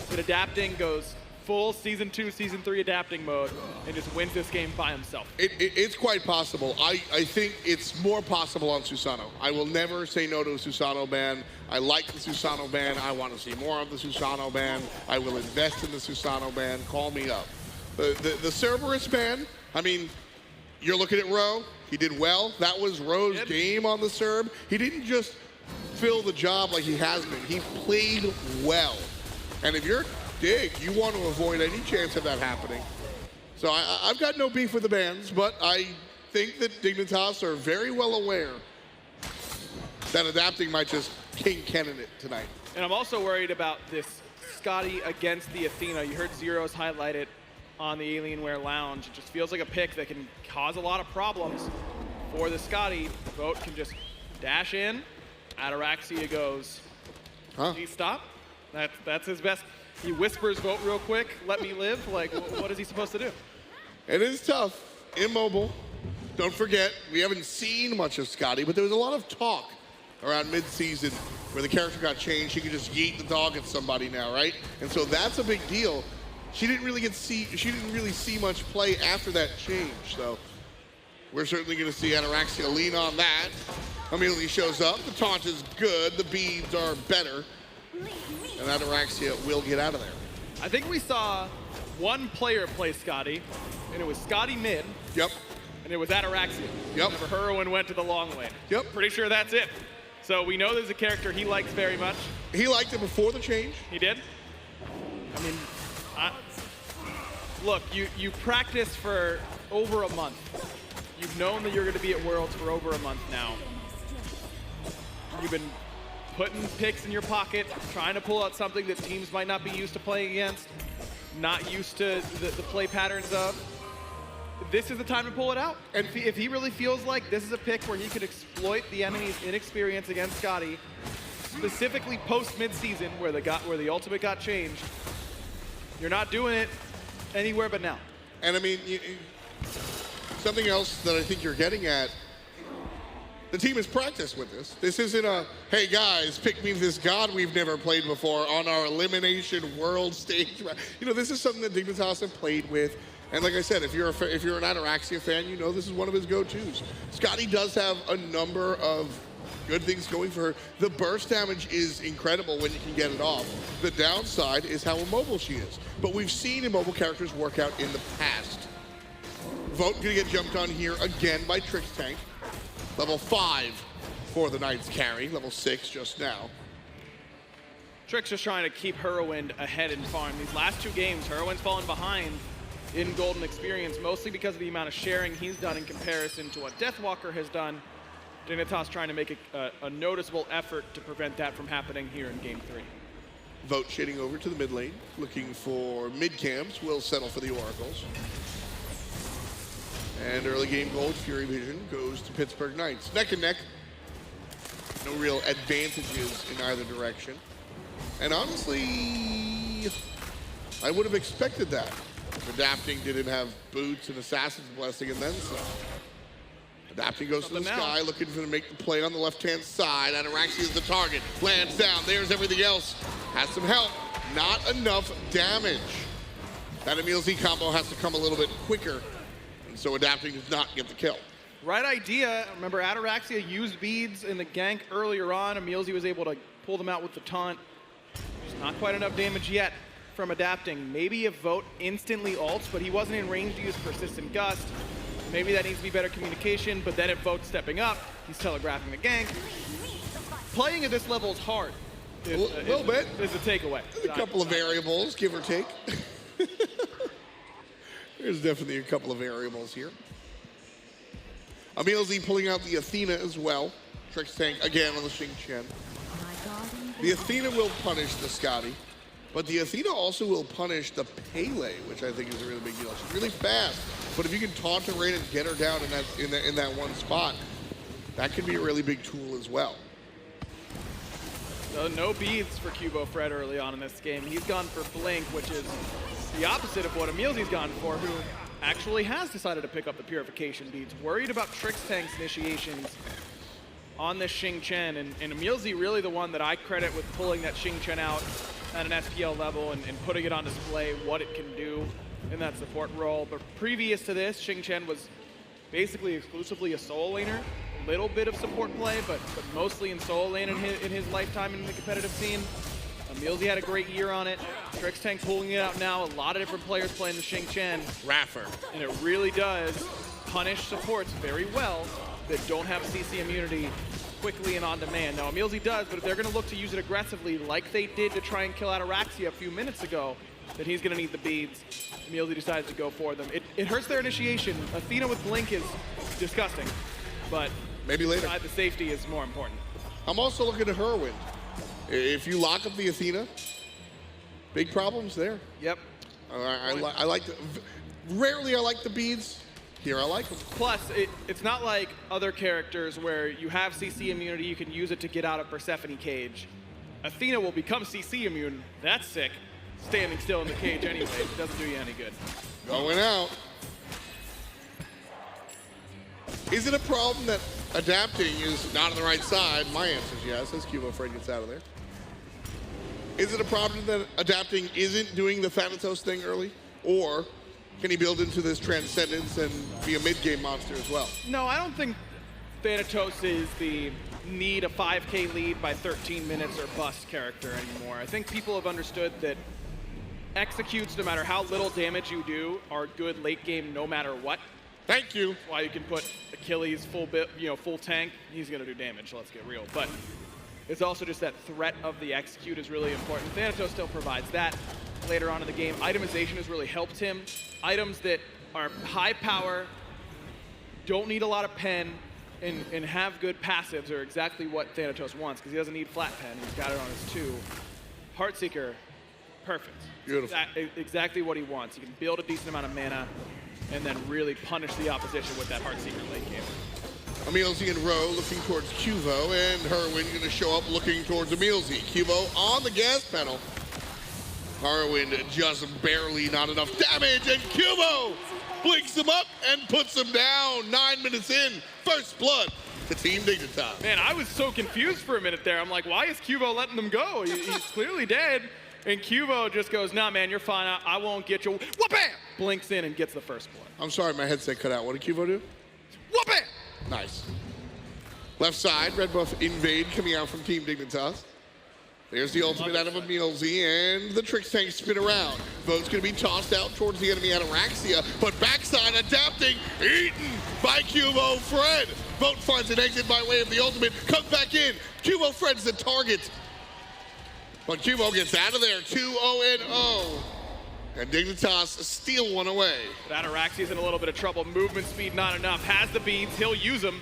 that Adapting goes full Season 2, Season 3 Adapting mode and just wins this game by himself. It's quite possible. I think it's more possible on Susano. I will never say no to a Susano ban. I like the Susano ban. I want to see more of the Susano ban. I will invest in the Susano ban. Call me up. The Cerberus ban, I mean, you're looking at Rowe. He did well. That was Rowe's game on the Cerb. He didn't just fill the job like he has been. He played well. And if you're Dig, you want to avoid any chance of that happening. So I've got no beef with the bans, but I think that Dignitas are very well aware that Adapting might just King Cannon it tonight. And I'm also worried about this Scotty against the Athena. You heard Zeros highlight it on the Alienware Lounge. It just feels like a pick that can cause a lot of problems for the Scotty. Vote can just dash in. Ataraxia goes, please stop. That's his best. He whispers, vote real quick, let me live. Like, what is he supposed to do? It is tough. Immobile. Don't forget, we haven't seen much of Scotty, but there was a lot of talk around mid-season where the character got changed. She could just yeet the dog at somebody now, right? And so that's a big deal. She didn't really see much play after that change. So we're certainly going to see Ataraxia lean on that. Immediately shows up. The taunt is good. The beads are better. And Ataraxia will get out of there. I think we saw one player play Scotty, and it was Scotty mid. Yep. And it was Ataraxia. Yep. Whenever Hurriwind went to the long lane. Yep. Pretty sure that's it. So we know there's a character he likes very much. He liked it before the change. He did? I mean, look, you practice for over a month. You've known that you're going to be at Worlds for over a month now. You've been putting picks in your pocket, trying to pull out something that teams might not be used to playing against, not used to the play patterns of. This is the time to pull it out. And if he really feels like this is a pick where he could exploit the enemy's inexperience against Scotty, specifically post mid-season where the ultimate got changed, you're not doing it anywhere but now. And I mean, something else that I think you're getting at, the team has practiced with this. This isn't a, hey guys, pick me this god we've never played before on our elimination world stage. You know, this is something that Dignitas have played with. And like I said, if you're an Ataraxia fan, you know this is one of his go-tos. Scotty does have a number of good things going for her. The burst damage is incredible when you can get it off. The downside is how immobile she is. But we've seen immobile characters work out in the past. Vote gonna get jumped on here again by Trixtank. Level 5 for the Knight's carry, level 6 just now. Trix just trying to keep Hurriwind ahead in farm. These last 2 games, Hurrowind's fallen behind in Golden Experience, mostly because of the amount of sharing he's done in comparison to what Deathwalker has done. Dignitas trying to make a noticeable effort to prevent that from happening here in Game 3. Vote shading over to the mid lane, looking for mid camps, will settle for the Oracles. And early game gold, Fury Vision goes to Pittsburgh Knights. Neck and neck, no real advantages in either direction. And honestly, I would have expected that. Adapting didn't have boots and Assassin's Blessing and then some. Adapting goes to the sky, looking for to make the play on the left-hand side. Ataraxia is the target. Lands down. There's everything else. Has some help. Not enough damage. That EmilZy combo has to come a little bit quicker. And so Adapting does not get the kill. Right idea. Remember, Ataraxia used beads in the gank earlier on. EmilZy was able to pull them out with the taunt. There's not quite enough damage yet from Adapting. Maybe if Vote instantly ults, but he wasn't in range to use Persistent Gust. Maybe that needs to be better communication, but then if Vote's stepping up, he's telegraphing the gank. Playing at this level is hard. A little bit. Is the takeaway. There's a couple of variables, give or take. There's definitely a couple of variables here. EmilZy pulling out the Athena as well. Trixtank again on the Xing Chen. The Athena will punish the Scotty, but the Athena also will punish the Pele, which I think is a really big deal. She's really fast, but if you can taunt her right and get her down in that one spot, that can be a really big tool as well. So no beads for QvoFred early on in this game. He's gone for Blink, which is the opposite of what EmilZy's gone for, who actually has decided to pick up the Purification beads. Worried about Trixtank's initiations on this Xing Chen, and EmilZy really the one that I credit with pulling that Xing Chen out at an SPL level and putting it on display, what it can do in that support role. But previous to this, Xing Chen was basically exclusively a solo laner. A little bit of support play, but mostly in solo lane in his lifetime in the competitive scene. EmilZy had a great year on it. Trixtank pulling it out now. A lot of different players playing the Xing Chen. Raffer. And it really does punish supports very well that don't have CC immunity quickly and on demand. Now EmilZy does, but if they're going to look to use it aggressively like they did to try and kill Ataraxia a few minutes ago, then he's going to need the beads. EmilZy decides to go for them. It hurts their initiation. Athena with Blink is disgusting, but maybe later. The safety is more important. I'm also looking at Hurriwind. If you lock up the Athena, big problems there. Yep. I like the, rarely I like the beads. Here I like them. Plus, it's not like other characters where you have CC immunity, you can use it to get out of Persephone cage. Athena will become CC immune. That's sick. Standing still in the cage anyway. It doesn't do you any good. Going out. Is it a problem that Adapting is not on the right side? My answer is yes, as QvoFred gets out of there. Is it a problem that Adapting isn't doing the Thanatos thing early? Or can he build into this Transcendence and be a mid-game monster as well? No, I don't think Thanatos is the need a 5K lead by 13 minutes or bust character anymore. I think people have understood that executes, no matter how little damage you do, are good late game no matter what. Thank you. That's why you can put Achilles full tank. He's gonna do damage, let's get real. But it's also just that threat of the execute is really important. Thanatos still provides that later on in the game. Itemization has really helped him. Items that are high power, don't need a lot of pen, and have good passives are exactly what Thanatos wants, because he doesn't need flat pen. He's got it on his 2. Heartseeker, perfect. Beautiful. Exactly what he wants. He can build a decent amount of mana and then really punish the opposition with that Heartseeker late game. EmilZy and Rowe looking towards Quvo, and Hurriwind going to show up looking towards EmilZy. Quvo on the gas pedal. Hurriwind just barely not enough damage, and Quvo blinks him up and puts him down. 9 minutes in, first blood to Team Dignitas. Man, I was so confused for a minute there. I'm like, why is Quvo letting them go? He's clearly dead. And Quvo just goes, nah, man, you're fine. I won't get you. Whoop-bam! Blinks in and gets the first blood. I'm sorry, my headset cut out. What did Quvo do? Whoop-bam! Nice. Left side, red buff invade coming out from Team Dignitas. There's the ultimate out of EmilZy, and the Trixtank spin around. Vote's going to be tossed out towards the enemy Ataraxia, but backside adapting, eaten by QvoFred. Vote finds an exit by way of the ultimate, comes back in. QvoFred's the target. But Quvo gets out of there, 2-0-0. And Dignitas steal one away. But Ataraxia's in a little bit of trouble. Movement speed not enough. Has the beads, he'll use them.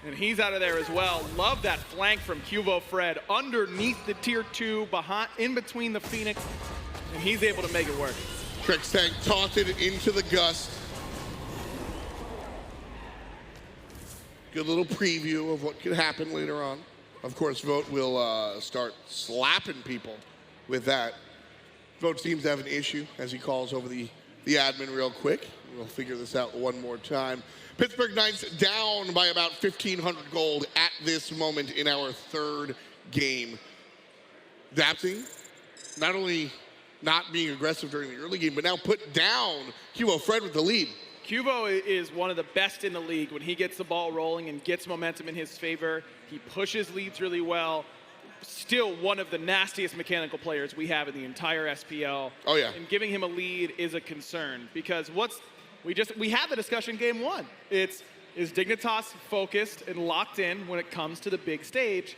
And he's out of there as well. Love that flank from QvoFred underneath the tier 2, behind, in between the Phoenix, and he's able to make it work. Trixtank taunted into the gust. Good little preview of what could happen later on. Of course, Vote will start slapping people with that. Vote seems to have an issue as he calls over the admin real quick. We'll figure this out one more time. Pittsburgh Knights down by about 1,500 gold at this moment in our third game. Adapting, not only not being aggressive during the early game, but now put down QvoFred with the lead. Quvo is one of the best in the league. When he gets the ball rolling and gets momentum in his favor, he pushes leads really well. Still one of the nastiest mechanical players we have in the entire SPL. Oh yeah. And giving him a lead is a concern, because we had the discussion game 1. Is Dignitas focused and locked in when it comes to the big stage?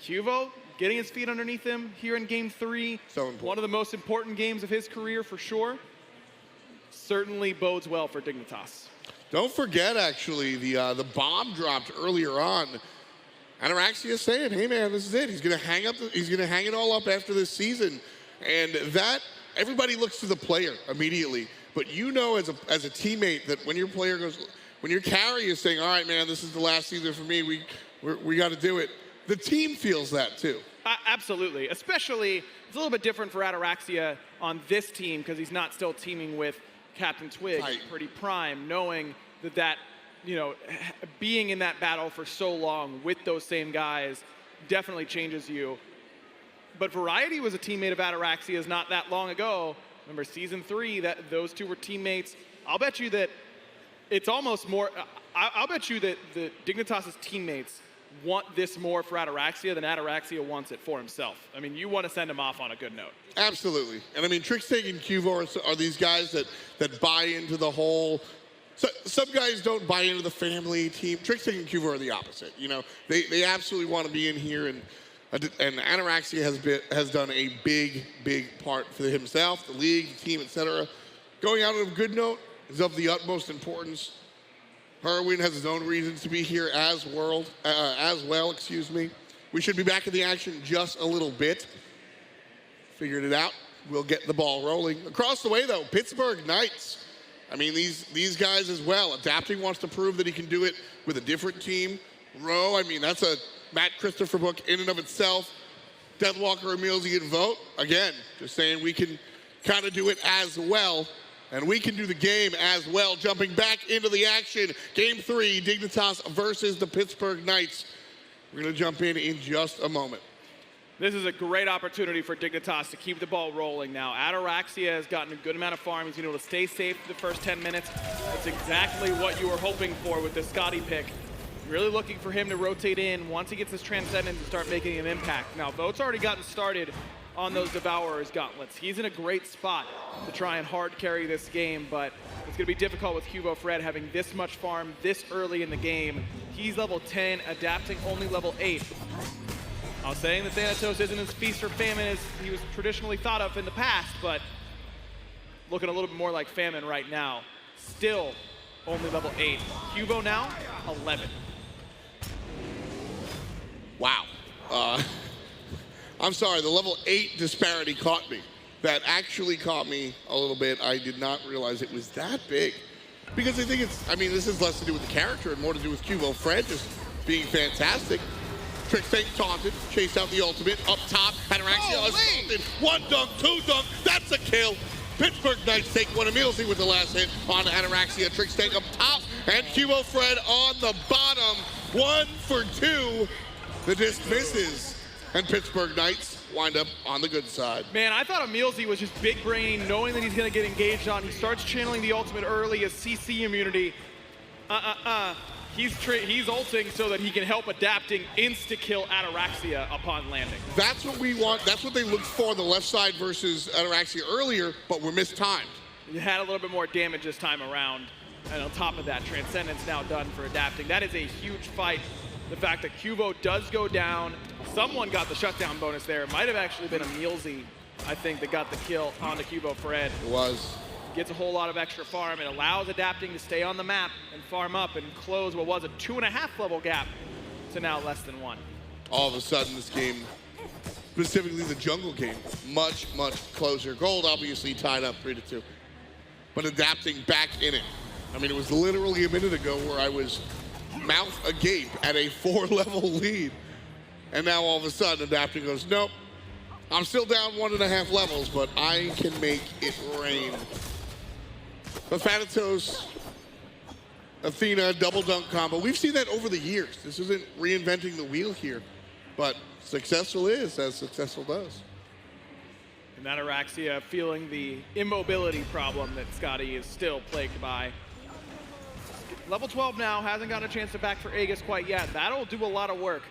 Quvo getting his feet underneath him here in game 3. So important. One of the most important games of his career for sure. Certainly bodes well for Dignitas. Don't forget, actually, the bomb dropped earlier on. Ataraxia saying, "Hey man, this is it. He's gonna hang it all up after this season," and that everybody looks to the player immediately. But you know, as a teammate, that when your carry is saying, "All right, man, this is the last season for me. We got to do it." The team feels that too. Absolutely. Especially, it's a little bit different for Ataraxia on this team because he's not still teaming with Captain Twig, pretty prime, knowing that being in that battle for so long with those same guys definitely changes you. But Variety was a teammate of Ataraxia's not that long ago. Remember season 3, that those two were teammates. I'll bet you that it's almost more, I'll bet you that the Dignitas' teammates want this more for Ataraxia than Ataraxia wants it for himself. I mean, you want to send him off on a good note. Absolutely. And I mean, Trixtank and Quvo are these guys that buy into the whole. So, some guys don't buy into the family team. Trixtank and Quvo are the opposite. They absolutely want to be in here, and Ataraxia has done a big part for himself, the league, the team, etc. Going out on a good note is of the utmost importance. Hurriwind has his own reasons to be here as well. We should be back in the action just a little bit. Figured it out. We'll get the ball rolling. Across the way, though, Pittsburgh Knights. I mean, these guys as well. Adapting wants to prove that he can do it with a different team. Rowe, I mean, that's a Matt Christopher book in and of itself. Deathwalker, EmilZy, and Vote. Again, just saying we can kind of do it as well. And we can do the game as well. Jumping back into the action. Game 3, Dignitas versus the Pittsburgh Knights. We're going to jump in just a moment. This is a great opportunity for Dignitas to keep the ball rolling now. Ataraxia has gotten a good amount of farm. He's been able to stay safe for the first 10 minutes. That's exactly what you were hoping for with the Scotty pick. Really looking for him to rotate in once he gets his Transcendence and start making an impact. Now, Vote's already gotten started on those Devourer's gauntlets. He's in a great spot to try and hard carry this game, but it's going to be difficult with QvoFred having this much farm this early in the game. He's level 10, adapting only level 8. I was saying that Thanatos isn't as feast or famine as he was traditionally thought of in the past, but looking a little bit more like famine right now. Still only level 8. Quvo now, 11. Wow. I'm sorry, the level 8 disparity caught me. That actually caught me a little bit. I did not realize it was that big. Because I think this is less to do with the character and more to do with QvoFred just being fantastic. Trixtank taunted, chased out the ultimate, up top, Ataraxia assaulted, 1 dunk, 2 dunk, that's a kill. Pittsburgh Knights take one. EmilZy with the last hit on Ataraxia. Trixtank up top, and QvoFred on the bottom. 1 for 2. The disc misses, and Pittsburgh Knights wind up on the good side. Man, I thought EmilZy was just big brain, knowing that he's going to get engaged on. He starts channeling the ultimate early as CC immunity. He's ulting so that he can help adapting insta-kill Ataraxia upon landing. That's what we want. That's what they looked for on the left side versus Ataraxia earlier, but we're mistimed. He had a little bit more damage this time around. And on top of that, Transcendence now done for adapting. That is a huge fight. The fact that Cuvo does go down. Someone got the shutdown bonus there. It might have actually been EmilZy, I think, that got the kill on the QvoFred. It was. Gets a whole lot of extra farm. It allows adapting to stay on the map and farm up and close what was a 2.5 level gap to now less than 1. All of a sudden, this game, specifically the jungle game, much, much closer. Gold obviously tied up 3-2, but adapting back in it. I mean, it was literally a minute ago where I was mouth agape at a 4-level lead, and now all of a sudden adapting goes, nope, I'm still down 1.5 levels, but I can make it rain. But Thanatos, Athena, double dunk combo. We've seen that over the years. This isn't reinventing the wheel here, but successful is as successful does. And Ataraxia feeling the immobility problem that Scotty is still plagued by. Level 12 now, hasn't gotten a chance to back for Aegis quite yet. That'll do a lot of work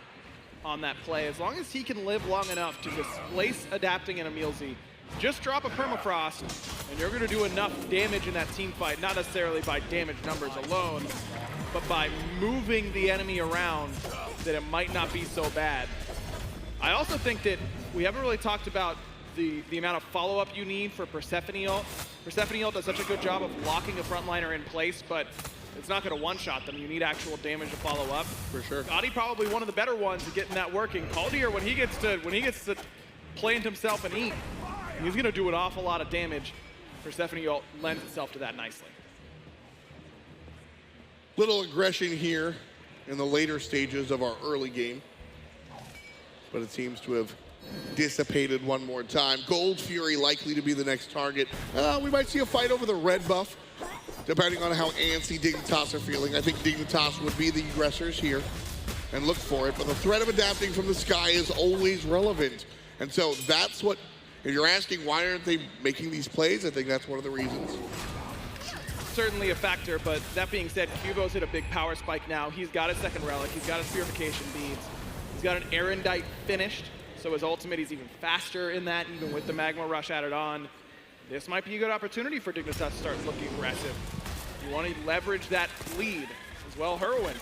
on that play. As long as he can live long enough to displace adapting and EmilZy, just drop a permafrost, and you're going to do enough damage in that team fight, not necessarily by damage numbers alone, but by moving the enemy around, that it might not be so bad. I also think that we haven't really talked about the amount of follow-up you need for Persephone ult. Persephone ult does such a good job of locking a frontliner in place, but it's not going to one-shot them. You need actual damage to follow up. For sure. Scotty probably one of the better ones at getting that working. Caldier, when he gets to plant himself and eat, he's going to do an awful lot of damage. Persephone ult lends itself to that nicely. Little aggression here in the later stages of our early game, but it seems to have dissipated one more time. Gold Fury likely to be the next target. We might see a fight over the red buff, depending on how antsy Dignitas are feeling. I think Dignitas would be the aggressors here and look for it, but the threat of adapting from the sky is always relevant. And so that's what, if you're asking why aren't they making these plays, I think that's one of the reasons. Certainly a factor, but that being said, Cuvo's hit a big power spike now. He's got his second relic, he's got his purification beads, he's got an Erendite finished, so his ultimate is even faster in that, even with the Magma Rush added on. This might be a good opportunity for Dignitas to start looking aggressive. You want to leverage that lead as well. Hurriwind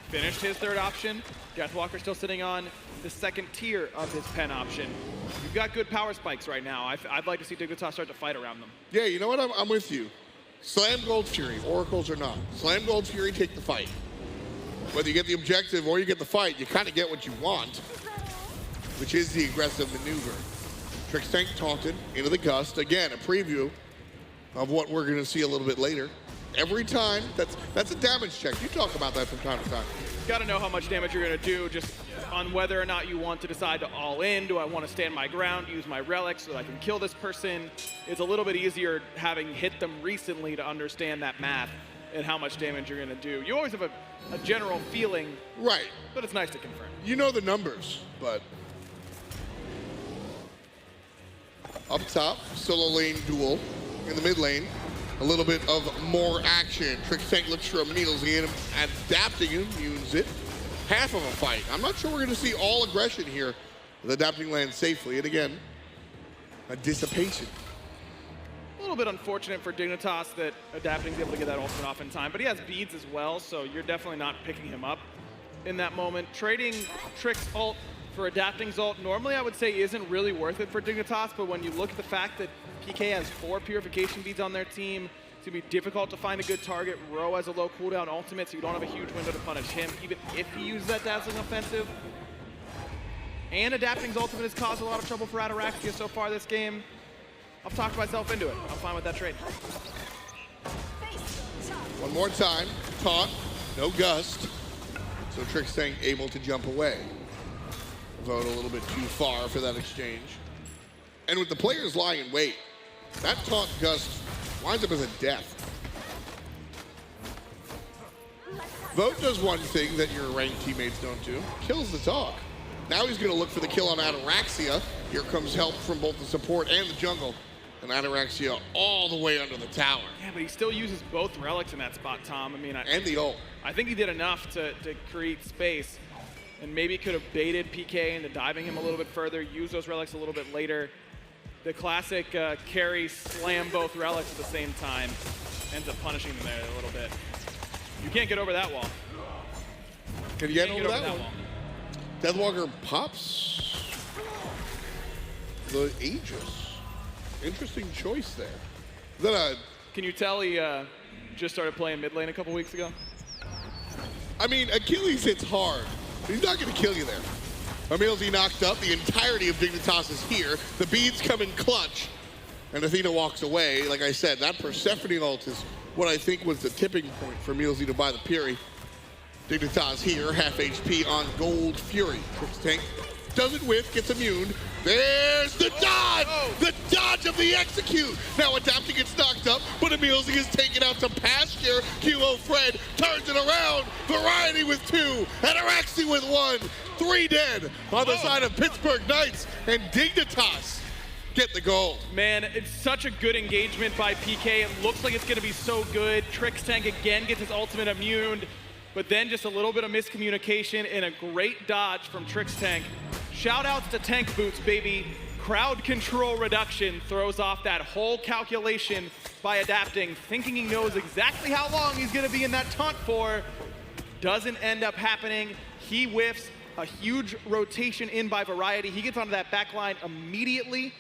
finished his third option. Deathwalker still sitting on the second tier of his pen option. You've got good power spikes right now. I'd like to see Dignitas start to fight around them. Yeah, you know what? I'm with you. Slam Gold Fury, Oracles or not. Slam Gold Fury, take the fight. Whether you get the objective or you get the fight, you kind of get what you want, which is the aggressive maneuver. Trixtank taunted into the gust. Again, a preview of what we're going to see a little bit later. Every time, that's a damage check. You talk about that from time to time. Got to know how much damage you're going to do just on whether or not you want to decide to all in. Do I want to stand my ground, use my relics so that I can kill this person? It's a little bit easier having hit them recently to understand that math and how much damage you're going to do. You always have a general feeling, right? But it's nice to confirm. You know the numbers, but up top, solo lane duel. In the mid lane, a little bit of more action. Trixtank looks for EmilZy and adapting him, uses it. Half of a fight. I'm not sure we're going to see all aggression here with adapting land safely. And again, a dissipation. A little bit unfortunate for Dignitas that adapting's able to get that ultimate off in time, but he has beads as well, so you're definitely not picking him up in that moment. Trading Trix ult for adapting's ult normally I would say isn't really worth it for Dignitas, but when you look at the fact that PK has 4 purification beads on their team, it's going to be difficult to find a good target. Rowe has a low cooldown ultimate, so you don't have a huge window to punish him, even if he uses that dazzling offensive. and Adapting's ultimate has caused a lot of trouble for Ataraxia so far this game. I've talked myself into it. I'm fine with that trade. One more time, taunt, no gust. So Trixtank able to jump away. Vote a little bit too far for that exchange. And with the players lying in wait, that taunt gust winds up as a death. Vote does one thing that your ranked teammates don't do, kills the talk. Now he's gonna look for the kill on Ataraxia. Here comes help from both the support and the jungle. And Ataraxia all the way under the tower. Yeah, but he still uses both relics in that spot, Tom. I mean, and the ult. I think he did enough to create space, and maybe could have baited PK into diving him a little bit further, use those relics a little bit later. The classic carry, slam both relics at the same time, ends up punishing them there a little bit. You can't get over that wall. Can you get over that one? Deathwalker pops the Aegis. Interesting choice there. Is that a... Can you tell he just started playing mid lane a couple weeks ago? I mean, Achilles hits hard. He's not going to kill you there. EmilZy knocked up. The entirety of Dignitas is here. The beads come in clutch. And Athena walks away. Like I said, that Persephone ult is what I think was the tipping point for EmilZy to buy the Piri. Dignitas here, half HP on Gold Fury. Trixtank doesn't whiff, gets immune. There's the dodge! The dodge of the execute! Now Adapting gets knocked up, but EmilZy is taken out to pasture. QvoFred turns it around. Variety with 2. Ataraxia with 1. 3 dead on the side of Pittsburgh Knights. And Dignitas get the gold. Man, it's such a good engagement by PK. It looks like it's going to be so good. Trixtank again gets his ultimate immune, but then just a little bit of miscommunication and a great dodge from Trixtank. Shout outs to Tank Boots, baby. Crowd control reduction throws off that whole calculation by Adapting, thinking he knows exactly how long he's going to be in that taunt for. Doesn't end up happening. He whiffs. A huge rotation in by Variety. He gets onto that back line immediately.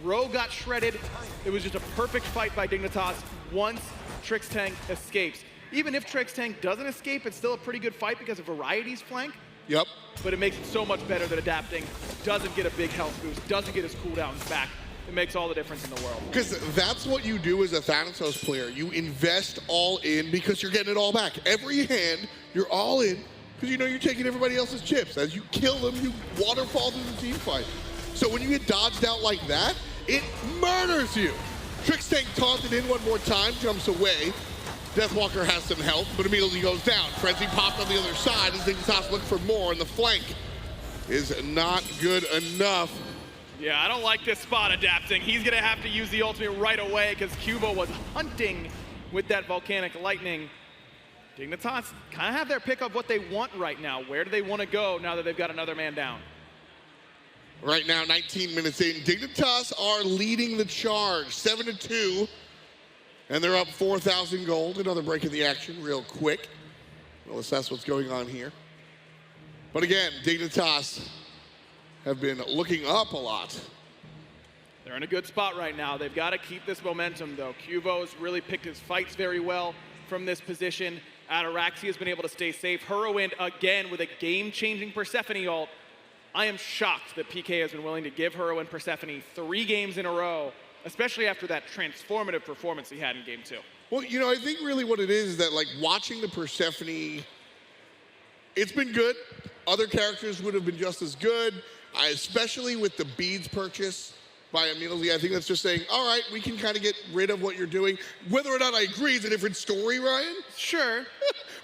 Rowe got shredded. It was just a perfect fight by Dignitas once Trixtank escapes. Even if Trixtank doesn't escape, it's still a pretty good fight because of Variety's flank. Yep. But it makes it so much better that Adapting doesn't get a big health boost, doesn't get his cooldowns back. It makes all the difference in the world. Because that's what you do as a Thanatos player. You invest all in because you're getting it all back. Every hand, you're all in because you know you're taking everybody else's chips. As you kill them, you waterfall through the team fight. So when you get dodged out like that, it murders you. Trixtank taunted in one more time, jumps away. Deathwalker has some help, but immediately goes down. Frenzy popped on the other side as Dignitas look for more, and the flank is not good enough. Yeah, I don't like this spot, Adapting. He's gonna have to use the ultimate right away because Cubo was hunting with that volcanic lightning. Dignitas kind of have their pick of what they want right now. Where do they want to go now that they've got another man down? Right now, 19 minutes in, Dignitas are leading the charge, 7-2. And they're up 4,000 gold. Another break in the action real quick. We'll assess what's going on here. But again, Dignitas have been looking up a lot. They're in a good spot right now. They've got to keep this momentum, though. Cuvo's really picked his fights very well from this position. Ataraxia has been able to stay safe. Hurriwind again with a game-changing Persephone ult. I am shocked that PK has been willing to give Hurriwind Persephone 3 games in a row, especially after that transformative performance he had in Game 2. Well, you know, I think really what it is that, like, watching the Persephone, it's been good. Other characters would have been just as good, especially with the beads purchase by EmilZy. I think that's just saying, all right, we can kind of get rid of what you're doing. Whether or not I agree is a different story, Ryan. Sure.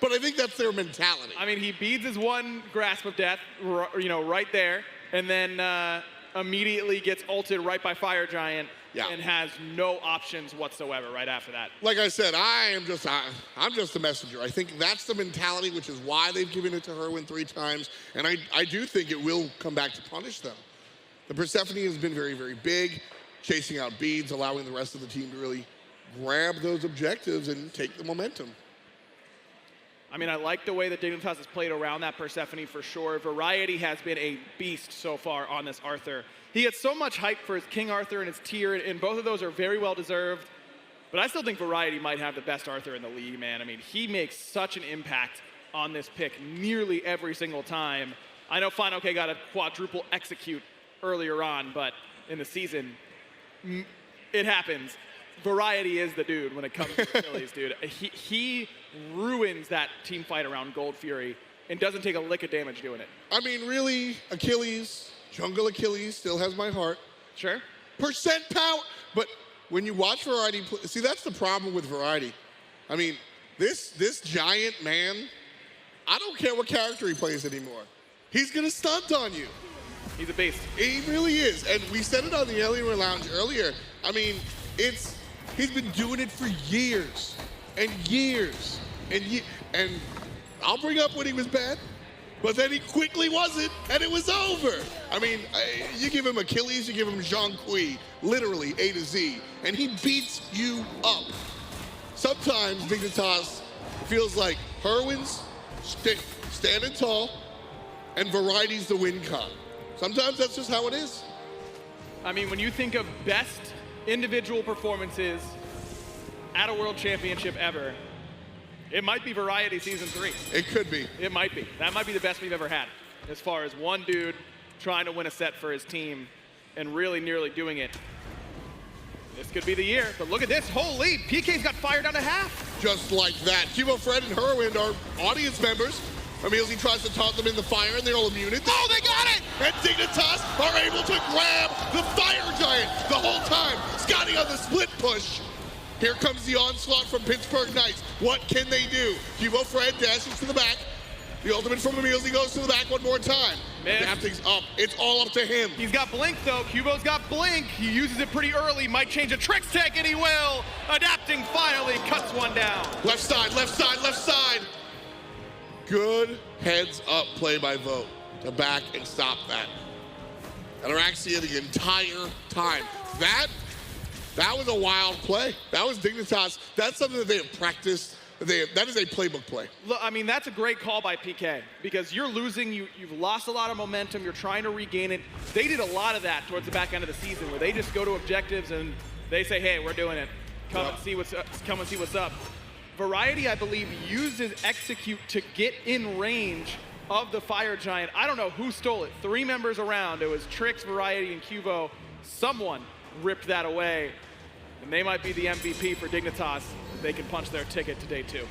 But I think that's their mentality. I mean, he beads his one grasp of death, you know, right there, and then immediately gets ulted right by Fire Giant. Yeah. And has no options whatsoever right after that. Like I said, I'm just a messenger. I think that's the mentality, which is why they've given it to Hurriwind 3 times. And I do think it will come back to punish them. The Persephone has been very, very big, chasing out beads, allowing the rest of the team to really grab those objectives and take the momentum. I mean, I like the way that Dignitas has played around that Persephone for sure. Variety has been a beast so far on this Arthur. He gets so much hype for his King Arthur and his tier, and both of those are very well deserved. But I still think Variety might have the best Arthur in the league, man. I mean, he makes such an impact on this pick nearly every single time. I know Fine OK got a quadruple execute earlier on, but in the season, it happens. Variety is the dude when it comes to Achilles, dude. He ruins that team fight around Gold Fury and doesn't take a lick of damage doing it. I mean, really, Achilles, Jungle Achilles still has my heart. Sure. Percent power, but when you watch Variety play, see, that's the problem with Variety. I mean, this giant man, I don't care what character he plays anymore. He's gonna stunt on you. He's a beast. He really is, and we said it on the Alienware Lounge earlier. I mean, he's been doing it for years and years and I'll bring up when he was bad, but then he quickly wasn't, and it was over. I mean, you give him Achilles, you give him Jean-Qui, literally A to Z, and he beats you up. Sometimes Dignitas feels like Hurriwind's standing tall, and Variety's the win con. Sometimes that's just how it is. I mean, when you think of best individual performances at a World Championship ever, it might be Variety Season 3. It could be. It might be. That might be the best we've ever had, as far as one dude trying to win a set for his team and really nearly doing it. This could be the year, but look at this whole lead. PK's got fired down to half. Just like that. QvoFred and Hurriwind are audience members. EmilZy tries to taunt them in the fire, and they're all immune. Oh, they got it! And Dignitas are able to grab the Fire Giant the whole time. Scotty on the split push. Here comes the onslaught from Pittsburgh Knights. What can they do? QvoFred dashes to the back. The ultimate from EmilZy goes to the back one more time. Adapting's up. It's all up to him. He's got Blink, though. Cubo's got Blink. He uses it pretty early. Might change a Trixtank, and he will. Adapting finally cuts one down. Left side, left side, left side. Good heads-up play by Vote to back and stop that. Ataraxia the entire time. That was a wild play. That was Dignitas. That's something that they have practiced. That is a playbook play. Look, I mean, that's a great call by PK because you're losing. You've lost a lot of momentum. You're trying to regain it. They did a lot of that towards the back end of the season where they just go to objectives and they say, hey, we're doing it. Come and see what's up. Variety, I believe, uses Execute to get in range of the Fire Giant. I don't know who stole it. 3 members around. It was Trix, Variety, and Cuvo. Someone ripped that away. And they might be the MVP for Dignitas if they can punch their ticket to day 2.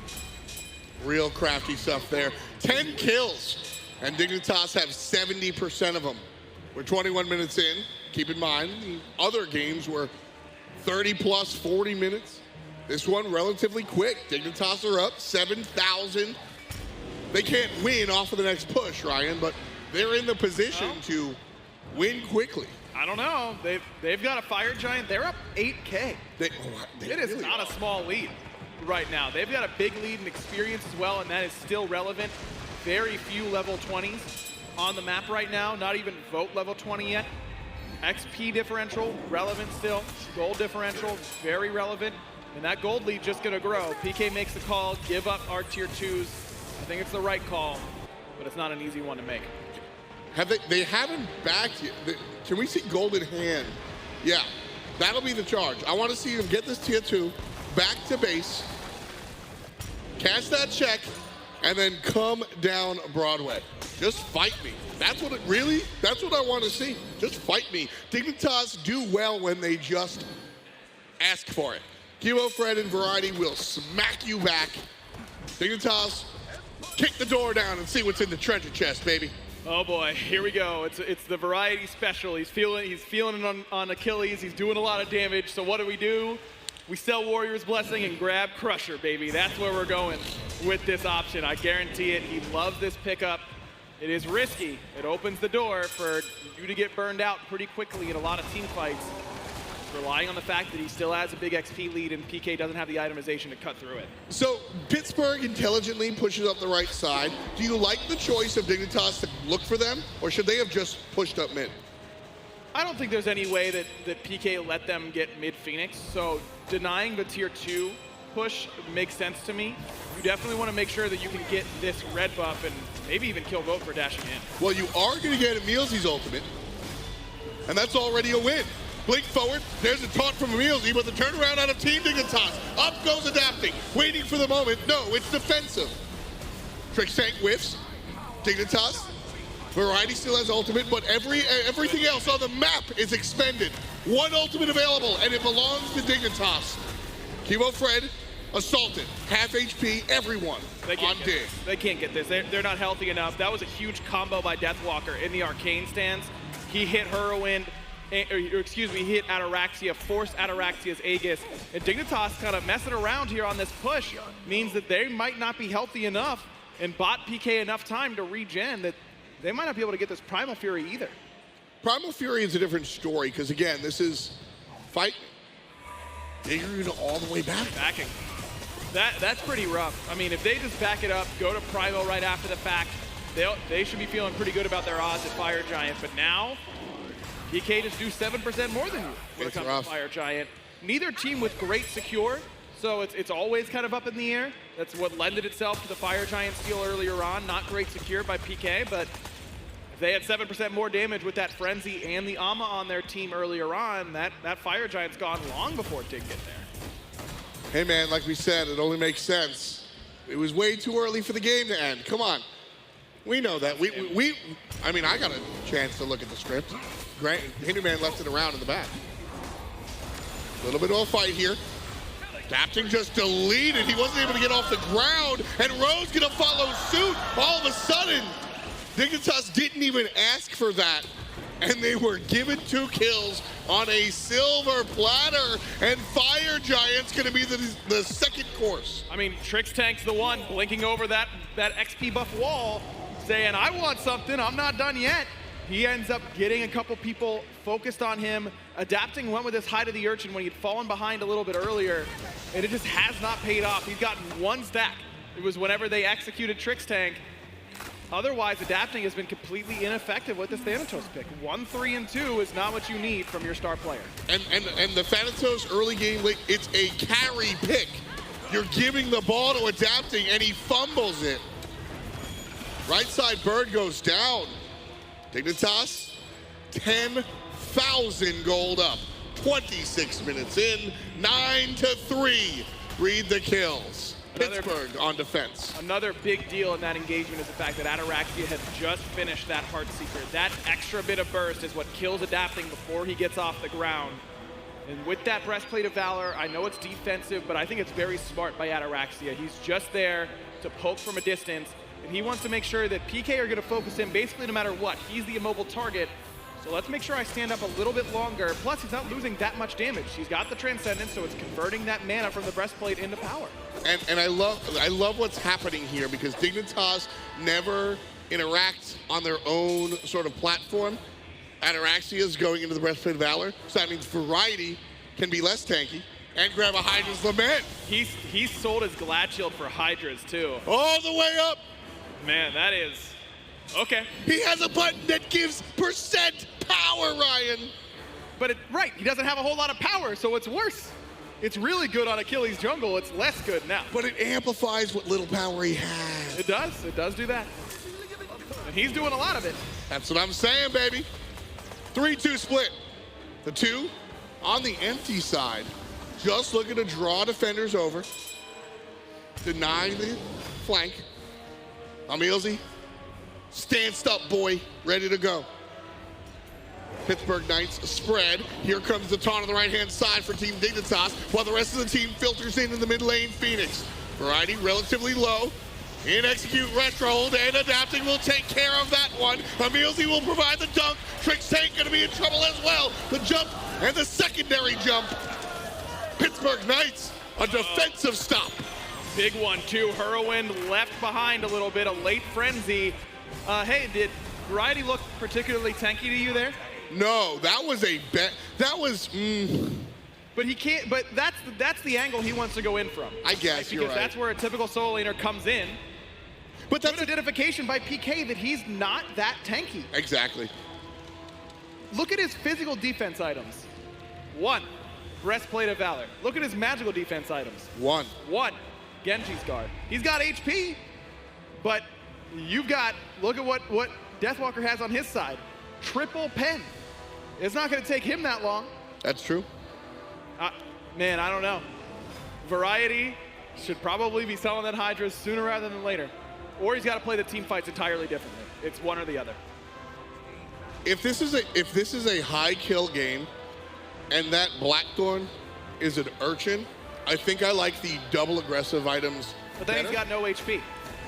Real crafty stuff there. 10 kills, and Dignitas have 70% of them. We're 21 minutes in. Keep in mind, the other games were 30 plus 40 minutes. This one relatively quick. Dignitas are up 7,000. They can't win off of the next push, Ryan, but they're in the position to win quickly. I don't know. They've got a Fire Giant. They're up 8K. It is really not a small lead right now. They've got a big lead in experience as well, and that is still relevant. Very few level 20s on the map right now. Not even Vote level 20 yet. XP differential, relevant still. Gold differential, very relevant. And that gold lead just going to grow. PK makes the call, give up our tier 2s. I think it's the right call, but it's not an easy one to make. They haven't backed yet. Can we see gold in hand? Yeah, that'll be the charge. I want to see them get this tier 2, back to base, cash that check, and then come down Broadway. Just fight me. That's what I want to see. Just fight me. Dignitas do well when they just ask for it. QvoFred and Variety will smack you back. Dignitas, kick the door down and see what's in the treasure chest, baby. Oh boy, here we go. It's the Variety special. He's feeling it on Achilles. He's doing a lot of damage. So what do? We sell Warrior's Blessing and grab Crusher, baby. That's where we're going with this option. I guarantee it. He loves this pickup. It is risky. It opens the door for you to get burned out pretty quickly in a lot of team fights. Relying on the fact that he still has a big XP lead and PK doesn't have the itemization to cut through it. So Pittsburgh intelligently pushes up the right side. Do you like the choice of Dignitas to look for them, or should they have just pushed up mid? I don't think there's any way that PK let them get mid Phoenix, so denying the tier 2 push makes sense to me. You definitely want to make sure that you can get this red buff and maybe even kill Vote for dashing in. Well, you are going to get EmilZy's ultimate, and that's already a win. Blink forward, there's a taunt from EmilZy, but the turnaround out of Team Dignitas. Up goes Adapting, waiting for the moment. No, it's defensive. Trixtank whiffs. Dignitas Variety still has ultimate, but everything else on the map is expended. One ultimate available, and it belongs to Dignitas. QvoFred assaulted, half HP, everyone on Dig. They can't get this. They're not healthy enough. That was a huge combo by Deathwalker in the arcane stance. He hit Hurriwind, he hit Ataraxia, forced Ataraxia's Aegis. And Dignitas kind of messing around here on this push means that they might not be healthy enough and bought PK enough time to regen that they might not be able to get this Primal Fury either. Primal Fury is a different story, because again, this is fight. Digger all the way back. Backing. That's pretty rough. I mean, if they just back it up, go to Primal right after the fact, they should be feeling pretty good about their odds at Fire Giant. But now, PK just do 7% more than you when it comes to Fire Giant. Neither team with great secure, so it's always kind of up in the air. That's what lended itself to the Fire Giant steal earlier on. Not great secure by PK, but if they had 7% more damage with that Frenzy and the Ama on their team earlier on, that Fire Giant's gone long before Dig get there. Hey man, like we said, it only makes sense. It was way too early for the game to end. Come on. We know that. I mean, I got a chance to look at the script. Hinderman left it around in the back. A little bit of a fight here. Adapting just deleted. He wasn't able to get off the ground, and Rowe's gonna follow suit. All of a sudden, Dignitas didn't even ask for that, and they were given 2 kills on a silver platter, and Fire Giant's gonna be the second course. I mean, Trixtank's the one blinking over that XP buff wall, saying, I want something, I'm not done yet. He ends up getting a couple people focused on him. Adapting went with his Hide of the Urchin when he'd fallen behind a little bit earlier, and it just has not paid off. He's gotten 1 stack. It was whenever they executed Trixtank. Otherwise, Adapting has been completely ineffective with this Thanatos pick. 1, 3, and 2 is not what you need from your star player. And the Thanatos early game, it's a carry pick. You're giving the ball to Adapting, and he fumbles it. Right side bird goes down. Dignitas, 10,000 gold up. 26 minutes in, 9-3. Read the kills. Pittsburgh on defense. Another big deal in that engagement is the fact that Ataraxia has just finished that Heartseeker. That extra bit of burst is what kills Adapting before he gets off the ground. And with that Breastplate of Valor, I know it's defensive, but I think it's very smart by Ataraxia. He's just there to poke from a distance, and he wants to make sure that PK are going to focus him basically no matter what. He's the immobile target. So let's make sure I stand up a little bit longer. Plus, he's not losing that much damage. He's got the Transcendence, so it's converting that mana from the Breastplate into power. And I love what's happening here, because Dignitas never interact on their own sort of platform. Ataraxia is going into the Breastplate of Valor, so that means Variety can be less tanky and grab a Hydra's Lament. He's sold his Glad Shield for Hydras, too. All the way up. Man, that is... Okay. He has a button that gives percent power, Ryan. But right, he doesn't have a whole lot of power, so it's worse. It's really good on Achilles Jungle. It's less good now. But it amplifies what little power he has. It does. It does do that. And he's doing a lot of it. That's what I'm saying, baby. 3-2 split. The 2 on the empty side. Just looking to draw defenders over. Denying the flank. EmilZy. Stanced up, boy. Ready to go. Pittsburgh Knights spread. Here comes the taunt on the right-hand side for Team Dignitas, while the rest of the team filters in the mid lane. Phoenix. Variety relatively low. In execute retro hold, and Adapting will take care of that one. EmilZy will provide the dunk. Trixtank going to be in trouble as well. The jump and the secondary jump. Pittsburgh Knights, a defensive stop. Big one, too. Hurriwind left behind a little bit, a late frenzy. Hey, did Variety look particularly tanky to you there? No, that was a bet. That was. But he can't. But that's the angle he wants to go in from. I guess right? You're right. Because that's where a typical solo laner comes in. But that's an identification by PK that he's not that tanky. Exactly. Look at his physical defense items. 1, Breastplate of Valor. Look at his magical defense items. 1. Genji's guard. He's got HP, but you've got, look at what Deathwalker has on his side. Triple pen. It's not going to take him that long. That's true. Man, I don't know. Variety should probably be selling that Hydra sooner rather than later. Or he's got to play the team fights entirely differently. It's one or the other. if this is a high kill game, and that Blackthorn is an urchin, I think I like the double aggressive items. But then he's got no HP.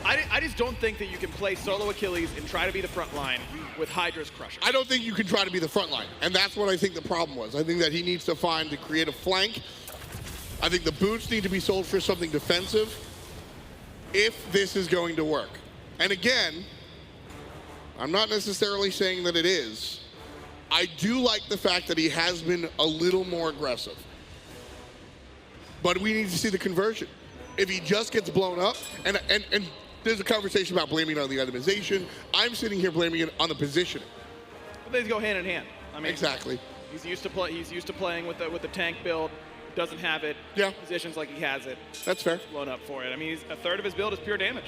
I just don't think that you can play solo Achilles and try to be the front line with Hydra's Crusher. I don't think you can try to be the front line, and that's what I think the problem was. I think that he needs to create a flank. I think the boots need to be sold for something defensive if this is going to work. And again, I'm not necessarily saying that it is. I do like the fact that he has been a little more aggressive. But we need to see the conversion. If he just gets blown up, and there's a conversation about blaming it on the itemization, I'm sitting here blaming it on the positioning. But they go hand in hand. I mean, exactly. He's used to playing with the tank build. Doesn't have it. Yeah. Positions like he has it. That's fair. Blown up for it. I mean, a third of his build is pure damage.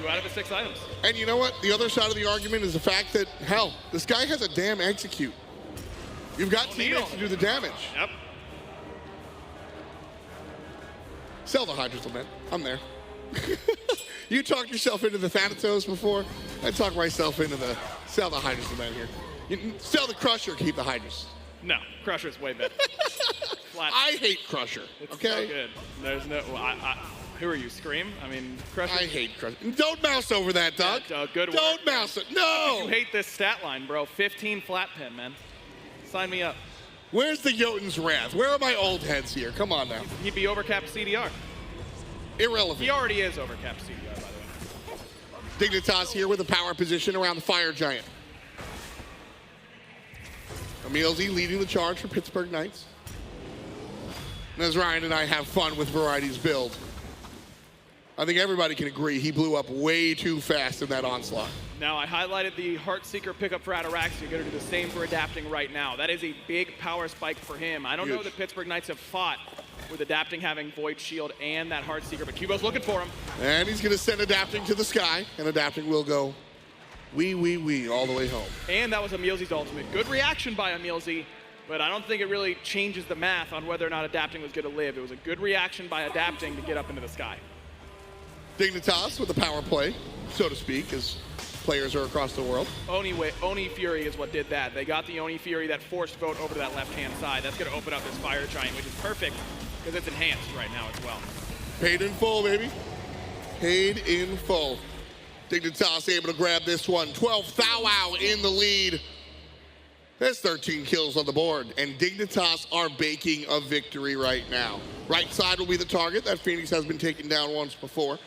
2 out of his 6 items. And you know what? The other side of the argument is the fact that, hell, this guy has a damn execute. You've got teammates to do the damage. Yep. Sell the Hydra's Lament. I'm there. You talked yourself into the Thanatos before. I talked myself into the sell the Hydra's Lament here. You sell the Crusher, keep the Hydras. No, Crusher's way better. I hate Crusher. It's okay. So good. There's no. Who are you? Scream? I mean, Crusher. I hate Crusher. Don't mouse over that, Doug. Yeah, good work. Don't mouse it. No. You hate this stat line, bro. 15 flat pin, man. Sign me up. Where's the Jotun's Wrath? Where are my old heads here? Come on now. He'd be overcapped CDR. Irrelevant. He already is overcapped CDR, by the way. Dignitas here with a power position around the Fire Giant. EmilZy leading the charge for Pittsburgh Knights. And as Ryan and I have fun with Variety's build, I think everybody can agree he blew up way too fast in that onslaught. Now, I highlighted the Heartseeker pickup for Ataraxia. You're going to do the same for adapting right now. That is a big power spike for him. I don't know that Pittsburgh Knights have fought with adapting having Void Shield and that Heartseeker, but Cubo's looking for him. And he's going to send adapting to the sky, and adapting will go wee all the way home. And that was EmilZy's ultimate. Good reaction by EmilZy, but I don't think it really changes the math on whether or not adapting was going to live. It was a good reaction by adapting to get up into the sky. Dignitas with the power play, so to speak, as players are across the world. Oni Fury is what did that. They got the Oni Fury that forced vote over to that left-hand side. That's going to open up this Fire Giant, which is perfect because it's enhanced right now as well. Paid in full, baby. Paid in full. Dignitas able to grab this one. 12 Thou in the lead. There's 13 kills on the board, and Dignitas are baking a victory right now. Right side will be the target. That Phoenix has been taken down once before,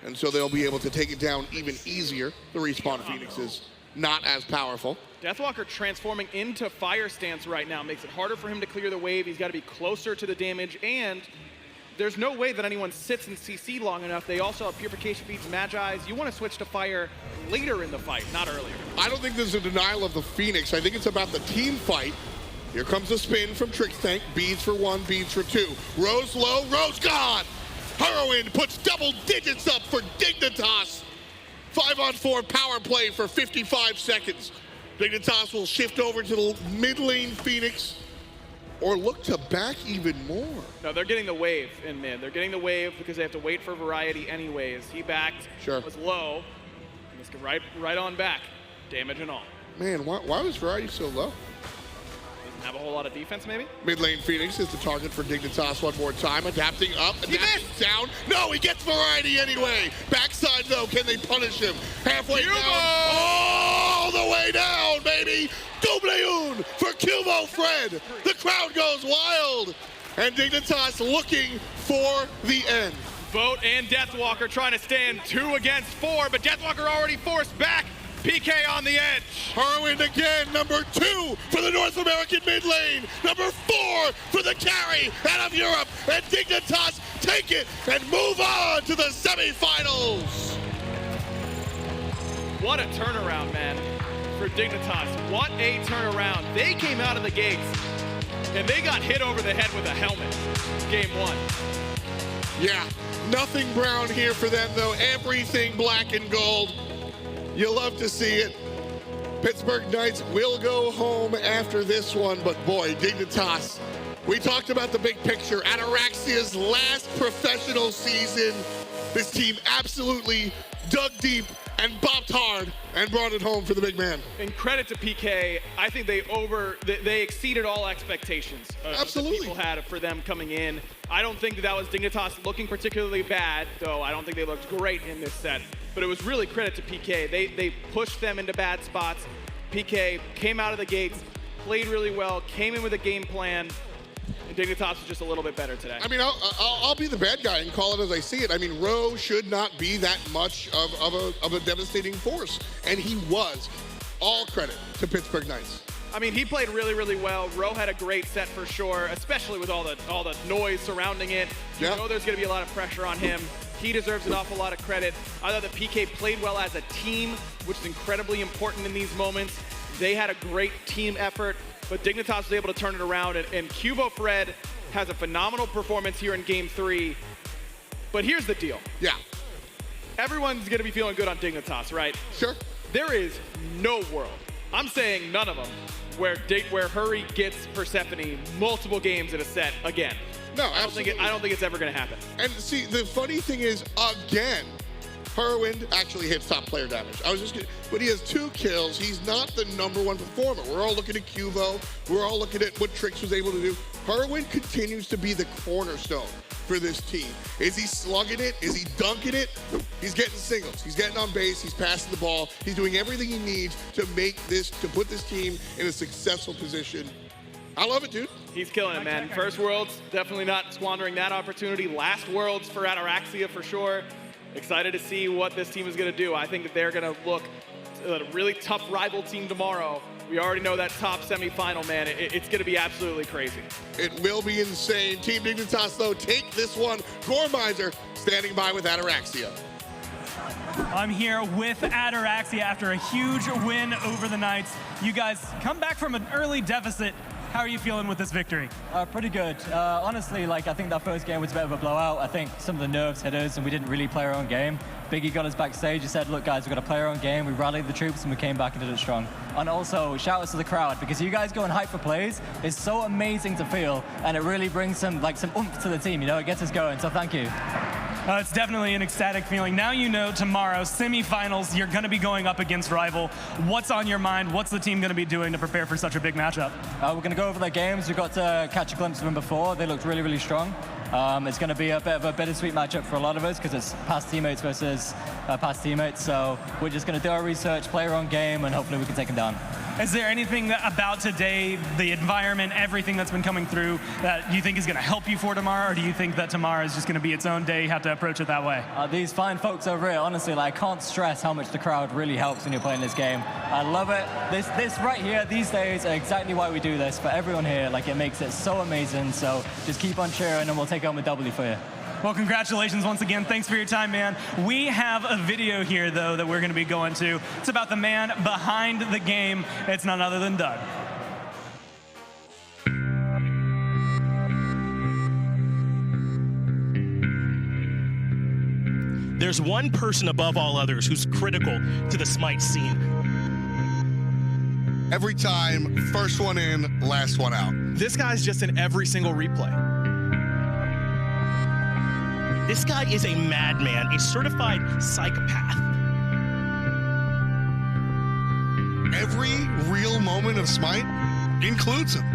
and so they'll be able to take it down even easier. The respawn Phoenix is not as powerful. Deathwalker transforming into Fire Stance right now makes it harder for him to clear the wave. He's got to be closer to the damage, and there's no way that anyone sits in CC long enough. They also have Purification Feeds, Magi's. You want to switch to Fire later in the fight, not earlier. I don't think there's a denial of the Phoenix. I think it's about the team fight. Here comes the spin from Trixtank. Beads for 1, beads for 2. Rowe's low, Rowe's gone! Hurriwind puts double digits up for Dignitas. 5-on-4 power play for 55 seconds. Dignitas will shift over to the mid lane Phoenix, or look to back even more. No, they're getting the wave in mid. They're getting the wave because they have to wait for Variety anyways. He backed, was low, and let's get right on back, damage and all. Man, why was Variety so low? Doesn't have a whole lot of defense, maybe? Mid lane Phoenix is the target for Dignitas one more time. Adapting up, adapting down. No, he gets Variety anyway. Backside though, can they punish him? Halfway down, all the way down, baby. Double un for QvoFred. The crowd goes wild. And Dignitas looking for the end. Vote and Deathwalker trying to stand 2 against 4, but Deathwalker already forced back. PK on the edge. Hurriwind again, number 2 for the North American mid lane. Number 4 for the carry out of Europe. And Dignitas take it and move on to the semifinals. What a turnaround, man, for Dignitas. What a turnaround. They came out of the gates and they got hit over the head with a helmet. Game 1. Yeah, nothing brown here for them though. Everything black and gold. You love to see it. Pittsburgh Knights will go home after this one, but boy, Dignitas. We talked about the big picture. Ataraxia's last professional season. This team absolutely dug deep, and bopped hard and brought it home for the big man. And credit to PK, I think they exceeded all expectations Absolutely. people had for them coming in. I don't think that was Dignitas looking particularly bad, though I don't think they looked great in this set. But it was really credit to PK. They pushed them into bad spots. PK came out of the gates, played really well, came in with a game plan, and Dignitas was just a little bit better today. I mean, I'll be the bad guy and call it as I see it. I mean, Rowe should not be that much of a devastating force, and he was. All credit to Pittsburgh Knights. I mean, he played really, really well. Rowe had a great set for sure, especially with all the noise surrounding it. You know there's going to be a lot of pressure on him. He deserves an awful lot of credit. I thought that PK played well as a team, which is incredibly important in these moments. They had a great team effort, but Dignitas was able to turn it around, and QvoFred has a phenomenal performance here in Game 3. But here's the deal. Yeah. Everyone's going to be feeling good on Dignitas, right? Sure. There is no world, I'm saying none of them, where Hurry gets Persephone multiple games in a set again. No, absolutely. I don't think it's ever going to happen. And see, the funny thing is, again, Hurriwind actually hits top player damage. But he has 2 kills. He's not the #1 performer. We're all looking at Cuvo. We're all looking at what Trix was able to do. Hurriwind continues to be the cornerstone for this team. Is he slugging it? Is he dunking it? He's getting singles. He's getting on base. He's passing the ball. He's doing everything he needs to put this team in a successful position. I love it, dude. He's killing it, man. First Worlds, definitely not squandering that opportunity. Last Worlds for Ataraxia for sure. Excited to see what this team is going to do. I think that they're going to look at a really tough rival team tomorrow. We already know that top semifinal, man. It's going to be absolutely crazy. It will be insane. Team Dignitas, though, take this one. Gormiser standing by with Ataraxia. I'm here with Ataraxia after a huge win over the Knights. You guys come back from an early deficit. How are you feeling with this victory? Pretty good. Honestly, I think that first game was a bit of a blowout. I think some of the nerves hit us and we didn't really play our own game. Biggie got us backstage. He said, look, guys, we've got to play our own game. We rallied the troops and we came back and did it strong. And also, shout outs to the crowd, because you guys going hype for plays is so amazing to feel, and it really brings some oomph to the team, It gets us going, so thank you. It's definitely an ecstatic feeling. Now you know tomorrow, semifinals, you're going to be going up against rival. What's on your mind? What's the team going to be doing to prepare for such a big matchup? We're going to go over their games. We got to catch a glimpse of them before. They looked really, really strong. It's going to be a bit of a bittersweet matchup for a lot of us because it's past teammates versus past teammates. So we're just going to do our research, play our own game, and hopefully we can take them down. Is there anything about today, the environment, everything that's been coming through, that you think is going to help you for tomorrow, or do you think that tomorrow is just going to be its own day? You have to approach it that way? These fine folks over here, honestly, I can't stress how much the crowd really helps when you're playing this game. I love it. This right here, these days, are exactly why we do this for everyone here. It makes it so amazing. So just keep on cheering, and we'll take home a W for you. Well, congratulations once again. Thanks for your time, man. We have a video here, though, that we're going to be going to. It's about the man behind the game. It's none other than Doug. There's one person above all others who's critical to the SMITE scene. Every time, first one in, last one out. This guy's just in every single replay. This guy is a madman, a certified psychopath. Every real moment of SMITE includes him.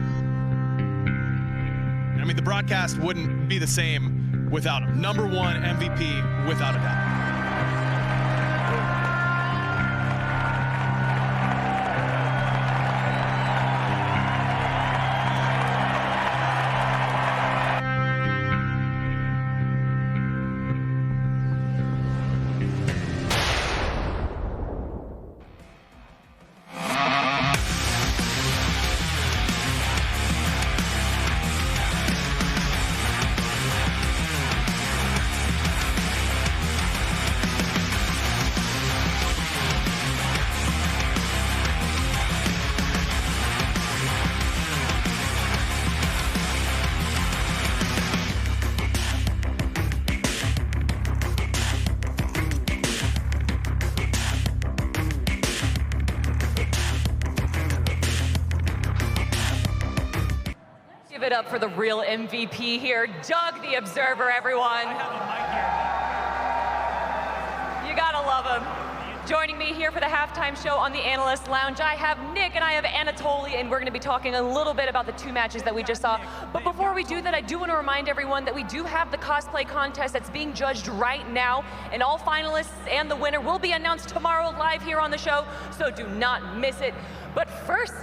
I mean, the broadcast wouldn't be the same without him. #1 MVP, without a doubt. Give it up for the real MVP here, Doug the Observer, everyone. I have a mic here. You gotta love him. The Joining me here for the halftime show on the Analyst Lounge, I have Nick and I have Anatoly, and we're going to be talking a little bit about the 2 matches that we just saw. But before we do that, I do want to remind everyone that we do have the cosplay contest that's being judged right now, and all finalists and the winner will be announced tomorrow live here on the show, so do not miss it. But first,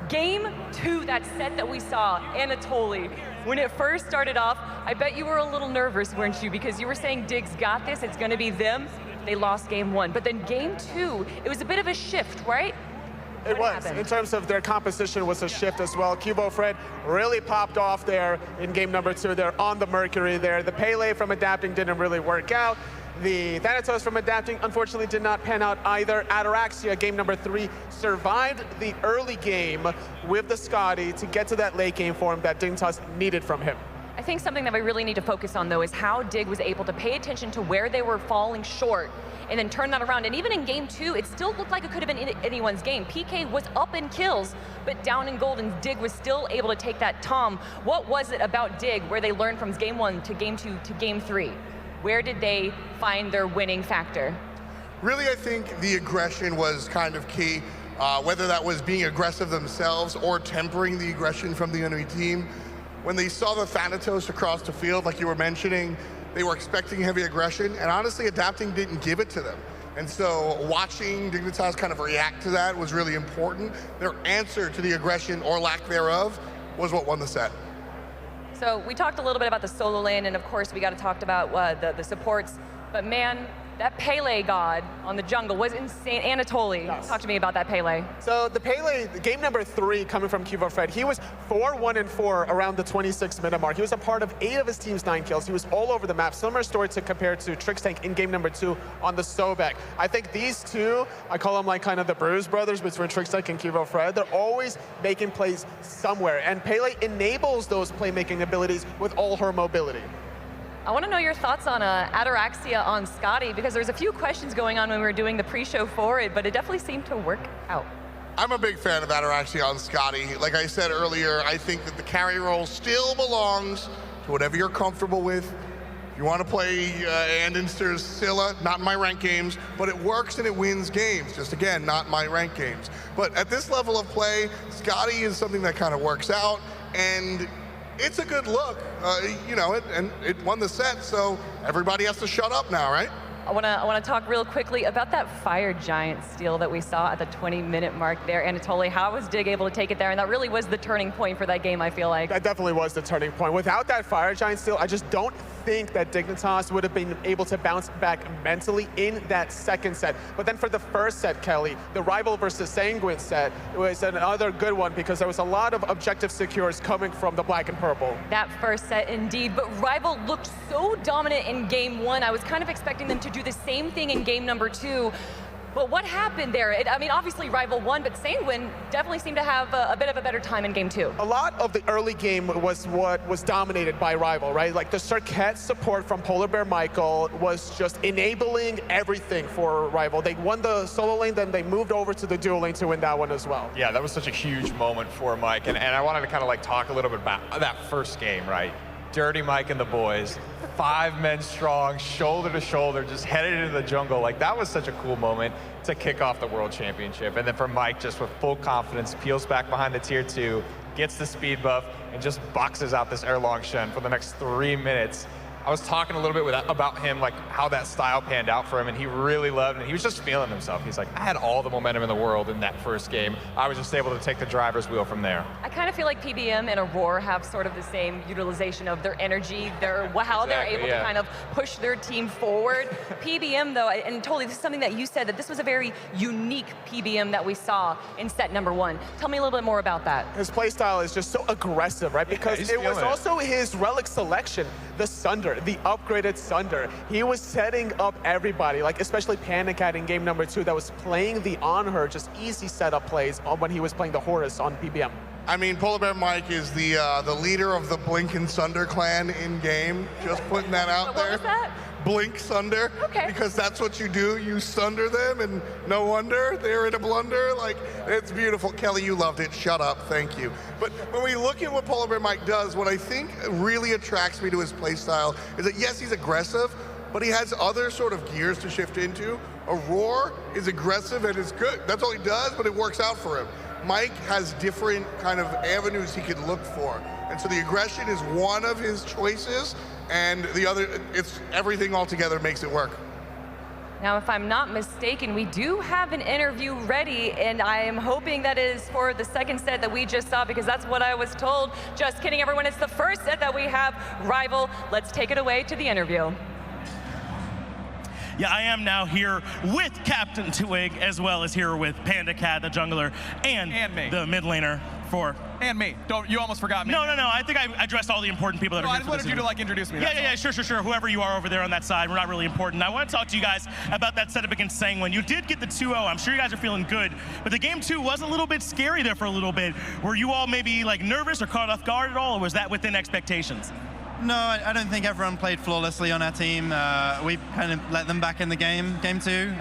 Game 2, that set that we saw, Anatoly. When it first started off, I bet you were a little nervous, weren't you? Because you were saying Dig's got this, it's going to be them. They lost Game 1, but then Game 2, it was a bit of a shift, right? It was. In terms of their composition was a shift as well. QvoFred really popped off there in game number 2. They're on the Mercury there. The Pele from adapting didn't really work out. The Thanatos from adapting unfortunately did not pan out either. Ataraxia, game number 3, survived the early game with the Scotty to get to that late game form that Dignitas needed from him. I think something that we really need to focus on, though, is how Dig was able to pay attention to where they were falling short and then turn that around. And even in game 2, it still looked like it could have been anyone's game. PK was up in kills, but down in gold, and Dig was still able to take that Tom. What was it about Dig where they learned from game 1 to game 2 to game 3? Where did they find their winning factor? Really, I think the aggression was kind of key, whether that was being aggressive themselves or tempering the aggression from the enemy team. When they saw the Thanatos across the field, like you were mentioning, they were expecting heavy aggression, and honestly, adapting didn't give it to them. And so watching Dignitas kind of react to that was really important. Their answer to the aggression or lack thereof was what won the set. So we talked a little bit about the solo lane, and of course we got to talk about the supports, but man, that Pele god on the jungle was insane. Anatoly, talk to me about that Pele. So the Pele, game number 3 coming from QvoFred, he was 4-1-4 around the 26-minute mark. He was a part of 8 of his team's 9 kills. He was all over the map. Similar story to compare to Trixtank in game number 2 on the Sobek. I think these two, I call them like kind of the Bruise brothers between Trixtank and QvoFred. They're always making plays somewhere, and Pele enables those playmaking abilities with all her mobility. I want to know your thoughts on Ataraxia on Scotty, because there's a few questions going on when we were doing the pre-show for it, but it definitely seemed to work out. I'm a big fan of Ataraxia on Scotty. Like I said earlier, I think that the carry role still belongs to whatever you're comfortable with. If you want to play Andinster's Scylla, not in my ranked games, but it works and it wins games. Just again, not my ranked games. But at this level of play, Scotty is something that kind of works out, and it's a good look, you know, and it won the set, so everybody has to shut up now, right? I want to talk real quickly about that Fire Giant steal that we saw at the 20-minute mark there. Anatoly, how was Dig able to take it there? And that really was the turning point for that game, I feel like. That definitely was the turning point. Without that Fire Giant steal, I just don't think that Dignitas would have been able to bounce back mentally in that second set. But then for the first set, Kelly, the Rival versus Sanguine set, it was another good one because there was a lot of objective secures coming from the black and purple. That first set, indeed. But Rival looked so dominant in game 1. I was kind of expecting them to do the same thing in game number 2. But what happened there? I mean, obviously Rival won, but Sanguine definitely seemed to have a bit of a better time in game 2. A lot of the early game was what was dominated by Rival, right? Like the Circuit support from Polar Bear Michael was just enabling everything for Rival. They won the solo lane, then they moved over to the dual lane to win that one as well. Yeah, that was such a huge moment for Mike, and I wanted to kind of like talk a little bit about that first game, right? Dirty Mike and the boys, 5 men strong, shoulder to shoulder, just headed into the jungle. Like, that was such a cool moment to kick off the World Championship. And then for Mike, just with full confidence, peels back behind the tier 2, gets the speed buff, and just boxes out this Erlong Shen for the next 3 minutes. I was talking a little bit about him, like how that style panned out for him, and he really loved it. He was just feeling himself. He's like, I had all the momentum in the world in that first game. I was just able to take the driver's wheel from there. I kind of feel like PBM and Aurora have sort of the same utilization of their energy, how they're able to kind of push their team forward. PBM, though, and totally, this is something that you said, that this was a very unique PBM that we saw in set number 1. Tell me a little bit more about that. His playstyle is just so aggressive, right? Because it was also his relic selection, the Sunder, the upgraded Sunder. He was setting up everybody, like especially Panic Cat in game number 2 that was playing the on her, just easy setup plays when he was playing the Horus on PBM. I mean, Polar Bear Mike is the leader of the Blink and Sunder clan in game. Just putting that out there. What was that? Blink Sunder. Okay. Because that's what you do. You sunder them, and no wonder they're in a blunder. Like, it's beautiful. Kelly, you loved it. Shut up. Thank you. But when we look at what Polar Bear Mike does, what I think really attracts me to his playstyle is that, yes, he's aggressive, but he has other sort of gears to shift into. Aurora is aggressive and is good. That's all he does, but it works out for him. Mike has different kind of avenues he could look for. And so the aggression is one of his choices, and the other, it's everything all together makes it work. Now, if I'm not mistaken, we do have an interview ready, and I am hoping that is for the second set that we just saw, because that's what I was told. Just kidding, everyone. It's the first set that we have. Rival, let's take it away to the interview. Yeah, I am now here with Captain Twig, as well as here with Panda Cat, the jungler, and me. The mid laner for... And me. Don't, you almost forgot me. No. I think I addressed all the important people that are here. I just wanted you to introduce me. Yeah, sure. Whoever you are over there on that side, we're not really important. I want to talk to you guys about that setup against Sanguine. You did get the 2-0. I'm sure you guys are feeling good, but the game 2 was a little bit scary there for a little bit. Were you all maybe like nervous or caught off guard at all, or was that within expectations? No, I don't think everyone played flawlessly on our team. We kind of let them back in the game 2.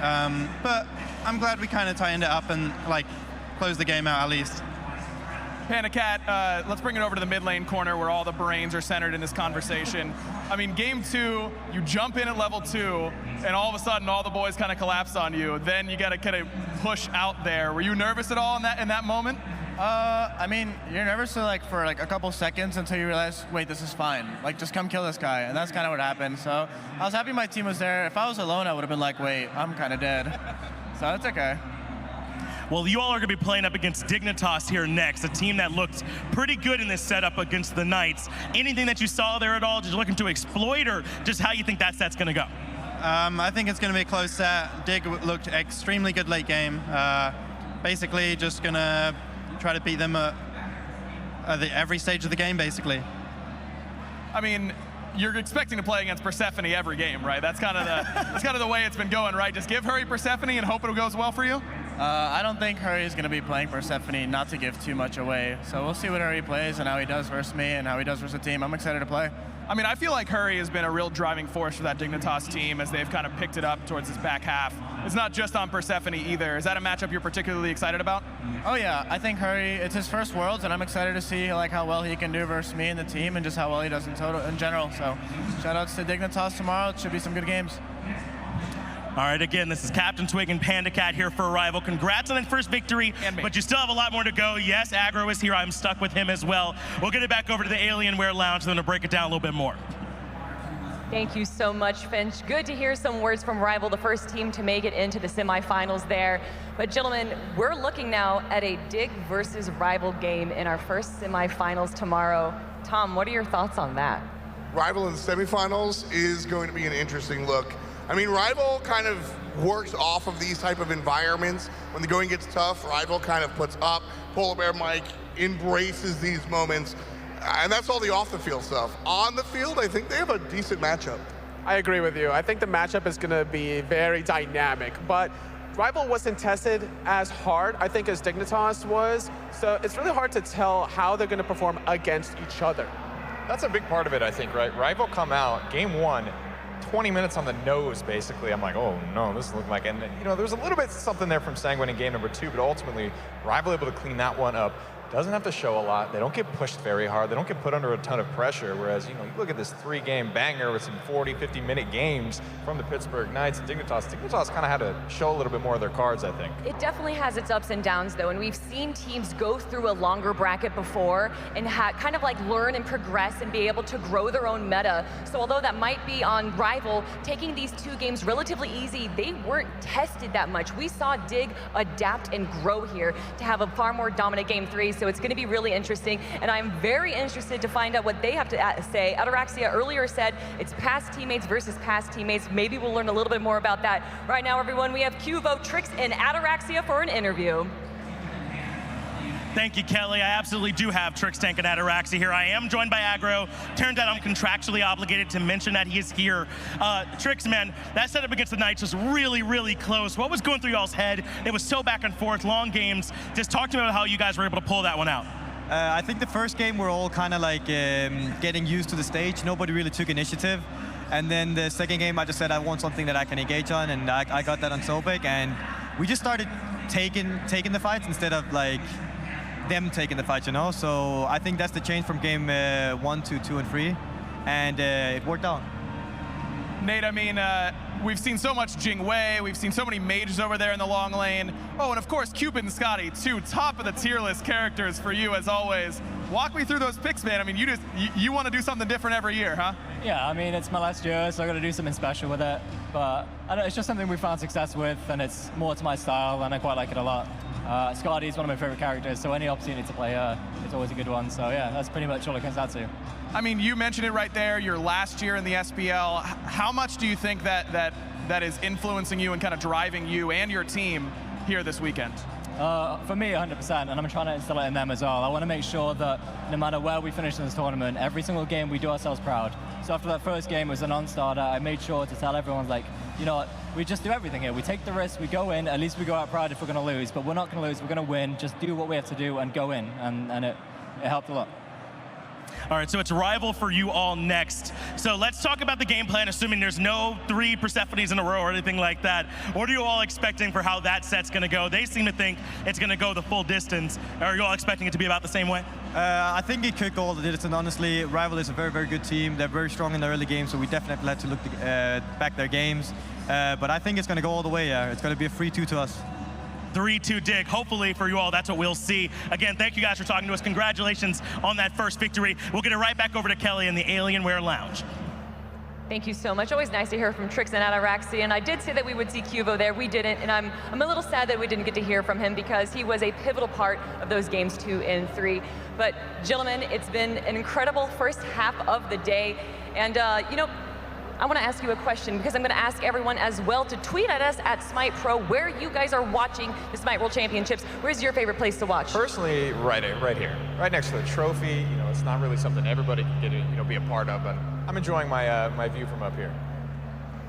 But I'm glad we kind of tightened it up and like closed the game out at least. Panda Cat, let's bring it over to the mid lane corner where all the brains are centered in this conversation. I mean, game 2, you jump in at level 2, and all of a sudden all the boys kind of collapse on you. Then you got to kind of push out there. Were you nervous at all in that moment? I mean, you're nervous for a couple seconds until you realize, wait, this is fine. Like, just come kill this guy. And that's kind of what happened. So I was happy my team was there. If I was alone, I would have been like, wait, I'm kind of dead. So it's okay. Well, you all are going to be playing up against Dignitas here next, a team that looked pretty good in this setup against the Knights. Anything that you saw there at all, just looking to exploit, or just how you think that set's going to go? I think it's going to be a close set. Dig looked extremely good late game. Basically, just going to try to beat them at every stage of the game, basically. I mean, you're expecting to play against Persephone every game, right? That's kind of the way it's been going, right? Just give Hurry Persephone and hope it goes well for you? I don't think Hurry is going to be playing Persephone, not to give too much away. So we'll see what Hurry plays and how he does versus me and how he does versus the team. I'm excited to play. I mean, I feel like Hurry has been a real driving force for that Dignitas team as they've kind of picked it up towards this back half. It's not just on Persephone either. Is that a matchup you're particularly excited about? Oh yeah, I think Hurry, it's his first Worlds, and I'm excited to see how well he can do versus me and the team, and just how well he does in general. So shout outs to Dignitas tomorrow. It should be some good games. All right, again, this is Captain Twig and Panda Cat here for Rival. Congrats on that first victory, but you still have a lot more to go. Yes, Aggro is here. I'm stuck with him as well. We'll get it back over to the Alienware Lounge, then to break it down a little bit more. Thank you so much, Finch. Good to hear some words from Rival, the first team to make it into the semifinals there. But gentlemen, we're looking now at a Dig versus Rival game in our first semifinals tomorrow. Tom, what are your thoughts on that? Rival in the semifinals is going to be an interesting look. I mean, Rival kind of works off of these type of environments. When the going gets tough, Rival kind of puts up. Polar Bear Mike embraces these moments. And that's all the off-the-field stuff. On the field, I think they have a decent matchup. I agree with you. I think the matchup is going to be very dynamic, but Rival wasn't tested as hard, I think, as Dignitas was. So it's really hard to tell how they're going to perform against each other. That's a big part of it, I think, right? Rival come out, game 1, 20 minutes on the nose, basically. I'm like, oh no, this looked like, and you know, there's a little bit something there from Sanguine in game number 2, but ultimately, Rival able to clean that one up. Doesn't have to show a lot. They don't get pushed very hard. They don't get put under a ton of pressure. Whereas, you know, you look at this 3-game banger with some 40, 50-minute games from the Pittsburgh Knights and Dignitas. Dignitas kind of had to show a little bit more of their cards, I think. It definitely has its ups and downs, though, and we've seen teams go through a longer bracket before and kind of like learn and progress and be able to grow their own meta. So although that might be on Rival, taking these 2 games relatively easy, they weren't tested that much. We saw Dig adapt and grow here to have a far more dominant game 3. So it's going to be really interesting, and I'm very interested to find out what they have to say. Ataraxia earlier said it's past teammates versus past teammates. Maybe we'll learn a little bit more about that. Right now, everyone, we have Qvo, Trix, and Ataraxia for an interview. Thank you, Kelly. I absolutely do have Trixtank and Ataraxia here. I am joined by Aggro. Turns out I'm contractually obligated to mention that he is here. Trix, man, that setup against the Knights was really, really close. What was going through y'all's head? It was so back and forth, long games. Just talk to me about how you guys were able to pull that one out. I think the first game we're all kind of like getting used to the stage. Nobody really took initiative. And then the second game, I just said I want something that I can engage on, and I got that on Sobek. And we just started taking the fights instead of like them taking the fight, you know? So I think that's the change from game 1 to 2 and 3, and it worked out. Nate, I mean, we've seen so much Xing Wei, we've seen so many mages over there in the long lane. Oh, and of course, Cupid and Scotty, two top of the tier list characters for you as always. Walk me through those picks, man. I mean, you want to do something different every year, huh? Yeah, I mean, it's my last year, so I got to do something special with it. But I don't, it's just something we found success with, and it's more to my style, and I quite like it a lot. Scotty is one of my favorite characters, so any opportunity to play her is always a good one. So yeah, that's pretty much all it comes down to. I mean, you mentioned it right there, your last year in the SPL. How much do you think that is influencing you and kind of driving you and your team here this weekend? For me, 100%, and I'm trying to instill it in them as well. I want to make sure that no matter where we finish in this tournament, every single game we do ourselves proud. So after that first game was a non-starter, I made sure to tell everyone, like, you know what, we just do everything here. We take the risk, we go in, at least we go out proud if we're going to lose, but we're not going to lose, we're going to win. Just do what we have to do and go in, and it helped a lot. All right, so it's Rival for you all next. So let's talk about the game plan, assuming there's no 3 Persephones in a row or anything like that. What are you all expecting for how that set's going to go? They seem to think it's going to go the full distance. Are you all expecting it to be about the same way? I think it could go all the distance, honestly. Rival is a very, very good team. They're very strong in the early games, so we definitely have to look back their games. But I think it's going to go all the way. It's going to be a 3-2 to us. 3-2 dig. Hopefully for you all, that's what we'll see. Again, thank you guys for talking to us. Congratulations on that first victory. We'll get it right back over to Kelly in the Alienware Lounge. Thank you so much. Always nice to hear from Trix and Ataraxia. And I did say that we would see Quvo there. We didn't, and I'm a little sad that we didn't get to hear from him because he was a pivotal part of those games 2 and 3. But gentlemen, it's been an incredible first half of the day. And you know, I want to ask you a question because I'm going to ask everyone as well to tweet at us at SMITE Pro where you guys are watching the SMITE World Championships. Where's your favorite place to watch? Personally, right here, right next to the trophy. You know, it's not really something everybody can get, you know, be a part of, but I'm enjoying my my view from up here.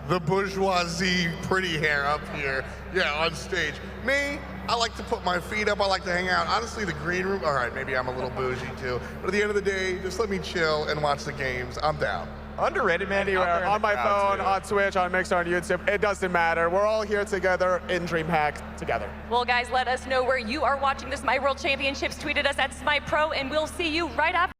The bourgeoisie pretty hair up here, yeah, on stage. Me, I like to put my feet up, I like to hang out. Honestly, the green room, all right, maybe I'm a little bougie too, but at the end of the day, just let me chill and watch the games. I'm down. Underrated, man. Anywhere, on my phone, on Twitch, on Mixer, on YouTube, it doesn't matter. We're all here together in DreamHack together. Well, guys, let us know where you are watching the SMITE World Championships. Tweet at us at SMITE Pro, and we'll see you right after.